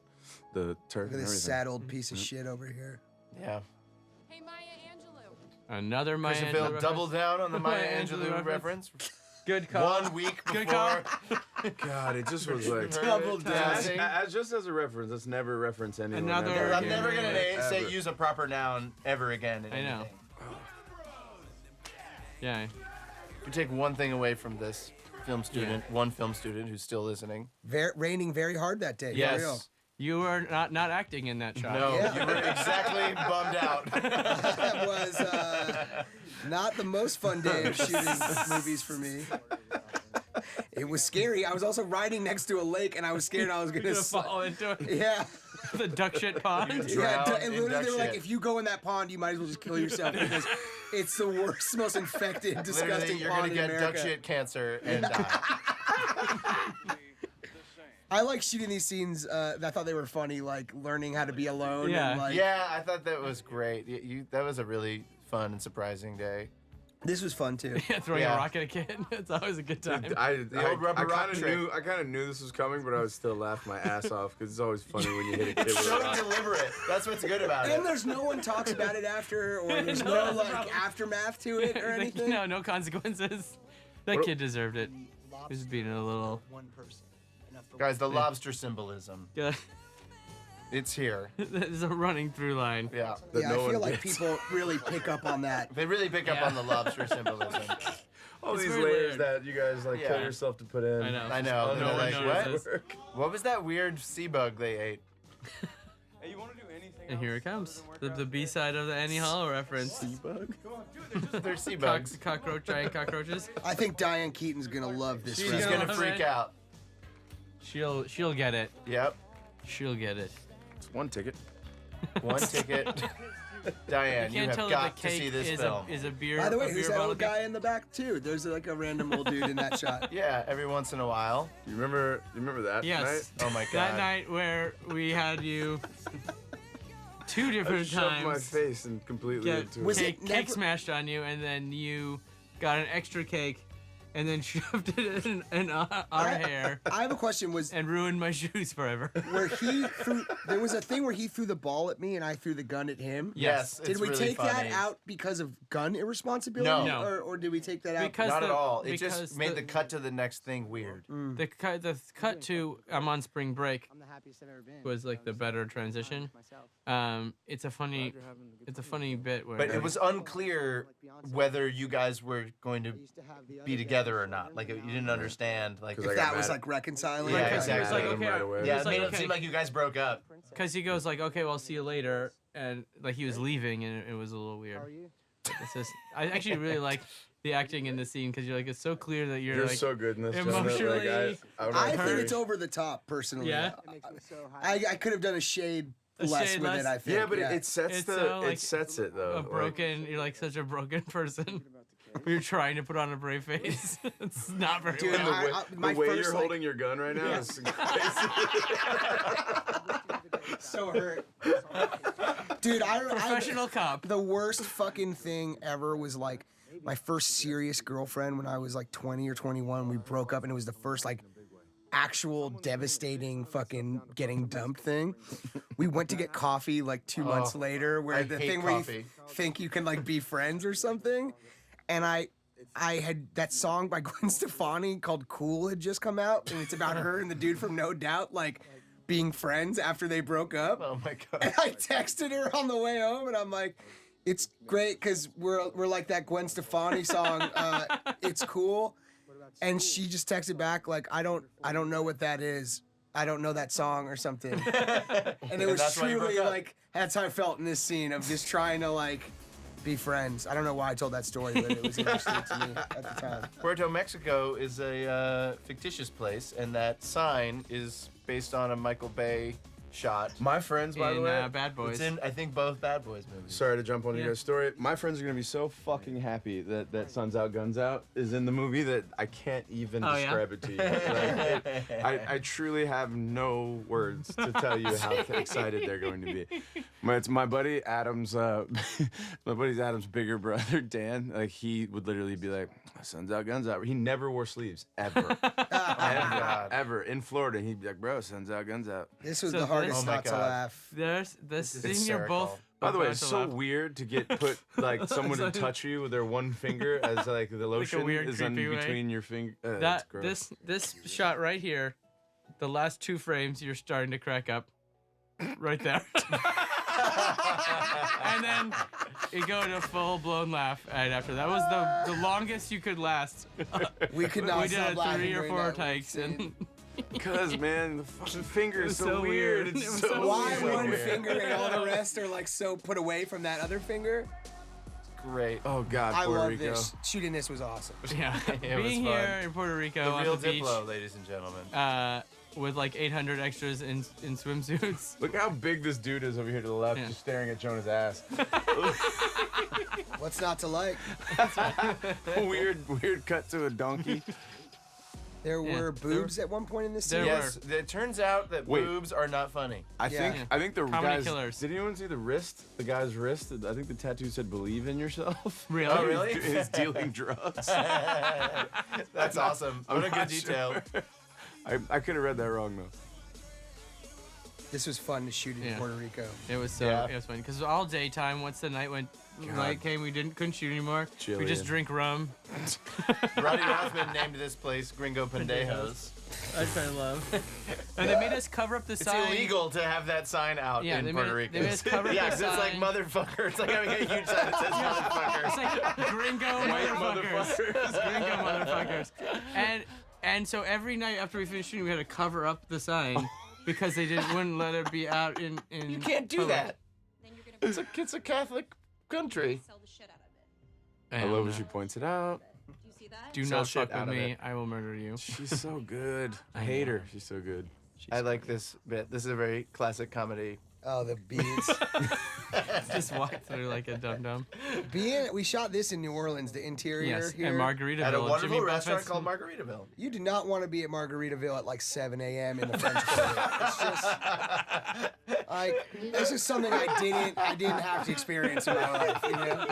S4: The turf
S3: Look at
S4: and
S3: this
S4: everything.
S3: sad old piece of shit over here.
S2: Yeah.
S10: Hey, Maya Angelou.
S1: Another Maya
S2: Chris and
S1: Angelou
S2: Phil
S1: reference.
S2: doubled down on the Maya
S1: Maya
S2: Angelou
S1: Angelou
S2: reference.
S1: Good call.
S2: 1 week
S1: Good
S2: before.
S1: call.
S4: God, it just was like
S2: Double dancing.
S4: just as a reference. Let's never reference anyone.
S1: Another-
S4: ever
S2: I'm
S4: again.
S2: never gonna say
S4: Ever.
S2: use a proper noun ever again. In
S1: I know.
S2: anything.
S1: Yeah.
S2: You take one thing away from this film student, one film student who's still listening.
S3: Raining very hard that day. For real.
S2: Yes.
S1: You were not acting in that shot.
S2: No,
S3: Yeah.
S2: you were exactly bummed out.
S3: That was not the most fun day of shooting movies for me. It was scary. I was also riding next to a lake, and I was scared I was
S1: You're
S3: gonna.
S1: gonna fall into it.
S3: Yeah.
S1: The duck shit pond.
S3: Yeah,
S2: Drowned
S3: and
S2: in
S3: literally
S2: duck
S3: they were like,
S2: shit.
S3: if you go in that pond, you might as well just kill yourself because it's the worst, most infected,
S2: Literally,
S3: disgusting
S2: you're
S3: pond
S2: gonna
S3: in
S2: get
S3: America.
S2: duck shit cancer and die.
S3: I like shooting these scenes. I thought they were funny, like learning how to be alone.
S1: Yeah.
S3: And, like,
S2: Yeah, I thought that was great. That was a really fun and surprising day.
S3: This was fun too.
S1: Throwing
S2: Yeah.
S1: a rock at a kid. It's always a good time.
S2: The old rubber rock trick.
S4: I kind of knew this was coming, but I would still laugh my ass off because it's always funny when you hit a kid with a
S2: So
S4: rock.
S2: deliberate. That's what's good about
S3: And
S2: it.
S3: there's no one talks about it after, or there's
S1: No,
S3: no
S1: that's the
S3: like
S1: problem.
S3: aftermath to it or
S1: Like,
S3: anything.
S1: no consequences. That
S4: What-
S1: kid deserved it. He was being a little.
S7: One person. Enough for
S2: Guys, the lobster symbolism.
S1: Yeah.
S2: It's here.
S1: There's a running through line.
S2: Yeah.
S4: that
S3: Yeah,
S4: no
S3: I feel
S4: one
S3: like
S4: gets.
S3: people really pick up on that.
S2: They really pick up
S1: Yeah.
S2: on the lobster symbolism.
S4: All
S1: It's
S4: these
S1: very
S4: layers
S1: weird.
S4: that you guys like kill
S2: Yeah.
S4: yourself to put in.
S1: I know.
S2: I know.
S4: Oh,
S2: And
S1: No
S2: they're
S1: one
S2: like,
S1: notices.
S2: what? What was that weird sea bug they ate?
S8: Hey, you want to do anything
S1: And here it comes. The B side of the Annie Hall reference.
S2: They're sea bugs.
S1: Giant cockroaches.
S3: I think Diane Keaton's gonna love this.
S1: She's
S2: She's
S3: reference.
S2: gonna
S1: love
S2: freak
S1: it.
S2: out.
S1: She'll get it.
S2: Yep.
S1: She'll get it.
S4: It's one ticket.
S2: One ticket. Diane, you
S1: can't
S2: have
S1: tell
S2: got
S1: that
S2: to
S1: the
S2: see
S1: cake
S2: this
S1: is
S2: film.
S1: is a beer.
S3: By the way,
S1: a
S3: who's
S1: beer
S3: that
S1: bottle
S3: old
S1: cake.
S3: guy in the back too? There's like a random old dude in that shot.
S2: Yeah, every once in a while.
S4: You remember that
S1: Yes.
S4: night?
S2: Oh my
S1: That
S2: god.
S1: night where we had you 2
S4: I
S1: different
S4: shoved my
S1: times
S4: face and completely
S1: get
S4: into
S3: Was
S4: it.
S1: cake,
S3: it
S1: cake
S3: never-
S1: smashed on you, and then you got an extra cake, and then shoved it in our hair
S3: I have a question. Was
S1: and ruined my shoes forever.
S3: where he threw? There was a thing where he threw the ball at me and I threw the gun at him.
S2: Yes,
S3: Did
S2: it's
S3: we
S2: really
S3: take
S2: funny.
S3: that out because of gun irresponsibility?
S2: No.
S3: Or did we take that out?
S1: Because
S2: Not at
S1: the-
S2: all. It
S1: because
S2: just made the cut to the next thing weird.
S1: The cut to I'm on spring break
S7: I'm the happiest I've ever been.
S1: was like the better transition. It's a funny bit where
S2: But it was unclear whether you guys were going to be together or not. Like, you didn't understand. Like,
S4: Because I
S3: If
S4: got
S3: that was
S4: mad.
S3: like reconciling.
S2: Yeah,
S1: Like, 'cause
S2: exactly.
S1: he was like,
S4: Mad at him
S1: okay,
S4: right away.
S2: yeah,
S1: It's
S2: it
S1: like,
S2: made it
S1: okay.
S2: seem like you guys broke up.
S1: Because he goes like, okay, well, I'll see you later, and like he was leaving, and it was a little weird.
S7: How are you?
S1: It's just, I actually really like the acting in the scene because you're like, it's so clear that you're
S4: You're
S1: like,
S4: so good in this. Jonah.
S1: emotionally-
S3: I think
S1: hurt.
S3: it's over the top, personally.
S1: Yeah?
S7: It makes me so happy.
S3: I could have done a shade
S1: A
S3: less
S1: shade
S3: with
S1: less?
S3: it. I think.
S4: Yeah, but it sets
S1: It's
S4: the
S1: so, like,
S4: it sets it though.
S1: a
S4: like-
S1: broken. You're like such a broken person. You're trying to put on a brave face. It's not very
S3: Dude,
S1: well.
S4: the way,
S3: my
S4: the way
S3: first,
S4: you're
S3: like-
S4: holding your gun right now
S1: Yeah.
S4: is crazy.
S3: so hurt. Dude,
S1: Professional cop.
S3: The worst fucking thing ever was like my first serious girlfriend when I was like 20 or 21. We broke up and it was the first like actual devastating fucking getting dumped thing. We went to get coffee like 2 months later where
S2: I
S3: the
S2: hate
S3: thing where you
S2: coffee.
S3: think you can like be friends or something. And I had that song by Gwen Stefani called Cool had just come out and it's about her and the dude from No Doubt like being friends after they broke up.
S2: Oh my god.
S3: And I texted her on the way home, and I'm like, "It's great because we're like that Gwen Stefani song. It's cool." And she just texted back like, "I don't know what that is. I don't know that song or something." And it was
S2: that's why you broke
S3: truly
S2: up.
S3: like that's how I felt in this scene of just trying to like be friends. I don't know why I told that story, but it was interesting to me at the time.
S2: Puerto Mexico is a fictitious place, and that sign is based on a Michael Bay shot.
S4: My friends, by the
S1: In
S4: way.
S1: Bad Boys.
S2: It's in, I think, both Bad Boys movies.
S4: Sorry to jump on
S1: Yeah.
S4: your guys' story. My friends are gonna be so fucking happy that Sun's Out, Guns Out is in the movie that I can't even
S1: Oh, yeah?
S4: describe it to you. Like, I truly have no words to tell you how excited they're going to be. It's my buddy Adam's, my buddy's Adam's bigger brother Dan. Like he would literally be like, "Sun's Out, Guns Out." He never wore sleeves ever, ever in Florida. He'd be like, "Bro, Sun's Out, Guns Out."
S3: This was
S1: So
S3: the hardest
S2: Oh my
S3: not to
S2: God.
S3: laugh.
S1: There's this
S2: is
S1: scene. You're both.
S2: hysterical.
S4: By the way,
S1: about
S4: it's
S1: to
S4: so
S1: laugh.
S4: weird to get put like someone to touch you with their one finger as like the lotion
S1: weird,
S4: is in
S1: creepy way.
S4: between your finger.
S1: That
S4: That's gross.
S1: this shot right here, the last 2 frames, you're starting to crack up, right there. And then you go to full blown laugh right after. That was the longest you could last.
S3: We could not
S1: we did
S3: stop
S1: it
S3: laughing
S1: 3 or
S3: during
S1: 4
S3: that
S1: takes,
S3: scene.
S1: and
S4: Cause man, the fucking finger is
S1: was
S4: so,
S1: so
S4: weird.
S1: weird.
S4: It's
S1: It was
S4: so,
S1: so
S3: Why
S4: weird.
S3: one finger and all the rest are like so put away from that other finger?
S2: Great.
S4: Oh God,
S3: I
S4: Puerto
S3: love
S4: Rico.
S3: this. Shooting this was awesome.
S1: yeah,
S2: It was
S1: being
S2: fun.
S1: here in Puerto Rico
S2: The
S1: on
S2: real
S1: the beach,
S2: Diplo, ladies and gentlemen.
S1: with like 800 extras in swimsuits.
S4: Look how big this dude is over here to the left,
S1: Yeah.
S4: just staring at Jonah's ass.
S3: What's not to like?
S4: weird cut to a donkey.
S3: There
S1: Yeah,
S3: were boobs at one point in this
S1: there
S3: scene.
S1: were.
S2: Yes, it turns out that
S4: Wait.
S2: boobs are not funny.
S4: I
S3: Yeah.
S4: think
S1: Yeah.
S4: I think the
S1: Comedy
S4: guys.
S1: killers.
S4: Did anyone see the wrist? The guy's wrist. I think the tattoo said "Believe in yourself."
S1: Really?
S2: Oh, really?
S4: He's dealing drugs.
S2: That's awesome.
S4: I'm
S2: What a good
S4: not
S2: detail.
S4: sure. I could have read that wrong though.
S3: This was fun to shoot in
S1: Yeah.
S3: Puerto Rico.
S1: It was so
S2: Yeah.
S1: it was fun because all daytime. Once the night night came, we couldn't shoot anymore. We
S4: Chilean.
S1: just drink rum.
S2: Roddy Rothman named this place Gringo Pendejos.
S1: Which I love. And they made us cover up the
S2: It's
S1: sign.
S2: illegal to have that sign out
S1: Yeah,
S2: in
S1: they
S2: Puerto
S1: made-
S2: Rico.
S1: they made us cover up
S2: yeah,
S1: the
S2: 'cause it's like
S1: sign.
S2: motherfucker. It's like having a huge sign that says motherfucker.
S1: It's like gringo motherfuckers. Gringo motherfuckers. And so every night after we finished shooting, we had to cover up the sign because they wouldn't let it be out in
S2: You can't do
S1: public.
S2: that. It's a Catholic country.
S12: Sell the shit out of it.
S4: I love when she points it out.
S12: Do you see that?
S1: Do
S2: Sell
S1: not
S2: shit
S1: fuck
S2: out
S1: with
S2: of
S1: me.
S2: it.
S1: I will murder you.
S4: She's so good. I hate her. She's so good.
S2: I like this bit. This is a very classic comedy
S3: Oh, the beads.
S1: Just walk through like a dum-dum.
S3: We shot this in New Orleans, the interior
S1: Yes,
S3: here.
S1: and Margaritaville.
S2: At a wonderful
S1: Jimmy
S2: restaurant
S1: Buffett's-
S2: called Margaritaville.
S3: You do not want to be at Margaritaville at like 7 a.m. in the French Quarter. It's just like this is something I didn't have to experience in my life, you know?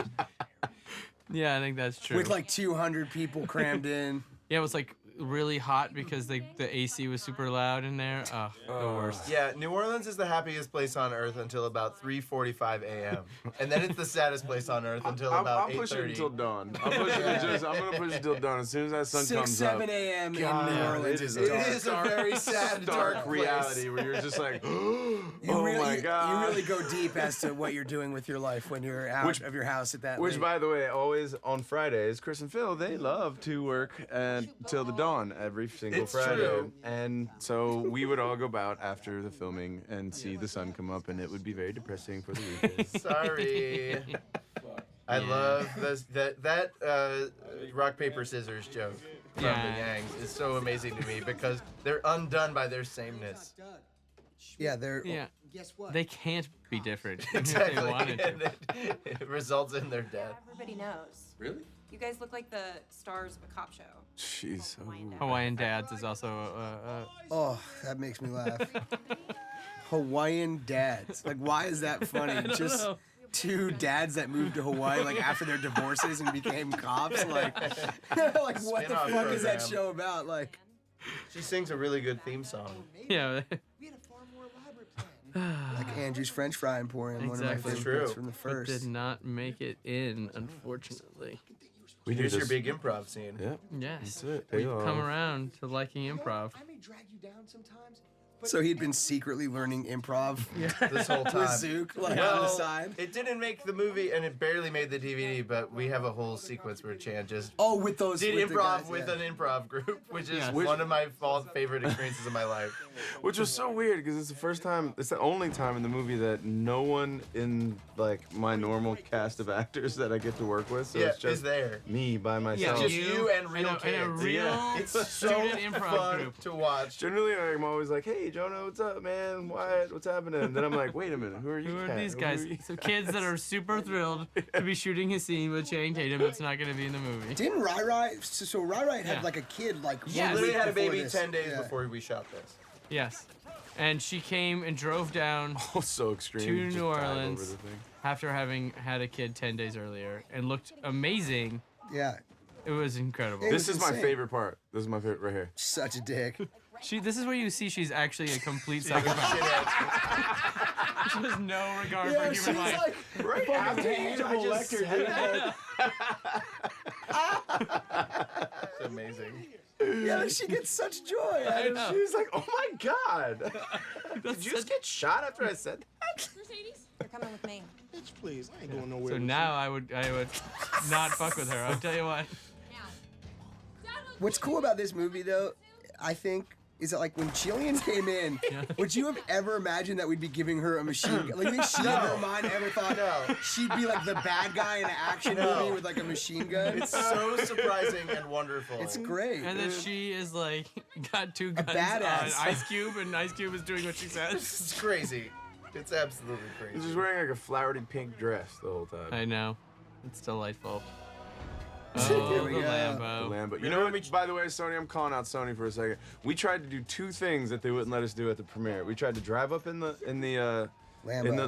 S1: Yeah, I think that's true.
S3: With like 200 people crammed in.
S1: Yeah, it was like really hot because the AC was super loud in there. Oh, the worst.
S2: Yeah, New Orleans is the happiest place on earth until about 3:45 a.m. And then it's the saddest place on earth until about
S4: I'll push it
S2: 8:30.
S4: until dawn. I'm gonna push it till dawn. As soon as that sun
S3: 6,
S4: comes
S3: 7
S4: up.
S3: a.m. in
S4: God,
S3: New Orleans
S4: it
S3: is
S4: is
S3: dark.
S2: It is a very sad, dark
S4: Dark
S2: place.
S4: reality where you're just like, oh
S3: really,
S4: my god.
S3: You really go deep as to what you're doing with your life when you're out of your house at that
S4: Which,
S3: late.
S4: by the way, always on Fridays, Chris and Phil, they love to work till the dawn every single
S2: It's
S4: Friday.
S2: true.
S4: And so we would all go out after the filming and see the sun come up, and it would be very depressing for the weekend.
S2: Sorry. I
S1: Yeah.
S2: love that rock paper scissors joke from
S1: Yeah.
S2: the Yangs is so amazing to me because they're undone by their sameness.
S3: Yeah, they're.
S1: Yeah.
S7: Guess what?
S1: They can't be different if
S2: Exactly.
S1: they wanted to.
S2: And it results in their death.
S12: Everybody knows.
S4: Really?
S12: You guys look like the stars of a cop show.
S4: Jeez.
S1: Hawaiian Dads is also
S3: Oh, that makes me laugh. Hawaiian dads. Like, why is that funny? Just
S1: know.
S3: two dads that moved to Hawaii like after their divorces and became cops. Like, like what the
S2: Spin-off
S3: fuck is that
S2: program.
S3: show about? Like,
S2: She sings a really good theme song.
S1: yeah.
S7: We had a far more elaborate plan.
S3: like Andrew's French Fry Emporium, one of my
S1: Exactly.
S3: favorite bits
S2: True.
S3: from the
S1: But did
S3: first.
S1: not make it in, unfortunately.
S4: We
S2: Here's your big improv scene.
S4: Yeah.
S1: Yes.
S4: That's it.
S1: We've
S4: Hey,
S1: come around to liking improv.
S7: I may drag you down sometimes,
S3: So he'd been secretly learning improv
S2: This whole time.
S3: with Zook, like on the
S2: Well,
S3: side.
S2: it didn't make the movie and it barely made the DVD, but we have a whole sequence where Chan just
S3: Oh, with those.
S2: did
S3: with the
S2: improv
S3: guys,
S2: with
S3: yeah.
S2: an improv group, which is
S1: Yes.
S2: one of my favorite experiences of my life.
S4: Which was so weird because it's the first time, it's the only time in the movie that no one in like my normal cast of actors that I get to work with. So
S2: Yeah,
S4: it's just
S2: is there.
S4: me by myself.
S2: Just you and real
S1: and a
S2: kids.
S1: real
S4: Yeah.
S2: It's so
S1: student improv
S2: fun
S1: group.
S2: to watch.
S4: Generally, I'm always like, "Hey, Jonah, what's up, man? Wyatt, what's happening?" And then I'm like, "Wait a minute, who are you?
S1: Who are
S4: cat?
S1: these
S4: Who
S1: guys?
S4: you?"
S1: So kids that are super thrilled to be shooting a scene with Channing Tatum that's not going to be in the movie.
S3: Didn't Rai Rai? So Rai Rai had
S1: Yeah.
S3: like a kid like
S1: Yeah,
S3: one
S2: Literally
S3: week
S2: had a
S3: before
S2: baby
S3: this.
S2: 10 days
S3: Yeah.
S2: before we shot this.
S1: Yes. And she came and drove down
S4: Oh, so extreme.
S1: to
S4: Just
S1: New
S4: dive over
S1: Orleans
S4: the thing.
S1: after having had a kid 10 days earlier and looked amazing.
S3: Yeah,
S1: It was incredible.
S3: It
S4: This
S3: was
S4: is my
S3: insane.
S4: favorite part. This is my favorite right here.
S3: such a dick.
S1: This is where you see she's actually a complete psychopath. She has no regard
S3: Yeah,
S1: for
S3: she's
S1: human life.
S3: like
S4: Right after
S3: Hannibal Lecter, dude.
S2: It's amazing.
S3: Yeah, she gets such joy out of it.
S4: She's like, "Oh my god, did you just get shot after I said that?"
S12: You're coming with me.
S5: Bitch, please. I ain't going nowhere.
S1: So now I would not fuck with her. I'll tell you what.
S3: What's cool about this movie, though, I think, is that like when Jillian came in, would you have ever imagined that we'd be giving her a machine gun? Like, you think she in her mind ever thought she'd be like the bad guy in an action movie with like a machine gun?
S2: It's so surprising and wonderful.
S3: It's great.
S1: And then she is like, got two guns
S3: badass.
S1: on Ice Cube, and Ice Cube is doing what she says.
S2: It's crazy. It's absolutely crazy.
S4: She's wearing like a flowery pink dress the whole time.
S1: I know. It's delightful.
S3: Here
S1: Oh,
S3: we
S1: the
S3: go.
S1: Lambo.
S4: The Lambo. You know what? By the way, Sony, I'm calling out Sony for a second. We tried to do two things that they wouldn't let us do at the premiere. We tried to drive up in the
S3: Lambo.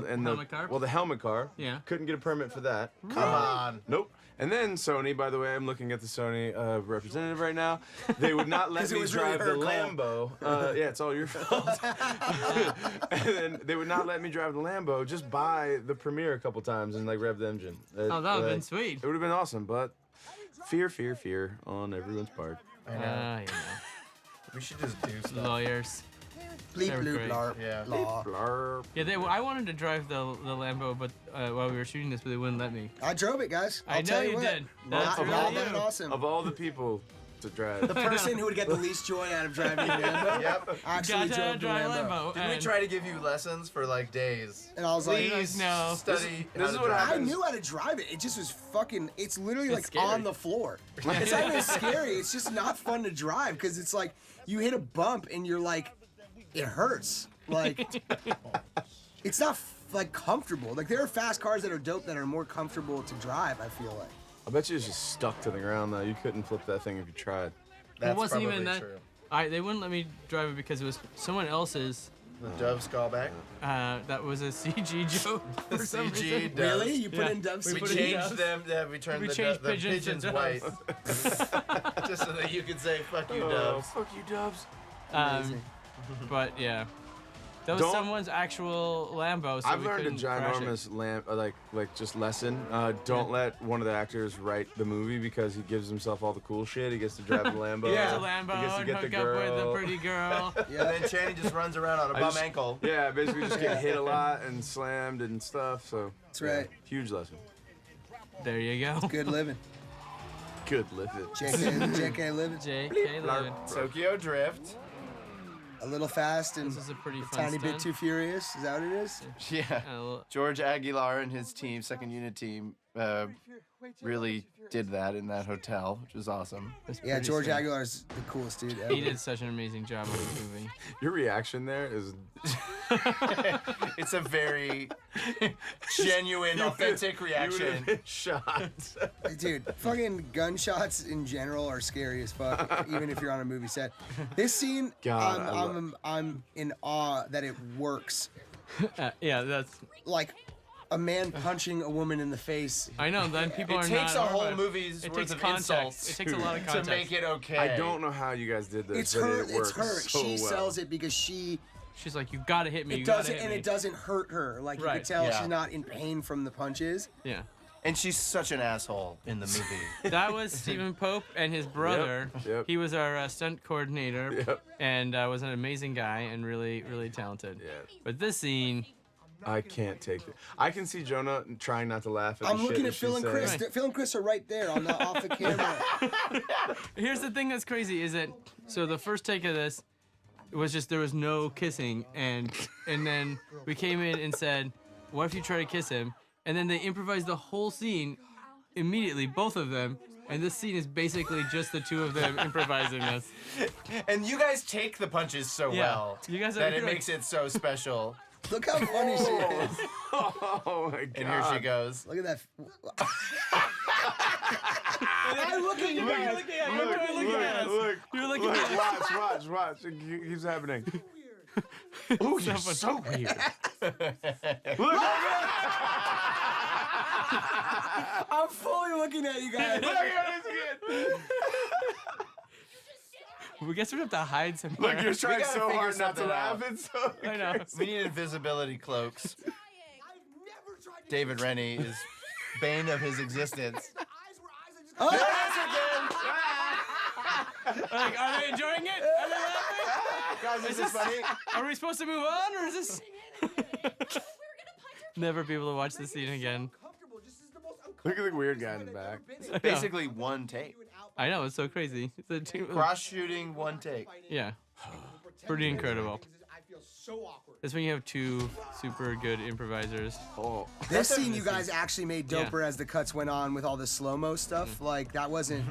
S1: Helmet car?
S4: well, the helmet car.
S1: Yeah.
S4: Couldn't get a permit for that.
S2: Come on.
S4: Nope. And then Sony, by the way, I'm looking at the Sony representative right now. They would not let
S3: 'Cause it
S4: me
S3: was really
S4: drive the
S3: her
S4: Lambo. Yeah, it's all your fault. And then they would not let me drive the Lambo. Just buy the Premiere a couple times and like rev the engine.
S1: Oh, that would have been sweet.
S4: It would have been awesome, but fear on everyone's part.
S2: I know.
S1: You know.
S2: We should just do stuff.
S1: Lawyers.
S3: Bleep,
S1: They were
S3: bloop,
S1: great.
S3: blarp,
S2: Yeah.
S3: law.
S4: Blarp.
S1: Yeah, I wanted to drive the Lambo, but while we were shooting this, but they wouldn't let me.
S3: I drove it, guys. I'll
S1: I know
S3: tell
S1: you
S3: what.
S1: did.
S3: Not,
S1: That's
S3: not
S1: really
S3: that
S1: you.
S3: awesome.
S4: Of all the people to drive.
S3: The person who would get the least joy out of driving a Lambo
S2: Yep.
S3: actually
S1: Gotta
S3: drove the
S1: drive
S3: Lambo.
S1: Lambo.
S2: Didn't we
S1: and-
S2: try to give you lessons for like days?
S3: And I was like,
S2: Please
S1: no.
S2: study.
S4: This
S2: how
S4: is
S2: to
S4: what
S2: drive.
S3: I
S4: happens.
S3: knew how to drive it. It just was fucking. It's literally
S1: It's
S3: like
S1: scary.
S3: on the floor. It's not even scary. It's just not fun to drive because it's like you hit a bump and you're like, it hurts. Like it's not like comfortable. Like there are fast cars that are dope that are more comfortable to drive. I feel like.
S4: I bet you it's just stuck to the ground though. You couldn't flip that thing if you tried.
S2: That's
S1: it wasn't even
S2: probably
S1: that.
S2: true.
S1: They wouldn't let me drive it because it was someone else's.
S2: The Dove's callback.
S1: That was a CG joke.
S2: The
S1: for some
S2: CG
S1: reason.
S2: Doves.
S3: Really? You put in Doves?
S2: We
S1: put in
S2: changed
S1: doves.
S2: them. Yeah, we turned
S1: We
S2: the
S1: changed pigeons to
S2: pigeons
S1: doves.
S2: white, just so that you could say "fuck you,
S4: Oh,
S2: Doves."
S4: fuck you, Doves.
S1: But yeah, that was
S4: Don't-
S1: someone's actual Lambo. So
S4: I've
S1: we
S4: learned a
S1: couldn't crash it.
S4: ginormous like just lesson. Don't let one of the actors write the movie because he gives himself all the cool shit. He gets to drive the Lambo.
S1: He has a Lambo
S4: He gets to
S1: and
S4: get the
S1: hook up with the
S4: girl.
S1: pretty girl.
S2: And then Channing just runs around on a
S4: I
S2: bum
S4: just-
S2: ankle.
S4: Yeah, basically just get hit a lot and slammed and stuff. So
S3: That's right.
S4: Huge lesson.
S1: There you go.
S3: Good living.
S4: Good living.
S3: JK living.
S1: JK living.
S2: Tokyo Drift.
S3: A little fast and
S1: This is a pretty
S3: a
S1: fun
S3: tiny bit
S1: stunt.
S3: too furious. Is that what it is?
S2: Yeah. George Aguilar and his team, second unit team, really did that in that hotel, which was awesome.
S3: Yeah, George Aguilar's the coolest dude ever.
S1: He did such an amazing job with the movie.
S4: Your reaction there is.
S2: It's a very genuine, authentic reaction.
S4: Shot.
S3: Dude, fucking gunshots in general are scary as fuck, even if you're on a movie set. This scene,
S4: God,
S3: I'm in awe that it works.
S1: Yeah, that's.
S3: Like, a man punching a woman in the face.
S1: I know. Then people
S2: It
S1: are
S2: takes
S1: not.
S2: a whole
S1: normal.
S2: movie's
S1: It
S2: worth
S1: takes
S2: of
S1: context.
S2: insults
S1: It takes a lot of
S2: to
S1: context.
S2: make it okay.
S4: I don't know how you guys did this.
S3: It's
S4: but
S3: her.
S4: It works
S3: It's her.
S4: So
S3: She
S4: well.
S3: sells it because she.
S1: She's like, you gotta hit me.
S3: It
S1: You gotta
S3: doesn't,
S1: hit
S3: and
S1: me.
S3: it doesn't hurt her. Like you
S1: Right.
S3: can tell
S2: Yeah.
S3: she's not in pain from the punches.
S1: Yeah.
S2: And she's such an asshole in the movie.
S1: That was Stephen Pope and his brother.
S4: Yep.
S1: He was our stunt coordinator
S4: Yep.
S1: and was an amazing guy and really, really talented.
S4: Yeah.
S1: But this scene,
S4: I can't take it. I can see Jonah trying not to laugh at
S3: I'm
S4: the shit
S3: looking
S4: that
S3: at Phil
S4: she's
S3: and Chris.
S4: saying.
S3: Phil and Chris are right there on the off the camera.
S1: here's the thing that's crazy is that so the first take of this was just there was no kissing and then we came in and said, what if you try to kiss him? And then they improvised the whole scene immediately, both of them. And this scene is basically just the two of them improvising this.
S2: And you guys take the punches so
S1: Yeah.
S2: well
S1: You guys are
S2: that it
S1: like-
S2: makes it so special.
S3: Look how funny she is.
S4: Oh my god.
S2: And here she goes.
S3: Look at that. I'm looking at you.
S4: Look.
S1: You're looking at us.
S4: Watch. It keeps happening.
S2: Ooh, you're so weird.
S4: Look.
S3: I'm fully looking at you guys.
S1: We guess we have to hide somewhere.
S4: Look, you're trying
S2: gotta
S4: so
S2: figure
S4: hard not to
S2: something
S4: laugh.
S2: out.
S4: It's so
S1: I know.
S2: We need invisibility cloaks. David Rennie is bane of his existence.
S3: Oh,
S1: Like, are they enjoying it? Are they laughing?
S2: Guys, is this funny?
S1: Are we supposed to move on, or is this? Never be able to watch this scene again.
S4: Look at the weird guy in the back.
S2: Basically one take.
S1: I know, it's so crazy. It's a two,
S2: Cross shooting, one take.
S1: yeah, pretty incredible. That's when you have two super good improvisers.
S4: Oh.
S3: this scene you guys actually made doper as the cuts went on with all the slow-mo stuff. Like that wasn't.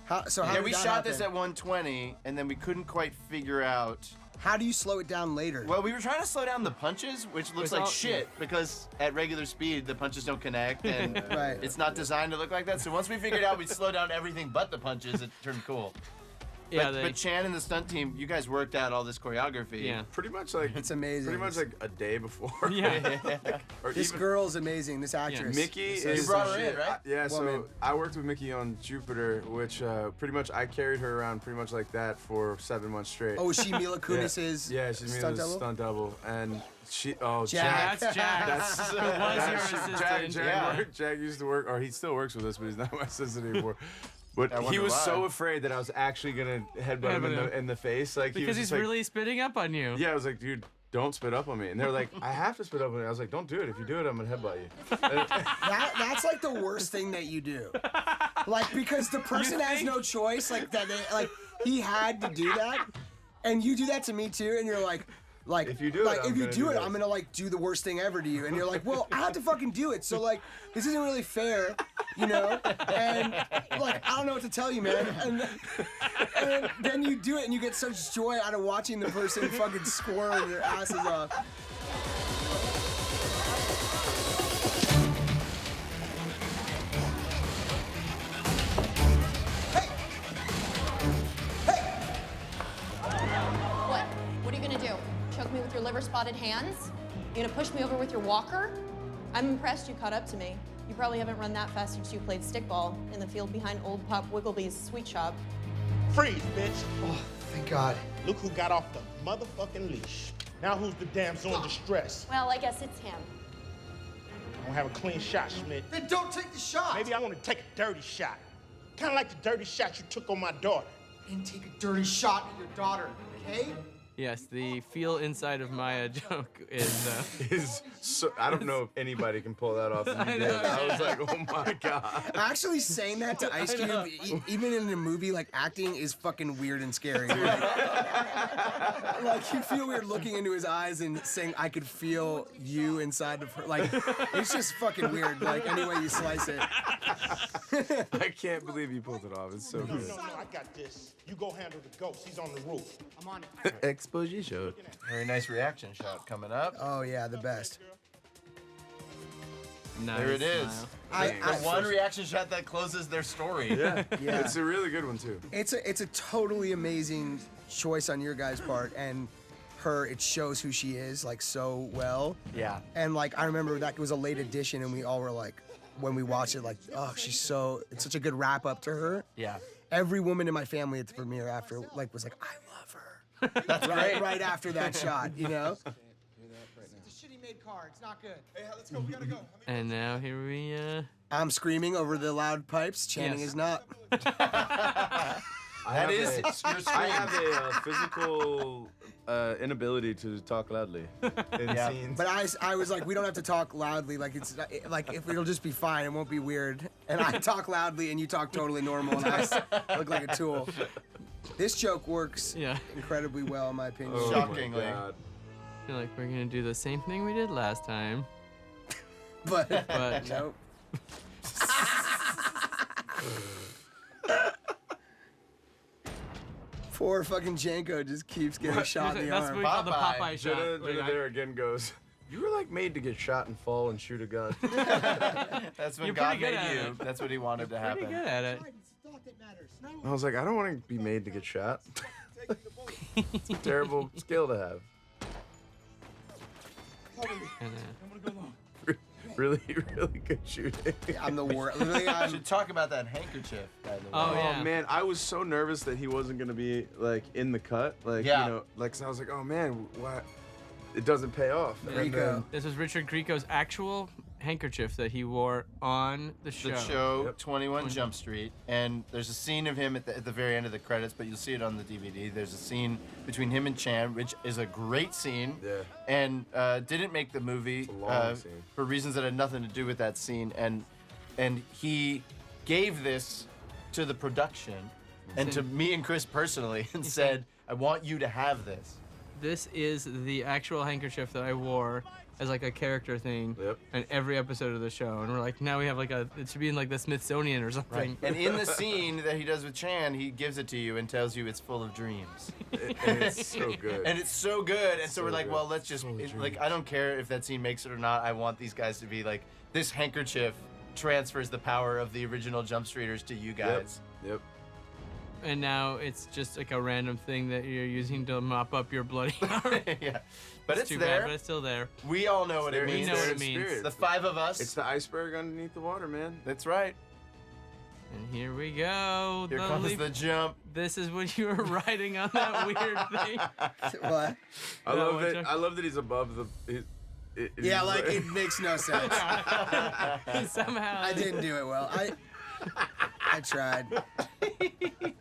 S3: How
S2: Yeah,
S3: did
S2: we
S3: that
S2: shot this
S3: happen?
S2: at 120, and then we couldn't quite figure out.
S3: How do you slow it down later?
S2: Well, we were trying to slow down the punches, which looks
S1: It's
S2: like
S1: all-
S2: shit because at regular speed the punches don't connect, and
S3: Right.
S2: it's not designed to look like that. So once we figured out we'd slow down everything but the punches, it turned cool.
S1: Yeah,
S2: but Chan and the stunt team, you guys worked out all this choreography.
S1: Yeah.
S4: Pretty much like
S3: It's amazing.
S4: Pretty much like a day before.
S1: Yeah.
S4: Or
S3: This
S4: even
S3: girl's amazing. This actress.
S4: Mickey
S3: So
S4: is
S2: You brought her in, right?
S4: Yeah,
S3: Woman.
S4: so I worked with Mickey on Jupiter, which pretty much I carried her around pretty much like that for 7 months straight.
S3: Oh, was she Mila Kunis's
S4: Yeah, she's
S3: stunt
S4: Mila's
S3: double?
S4: stunt double, and she
S3: Jack.
S1: That's Jack.
S4: That's
S1: Who was your assistant?
S4: Jack, Jack used to work, or he still works with us, but he's not my assistant anymore. But
S2: I
S4: he
S2: wonder
S4: was
S2: why.
S4: so afraid that I was actually gonna headbutt him in the face, like he
S1: Because
S4: was
S1: he's
S4: just like,
S1: really spitting up on you.
S4: Yeah, I was like, dude, don't spit up on me. And they were like, I have to spit up on you. I was like, don't do it. If you do it, I'm gonna headbutt you.
S3: That's like the worst thing that you do. Like because the person has no choice. Like that. He had to do that, and you do that to me too. And you're like.
S4: If you do it,
S3: like
S4: I'm
S3: if you
S4: gonna
S3: do
S4: do
S3: it,
S4: this.
S3: I'm gonna like do the worst thing ever to you, and you're like, well, I have to fucking do it, so like this isn't really fair, you know? And like I don't know what to tell you, man. And then you do it, and you get such joy out of watching the person fucking squirm their asses off.
S12: your liver-spotted hands? You gonna push me over with your walker? I'm impressed you caught up to me. You probably haven't run that fast since you played stickball in the field behind Old Pop Wiggleby's sweet shop.
S13: Freeze, bitch.
S7: Oh, thank God.
S13: Look who got off the motherfucking leash. Now who's the damsel in distress?
S12: Well, I guess it's him.
S13: I don't have a clean shot, Schmidt.
S7: Then don't take the shot.
S13: Maybe I want to take a dirty shot. Kind of like the dirty shot you took on my daughter.
S7: And take a dirty shot at your daughter, okay?
S1: Yes, the feel inside of Maya joke is
S4: so, I don't know if anybody can pull that off. I was like, oh my God.
S3: Actually saying that to Ice Cube, even in a movie, like acting is fucking weird and scary. Like you feel weird looking into his eyes and saying, I could feel you inside of her. Like, it's just fucking weird, like any way you slice it.
S4: I can't believe you pulled it off. It's so good.
S13: No, I got this. You go handle the ghost. He's on the roof.
S7: I'm on it.
S4: Exposition.
S2: Very nice reaction shot coming up.
S3: Oh yeah, the best.
S1: nice.
S2: There it is.
S1: Smile.
S2: The one reaction shot that closes their story.
S4: Yeah.
S3: Yeah.
S4: It's a really good one too.
S3: It's a totally amazing choice on your guys' part, and it shows who she is like so well.
S2: Yeah.
S3: And like I remember that was a late edition, and we all were like, when we watched it, like, oh, it's such a good wrap up to her.
S2: Yeah.
S3: Every woman in my family at the premiere after like was like, I love her.
S2: That's great.
S3: Right after that shot, you know.
S7: It's a shitty made car. It's not good. Hey, let's go. We gotta go.
S1: And now here we
S3: I'm screaming over the loud pipes. Channing
S1: Yes.
S3: is not.
S2: That is your screen.
S4: I have a physical inability to talk loudly in scenes.
S3: But I was like, we don't have to talk loudly. Like it's like if it'll just be fine. It won't be weird. And I talk loudly, and you talk totally normal, and I look like a tool. This joke works incredibly well, in my opinion.
S2: Oh, shockingly.
S1: I feel like we're gonna do the same thing we did last time.
S3: But
S1: nope.
S3: Poor fucking Janko just keeps getting shot in the
S1: That's
S3: arm.
S1: what we call the Popeye shot.
S4: Jenna there again goes, you were like made to get shot and fall and shoot a gun.
S2: That's when
S1: You're
S2: God
S1: pretty good
S2: made
S1: at
S2: you.
S1: it.
S2: That's what he wanted to happen.
S1: Pretty good at it.
S4: I was like, I don't want to be made to get shot. It's a terrible skill to have. Really, really good shooting.
S3: I'm the worst.
S2: I should talk about that handkerchief, by the way.
S4: Oh man, I was so nervous that he wasn't gonna be like in the cut. Like
S2: Yeah.
S4: you know, like so I was like, oh man, what? It doesn't pay off. And then-
S1: This was Richard Grieco's actual handkerchief that he wore on the show.
S2: The show 21 Jump Street, and there's a scene of him at the very end of the credits, but you'll see it on the DVD. There's a scene between him and Chan, which is a great scene, and didn't make the movie
S4: long scene.
S2: for reasons that had nothing to do with that scene, and he gave this to the production and to me and Chris personally and said, I want you to have this.
S1: This is the actual handkerchief that I wore as like a character thing in every episode of the show, and we're like, now we have like it should be in like the Smithsonian or something.
S2: And in the scene that he does with Chan, he gives it to you and tells you it's full of dreams.
S4: And it's so good.
S2: And it's so good. And so we're like,
S4: good.
S2: well, let's just, like, I don't care if that scene makes it or not. I want these guys to be like, this handkerchief transfers the power of the original Jump Streeters to you guys.
S4: Yep.
S1: And now it's just like a random thing that you're using to mop up your bloody arm.
S2: Yeah. But it's
S1: too
S2: there.
S1: bad, but it's still there.
S2: We all know what it
S1: We
S2: means.
S1: know what it means.
S2: The five of us.
S4: It's the iceberg underneath the water, man.
S2: That's right.
S1: And here we go.
S2: Here comes the jump.
S1: This is when you were riding on that weird thing.
S3: What?
S4: I love that he's above the.
S3: Yeah, like it makes no sense.
S1: Somehow.
S3: I didn't do it well. I tried.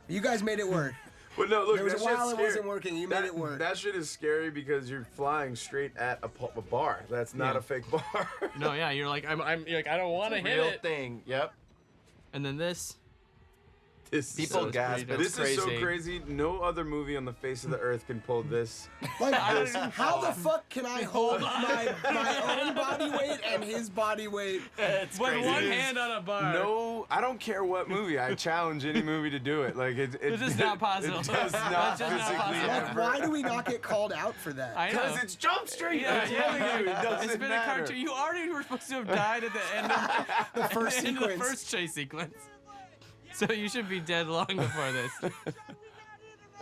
S3: You guys made it work.
S4: Well, no, look,
S3: There was
S4: that
S3: a while
S4: shit's
S3: it
S4: scary.
S3: wasn't working. You made it work.
S4: That shit is scary because you're flying straight at a bar. That's not
S1: Yeah.
S4: a fake bar.
S1: No, yeah, you're like you're like I don't want to hit
S2: Real
S1: it.
S2: thing. Yep.
S1: And then this.
S4: This
S2: People
S4: is so,
S2: gasp.
S4: This
S2: It's
S4: is so
S2: crazy.
S4: crazy. No other movie on the face of the earth can pull this.
S3: Like, how the fuck can I hold my own body weight and his body weight?
S1: With one hand on a bar.
S4: No, I don't care what movie. I challenge any movie to do it. Like it's
S1: just not possible.
S4: It does not
S1: That's just not
S4: physically
S1: possible.
S3: Like,
S4: ever.
S3: why do we not get called out for that?
S1: I know.
S4: Because it's Jump Street.
S1: Yeah,
S4: I'm
S1: yeah,
S4: telling
S1: yeah.
S4: you, it doesn't
S1: It's been
S4: matter.
S1: a cartoon. You already were supposed to have died at the end of
S3: The first
S1: at the end of the
S3: sequence.
S1: first chase sequence. So you should be dead long before this.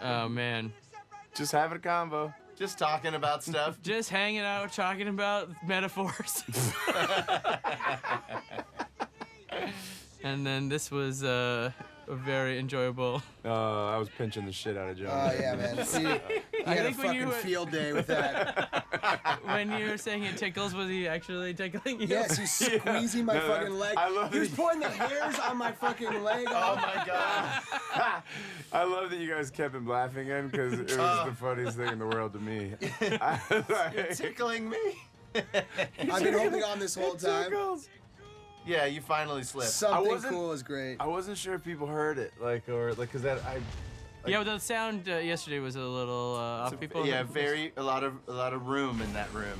S1: Oh man.
S4: Just having a convo.
S2: Just talking about stuff.
S1: Just hanging out, talking about metaphors. And then this was a very enjoyable.
S4: I was pinching the shit out of John.
S3: Oh yeah, man. See, you had a
S1: think when you
S3: fucking
S1: were-
S3: field day with that.
S1: When you were saying it tickles, was he actually tickling you?
S3: Yes, he's squeezing my
S4: No,
S3: fucking leg.
S4: I love
S3: He was
S4: that-
S3: pulling the hairs on my fucking leg.
S2: Oh my god.
S4: I love that you guys kept him laughing in because it was the funniest thing in the world to me. I was
S2: You're
S4: like,
S2: tickling me.
S3: I've been holding on this whole time.
S2: Yeah, you finally slipped.
S3: Something
S4: wasn't-
S3: cool is great.
S4: I wasn't sure if people heard it, because that I.
S1: Yeah, but the sound yesterday was a little off. People.
S2: Yeah, a lot of room in that room.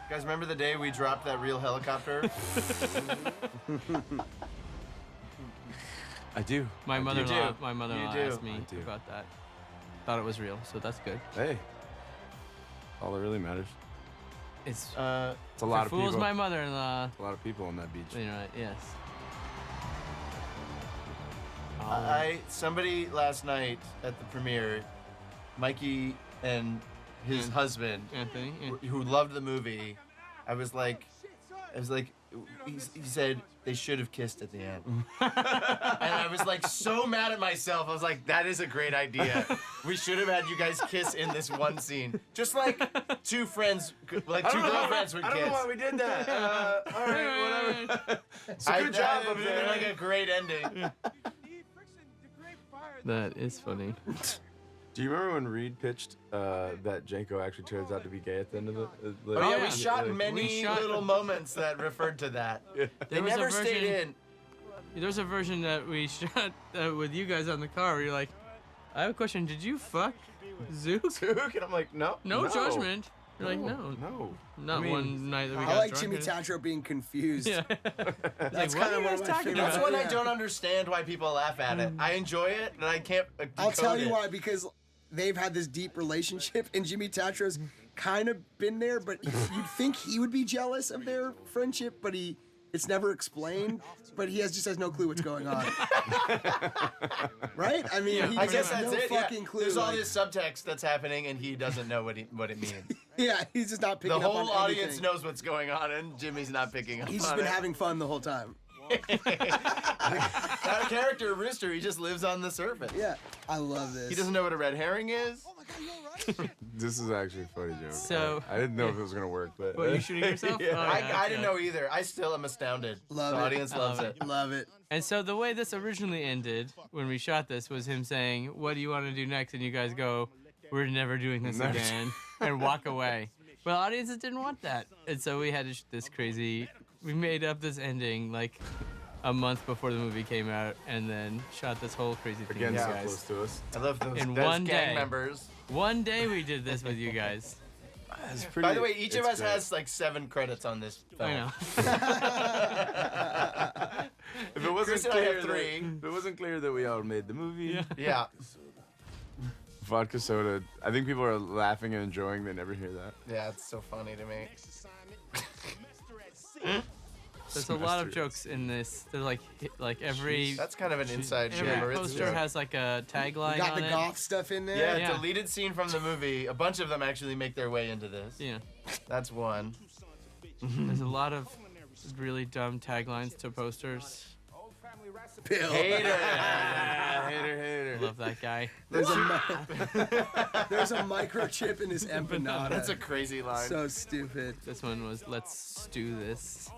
S2: Guys, remember the day we dropped that real helicopter?
S4: I do.
S1: My
S2: You
S1: mother-in-law.
S2: do.
S1: My mother-in-law
S2: You do.
S1: asked me
S4: I do.
S1: about that. Thought it was real, so that's good.
S4: Hey, all that really matters.
S1: It's
S4: It's a lot of
S1: fools
S4: people.
S1: my mother-in-law.
S4: A lot of people on that beach.
S1: You know, yes.
S2: Somebody last night at the premiere, Mikey and his husband,
S1: Anthony, yeah.
S2: who loved the movie, I was like, he said they should have kissed at the end. And I was like so mad at myself. I was like, that is a great idea. We should have had you guys kiss in this one scene. Just like two friends, like two girlfriends would kiss.
S4: I don't know why we did that. All right, whatever. It's a good job up there.
S2: Like a great ending.
S1: That is funny.
S4: Do you remember when Reed pitched that Janko actually turns out to be gay at the end of it?
S2: Oh yeah, we shot many little moments that referred to that. They
S1: was a
S2: never stayed
S1: version-
S2: in.
S1: There's a version that we shot with you guys on the car where you're like, I have a question. Did you fuck Zook?
S4: Zook? And I'm like, no.
S1: No judgment. You're like, no.
S4: No.
S1: Not
S4: I mean,
S1: one night that we got
S3: I like
S1: drunk
S3: Jimmy
S1: and-
S3: Tatro being confused.
S1: Yeah.
S3: That's
S1: Like, what
S3: kind
S1: are
S3: of
S1: you
S3: one
S1: guys
S3: of my
S1: talking
S3: favorite.
S2: That's
S1: about?
S2: when I don't understand why people laugh at it. I enjoy it, and I can't.
S3: I'll tell
S2: decode
S3: you
S2: it.
S3: why, because they've had this deep relationship, and Jimmy Tatro's kind of been there, but you'd think he would be jealous of their friendship, but it's never explained, but he just has no clue what's going on. Right? I mean, he
S2: I
S3: just
S2: guess
S3: has
S2: that's
S3: no
S2: it. Yeah.
S3: fucking clue.
S2: There's all
S3: like-
S2: this subtext that's happening, and he doesn't know what it means.
S3: Yeah, he's just not picking
S2: The
S3: up
S2: whole
S3: on
S2: audience
S3: anything.
S2: knows what's going on, and Jimmy's not picking up.
S3: He's just
S2: on
S3: been
S2: it.
S3: having fun the whole time.
S2: That character, Rooster, he just lives on the surface.
S3: Yeah, I love this.
S2: He doesn't know what a red herring is.
S4: This is actually a funny joke.
S1: So-
S4: I didn't know if it was gonna work, but.
S1: What, you shooting yourself?
S4: Yeah.
S1: Oh,
S2: I
S1: yeah,
S2: didn't
S1: yeah.
S2: know either. I still am astounded.
S3: Love
S2: the
S3: it.
S2: audience
S1: I
S2: loves
S1: love
S2: it.
S3: Love it.
S1: And so the way this originally ended when we shot this was him saying, "What do you want to do next?" And you guys go, "We're never doing this
S4: Never.
S1: again," and walk away. Well, audiences didn't want that, and so we had to shoot this crazy. We made up this ending like a month before the movie came out, and then shot this whole crazy thing
S4: Again,
S1: with
S4: so
S1: you guys.
S4: close to us.
S2: I love those,
S1: In
S2: those
S1: one
S2: gang
S1: day.
S2: members.
S1: One day we did this with you guys.
S4: It's pretty,
S2: By the way, each of
S4: it's
S2: us
S4: great.
S2: has like 7 credits on this film.
S1: I know.
S4: If it wasn't
S2: Chris and I have
S4: clear,
S2: 3.
S4: if it wasn't clear that we all made the movie,
S2: Yeah.
S4: vodka soda. I think people are laughing and enjoying. They never hear that.
S2: Yeah, it's so funny to me.
S1: There's a lot of jokes in this. They're like every
S2: That's kind of an inside joke.
S1: every poster has like a tagline
S3: Got
S1: on
S3: the
S1: it.
S3: goth stuff in there.
S2: Yeah,
S1: Yeah.
S2: deleted scene from the movie. A bunch of them actually make their way into this.
S1: Yeah.
S2: That's one.
S1: There's a lot of really dumb taglines to posters.
S3: Bill.
S2: Hater.
S4: Hater.
S1: Love that guy.
S3: There's a microchip in his empanada.
S2: That's a crazy line.
S3: So stupid.
S1: This one was "Let's stew this."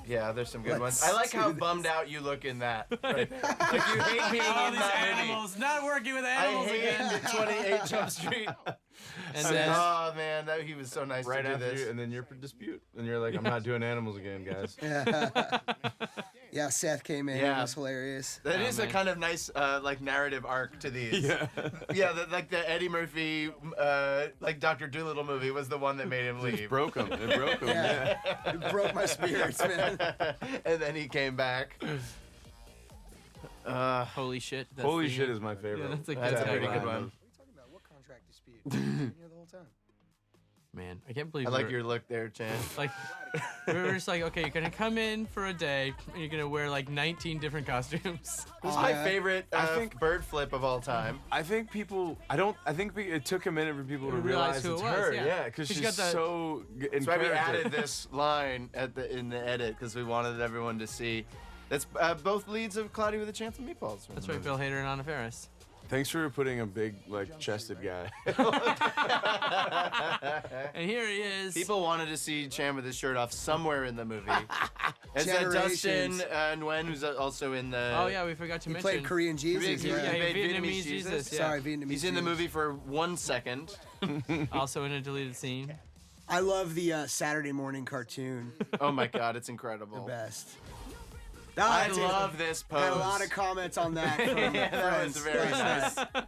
S2: Yeah, there's some good
S3: Let's
S2: ones. I like how
S3: do this.
S2: bummed out you look in that. Right? Like you hate being
S1: All
S2: in
S1: these
S2: that movie.
S1: animals, not working with
S2: I
S1: animals
S2: hate
S1: again.
S2: 28 Jump Street.
S1: And
S2: And
S1: then
S2: oh man, he was so nice
S4: Right
S2: to do
S4: after
S2: this.
S4: you, and then you're dispute, and you're like, I'm not doing animals again, guys.
S3: Yeah, Seth came in.
S2: Yeah.
S3: It was hilarious.
S2: That
S1: Oh,
S2: is a
S1: man.
S2: kind of nice like narrative arc to these.
S4: Yeah.
S2: Yeah, like the Eddie Murphy, like Dr. Dolittle movie was the one that made him leave.
S4: Broke him. It broke him.
S3: Yeah.
S4: Yeah.
S3: It broke my spirits, man.
S2: And then he came back.
S1: holy shit. that's
S4: Holy
S1: the-
S4: shit is my favorite.
S1: Yeah, that's a
S2: That's
S1: good
S2: a pretty
S1: tagline.
S2: good one.
S3: What are you talking about? What contract dispute? I've been here the whole time.
S1: Man, I can't believe
S2: I like
S1: we're-
S2: your look there, Chan.
S1: Like, we were just like, okay, you're gonna come in for a day, and you're gonna wear like 19 different costumes.
S2: This is my favorite bird flip of all time.
S4: I think people. I think it took a minute for people to
S1: Realize
S4: realize
S1: who
S4: it's
S1: it was,
S4: her.
S1: yeah.
S4: Yeah, because
S1: She's
S4: she's
S1: got that-
S4: so.
S2: That's why we added this line in the edit because we wanted everyone to see. That's both leads of Cloudy with a Chance of Meatballs.
S1: That's right, Bill Hader and Anna Faris.
S4: Thanks for putting a big, chested guy.
S1: And here he is.
S2: People wanted to see Chan with his shirt off somewhere in the movie. It's Dustin
S3: Generations.
S2: Nguyen, who's also in the.
S1: Oh yeah, we forgot to
S3: He
S1: mention.
S3: played Korean Jesus.
S2: He
S3: Yeah.
S2: played
S1: Vietnamese Jesus, yeah.
S3: Sorry, Vietnamese.
S2: He's in the
S3: Jesus.
S2: movie for 1 second.
S1: Also in a deleted scene.
S3: I love the Saturday morning cartoon.
S2: Oh my god, it's incredible.
S3: The best.
S2: I
S3: That's it.
S2: love this pose.
S3: Had a lot of comments on that. From
S2: Yeah, that was
S3: friends
S2: very
S3: last
S2: nice.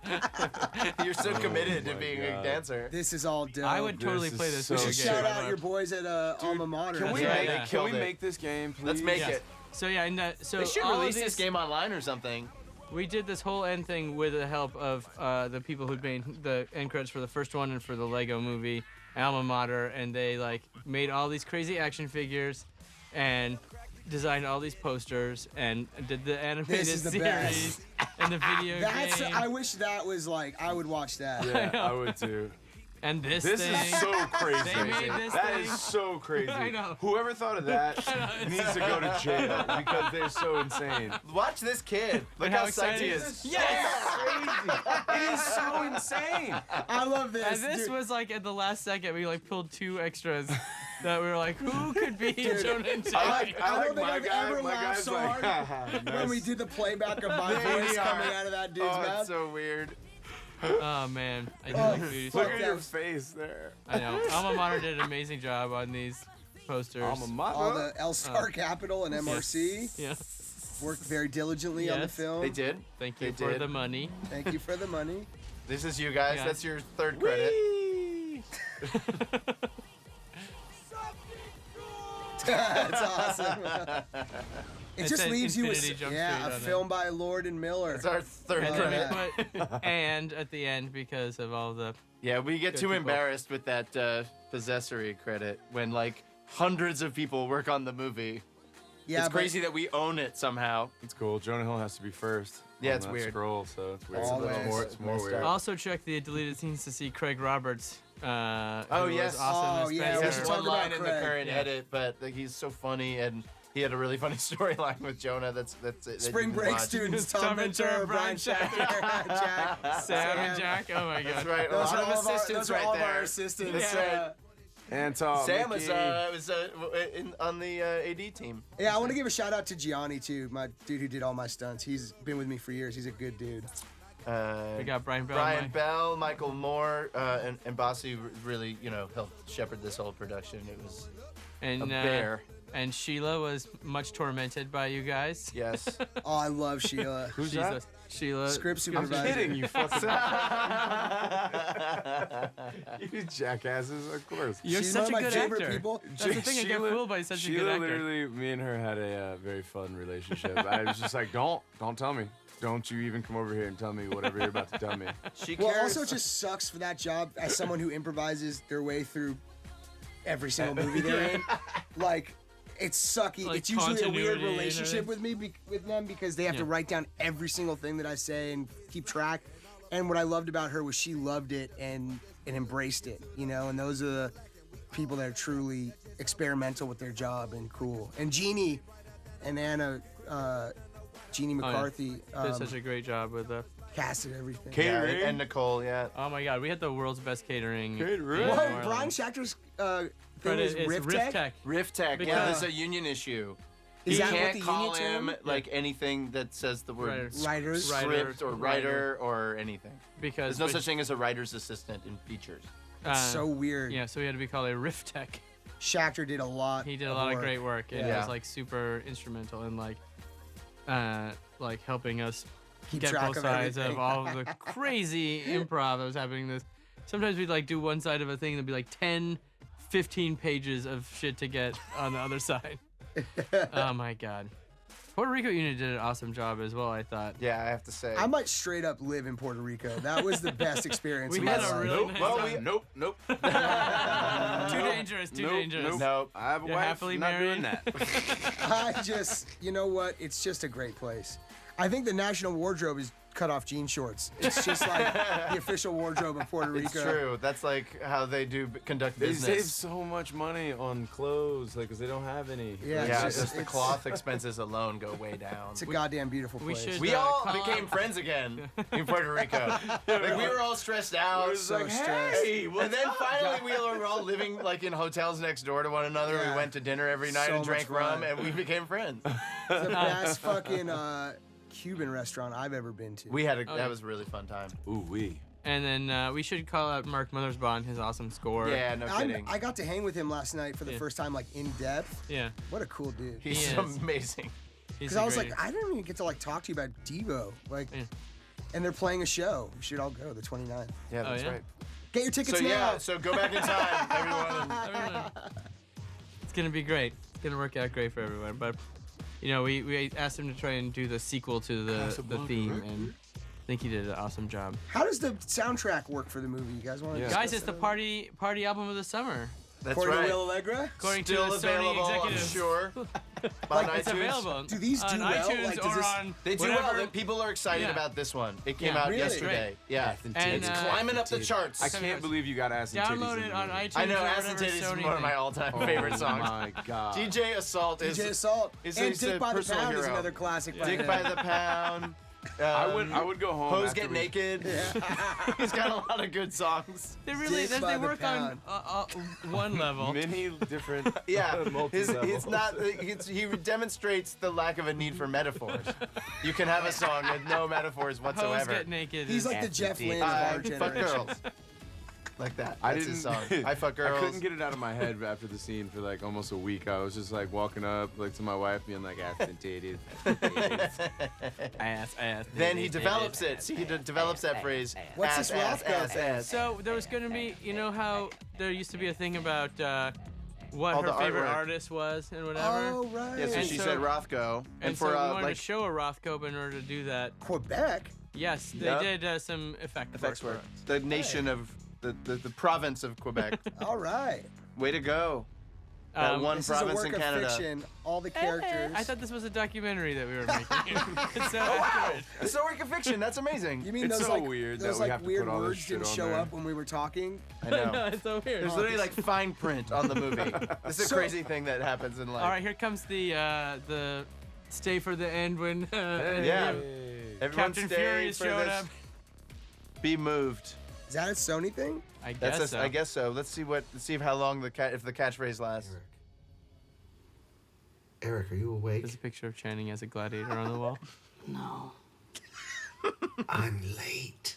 S3: night.
S2: You're so committed to being a dancer.
S3: This is all dope.
S1: I would totally
S4: This
S1: play
S4: is
S1: this.
S4: so
S3: We
S1: video
S3: should
S1: game.
S3: shout out your boys at Alma Mater.
S4: Can we
S1: right,
S4: make?
S1: yeah.
S4: Can
S2: Killed
S4: we
S2: it.
S4: make this game, please?
S2: Let's make
S1: Yes.
S2: it.
S1: So yeah, and so
S2: They should
S1: all of
S2: release
S1: these-
S2: this game online or something.
S1: We did this whole end thing with the help of the people who made the end credits for the first one and for the Lego movie, Alma Mater, and they like made all these crazy action figures and designed all these posters and did the animated
S3: This is the
S1: series
S3: best.
S1: and the video
S3: That's.
S1: game.
S3: I wish that was like. I would watch that.
S4: Yeah, I would too.
S1: And this
S4: This
S1: thing.
S4: is so crazy.
S1: They made this
S4: That
S1: thing.
S4: is so crazy.
S1: I know.
S4: Whoever thought of that needs to go to jail because they're so insane.
S2: Watch this kid. Look
S1: And
S2: how
S1: how
S2: psyched he
S1: excited
S2: is.
S1: he is.
S4: It is so insane.
S3: I love this.
S1: And this
S3: dude.
S1: was like at the last second, we like pulled 2 extras that we were like, who could be Jonah and Jay?
S3: I don't think
S4: my
S3: I've
S4: guy.
S3: ever
S4: My
S3: laughed
S4: guy's
S3: so
S4: like,
S3: hard when we did the playback of my
S2: There
S3: voice
S2: you
S3: coming
S2: are.
S3: out of that dude's
S2: Oh,
S3: mouth.
S2: it's so weird.
S1: Oh man, I do like Beauty
S4: Look
S1: Story.
S4: at your face there.
S1: I know. Alma Mater did an amazing job on these posters.
S4: Alma Mater.
S3: All the L-Star Capital and MRC
S1: Yeah.
S3: worked very diligently on the
S1: Yes.
S3: film.
S2: They did.
S1: Thank you
S2: They
S1: for
S2: did.
S1: the money.
S3: Thank you for the money.
S2: This is you guys.
S1: Yeah.
S2: That's your third credit.
S3: That's awesome. It
S1: It's
S3: just
S1: an
S3: leaves you with
S1: Infinity Jump
S3: yeah,
S1: Street
S3: a
S1: on it.
S3: film by Lord and Miller.
S2: It's our third
S1: And
S2: credit.
S1: then we put and at the end because of all the
S2: Yeah, we get
S1: Good
S2: too
S1: people.
S2: embarrassed with that possessory credit when like hundreds of people work on the movie.
S3: Yeah,
S2: it's
S3: but-
S2: crazy that we own it somehow.
S4: It's cool. Jonah Hill has to be first.
S2: Yeah,
S4: on
S2: it's
S4: that
S2: weird.
S4: Scroll, so it's weird.
S3: Always.
S4: It's more
S2: Messed
S4: weird.
S2: up.
S1: Also check the deleted scenes to see Craig Roberts.
S2: Oh,
S1: who
S2: yes.
S1: was awesome
S3: Oh,
S1: as
S3: yeah,
S2: He
S3: we
S2: has
S3: should
S1: Spencer.
S3: talk
S2: one
S3: about
S2: line in the
S3: Craig.
S2: current
S1: Yeah.
S2: edit, but like, he's so funny and he had a really funny storyline with Jonah. That's it. that
S3: Spring
S2: you can
S3: break
S2: watch.
S3: students,
S1: Tom
S3: Tom
S1: Ventura,
S3: Ventura,
S1: Brian
S3: Brian Shacker, Jack,
S1: Sam and Jack. Oh my god.
S2: That's right. A
S3: Those
S2: lot
S3: are
S2: of
S3: all of our,
S2: assistants
S3: those are
S2: right
S3: all of
S2: there.
S3: our assistants.
S2: That's
S3: yeah.
S2: right.
S4: Anton.
S2: Sam
S4: Mickey.
S2: was on the AD team.
S3: Yeah, I want to give a shout out to Gianni too, my dude who did all my stunts. He's been with me for years. He's a good dude.
S1: We got Brian Bell.
S2: Brian
S1: Mike.
S2: Bell, Michael Moore, and Bossy really, helped shepherd this whole production. It was
S1: and
S2: a bear.
S1: And Sheila was much tormented by you guys.
S2: Yes.
S3: Oh, I love Sheila.
S4: Who's
S1: She's
S4: that?
S1: a- Sheila.
S3: Script
S4: I'm
S3: supervisor.
S4: kidding, you fucking. You jackasses, of course.
S1: You're
S3: She's
S1: such
S3: one
S1: a
S3: of my
S1: good
S3: favorite
S1: actor.
S3: people.
S1: That's the thing. I get fooled by such a good
S4: Sheila
S1: actor.
S4: literally, me and her had a very fun relationship. I was just like, don't tell me. Don't you even come over here and tell me whatever you're about to tell me.
S2: She
S3: Well,
S2: cares.
S3: also it just sucks for that job as someone who improvises their way through every single movie they're in. Like, it's sucky.
S1: Like
S3: it's usually a weird
S1: continuity and
S3: relationship with me with them because they have to
S1: Yeah.
S3: write down every single thing that I say and keep track. And what I loved about her was she loved it and embraced it, And those are the people that are truly experimental with their job and cool. And Jeannie and Anna, Jeannie McCarthy,
S1: Did such a great job with the.
S3: casted everything.
S2: Yeah, and Nicole, yeah.
S1: Oh my God, we had the world's best catering.
S4: Catering.
S1: in
S3: What?
S1: New
S3: Brian
S1: Orleans.
S3: Schachter's
S1: But
S3: thing is
S1: it's
S3: Riff
S1: Riff
S3: Tech?
S2: Riff Tech, yeah,
S1: Because-
S2: there's a union issue.
S3: Is
S2: you
S3: that what
S2: can't
S3: the
S2: call
S3: union term?
S2: him like anything that says the word
S1: Writers.
S3: Writers?
S2: script or writer or anything.
S1: Because
S2: There's no such thing as a writer's assistant in features.
S3: It's so weird.
S1: Yeah, so we had to be called a Riff Tech.
S3: Schachter did a lot.
S1: He did a lot of
S3: work.
S1: great work, and
S3: Yeah.
S1: it was like super instrumental in like helping us
S3: Keep
S1: get
S3: track
S1: both
S3: of
S1: sides
S3: everything.
S1: of all of the crazy improv that was happening. This sometimes we'd like do one side of a thing, there'd be like 10, 15 pages of shit to get on the other side. Oh my God. Puerto Rico unit did an awesome job as well, I thought.
S2: Yeah, I have to say.
S3: I might straight up live in Puerto Rico. That was the best experience.
S1: We
S3: of my
S1: had a
S3: life.
S1: really nice time.
S4: Nope.
S1: Too dangerous, too dangerous.
S2: Nope.
S4: I have a
S1: You're
S4: wife.
S1: happily
S4: not
S1: married.
S4: doing that.
S3: I just, you know what? It's just a great place. I think the national wardrobe is cut off jean shorts. It's just like the official wardrobe of Puerto Rico.
S2: It's true. That's like how they do conduct
S4: They
S2: business.
S4: save so much money on clothes, like, 'cause they don't have any.
S3: Yeah,
S2: Yeah,
S3: it's
S2: just the
S3: it's-
S2: cloth expenses alone go way down.
S3: It's a goddamn beautiful
S1: we
S3: place.
S1: should-
S2: We all
S1: call
S2: became
S1: out-
S2: friends again in Puerto Rico. Like we were all stressed out.
S4: It was
S3: so
S4: like,
S3: stressed.
S4: hey, what's
S2: And then
S4: up?
S2: finally we were all living like in hotels next door to one another.
S3: Yeah.
S2: We went to dinner every night
S3: So
S2: and drank
S3: much fun.
S2: rum, and we became friends.
S3: It's the best fucking Cuban restaurant I've ever been to.
S2: We had
S1: yeah.
S2: that was a really fun time.
S4: Ooh wee.
S1: And then we should call out Mark Mothersbaugh, his awesome score.
S2: Yeah, no kidding.
S3: I got to hang with him last night for the
S1: Yeah.
S3: first time, like in depth.
S1: Yeah.
S3: What a cool dude.
S2: He's
S1: He is.
S2: amazing.
S1: He's
S3: Because
S1: a
S3: I was
S1: great-
S3: like, I didn't even get to like talk to you about Devo, like,
S1: Yeah.
S3: and they're playing a show. We should all go the 29th.
S2: Yeah, that's
S1: yeah?
S2: right.
S3: Get your tickets
S2: So
S3: now.
S2: yeah, so go back in time, everyone.
S1: Everyone. It's gonna be great. It's gonna work out great for everyone. But you know, we asked him to try and do the sequel to the theme, and I think he did an awesome job.
S3: How does the soundtrack work for the movie? You guys want to?
S1: Guys, it's the party album of the summer.
S2: That's
S3: According
S2: right.
S3: to Will Allegra.
S1: According
S2: Still
S1: to the
S2: available,
S1: Sony
S2: I'm
S1: executives.
S2: sure.
S3: Like,
S2: on
S1: It's
S2: iTunes.
S1: available.
S3: Do these
S1: on
S3: do well?
S1: iTunes
S3: Like, does
S1: or
S3: this-
S1: on
S2: They do
S1: whatever.
S2: well. People are excited
S1: Yeah.
S2: about this one. It came
S1: Yeah.
S2: out
S3: Really?
S2: yesterday. Yeah,
S1: And,
S2: it's climbing up the charts.
S4: I can't believe you got ass and
S1: Download
S4: titties in
S1: it
S4: the
S1: on
S4: movie.
S1: iTunes.
S2: I know,
S1: or
S2: Ass and
S1: whatever
S2: Titties is
S1: Sony
S2: one of my
S1: made.
S2: all-time
S4: Oh
S2: favorite songs.
S4: my god.
S2: DJ Assault is
S3: DJ Assault.
S2: is
S3: And
S2: a
S3: Dick by the
S2: personal
S3: Pound is
S2: hero.
S3: another classic. by
S2: Dick
S3: him.
S2: by the Pound.
S4: I would go home.
S2: Hose
S4: after
S2: Get
S4: we-
S2: Naked. He's got a lot of good songs.
S1: They really
S3: Dick by
S1: they
S3: the
S1: work on one level.
S4: Many different.
S2: Yeah,
S4: multi-level.
S2: it's not. He demonstrates the lack of a need for metaphors. You can have a song with no metaphors
S1: Hose
S2: whatsoever.
S1: Get Naked.
S3: He's
S1: is-
S3: like the Jeff Lynne of our
S2: Fuck
S3: generation.
S2: girls. Like that.
S4: I
S2: That's
S4: didn't.
S2: his song. I fuck girls.
S4: I couldn't get it out of my head after the scene for like almost a week. I was just like walking up like to my wife, being like, "Ass and titties."
S1: ass.
S2: Then he develops it. See, he develops that phrase.
S3: What's
S2: ass,
S3: this
S2: ass,
S3: Rothko
S2: ass,
S3: thing?
S2: ass.
S1: So there was going to be, you know how there used to be a thing about what
S2: All
S1: her
S2: the
S1: favorite
S2: artwork.
S1: artist was and whatever.
S3: Oh right.
S2: Yeah, so
S1: And
S2: she
S1: so-
S2: said Rothko.
S1: and
S2: for
S1: so we wanted
S2: like
S1: to show a Rothko, but in order to do that,
S3: Quebec.
S1: yes, they
S2: Yep.
S1: did some
S2: effects
S1: work.
S2: work. The nation of the province of Quebec.
S3: All right.
S2: Way to go. That one
S3: This
S2: province
S3: is a work
S2: in Canada.
S3: of fiction. All the characters.
S1: I thought this was a documentary that we were making. It's so
S2: Oh wow!
S1: accurate.
S2: It's a work of fiction. That's amazing.
S3: You mean
S4: It's
S3: those
S4: so
S3: like
S4: weird
S3: those
S4: that we
S3: like
S4: have to
S3: weird
S4: put all this
S3: words
S4: shit
S3: didn't
S4: on
S3: show
S4: there.
S3: up when we were talking?
S2: I
S1: No,
S2: know.
S1: it's so weird.
S2: There's literally like fine print on the movie. This is a
S3: So-
S2: crazy thing that happens in life.
S1: All right, here comes the stay for the end when
S2: Yeah. Everyone
S1: Captain
S2: stay
S1: Fury
S2: for
S1: showed
S2: this.
S1: up.
S2: Be moved.
S3: Is that a Sony thing?
S1: I
S2: That's
S1: guess so.
S2: I guess so. Let's see how long if the catchphrase lasts.
S14: Eric, are you awake?
S1: There's a picture of Channing as a gladiator on the wall.
S14: No. I'm late.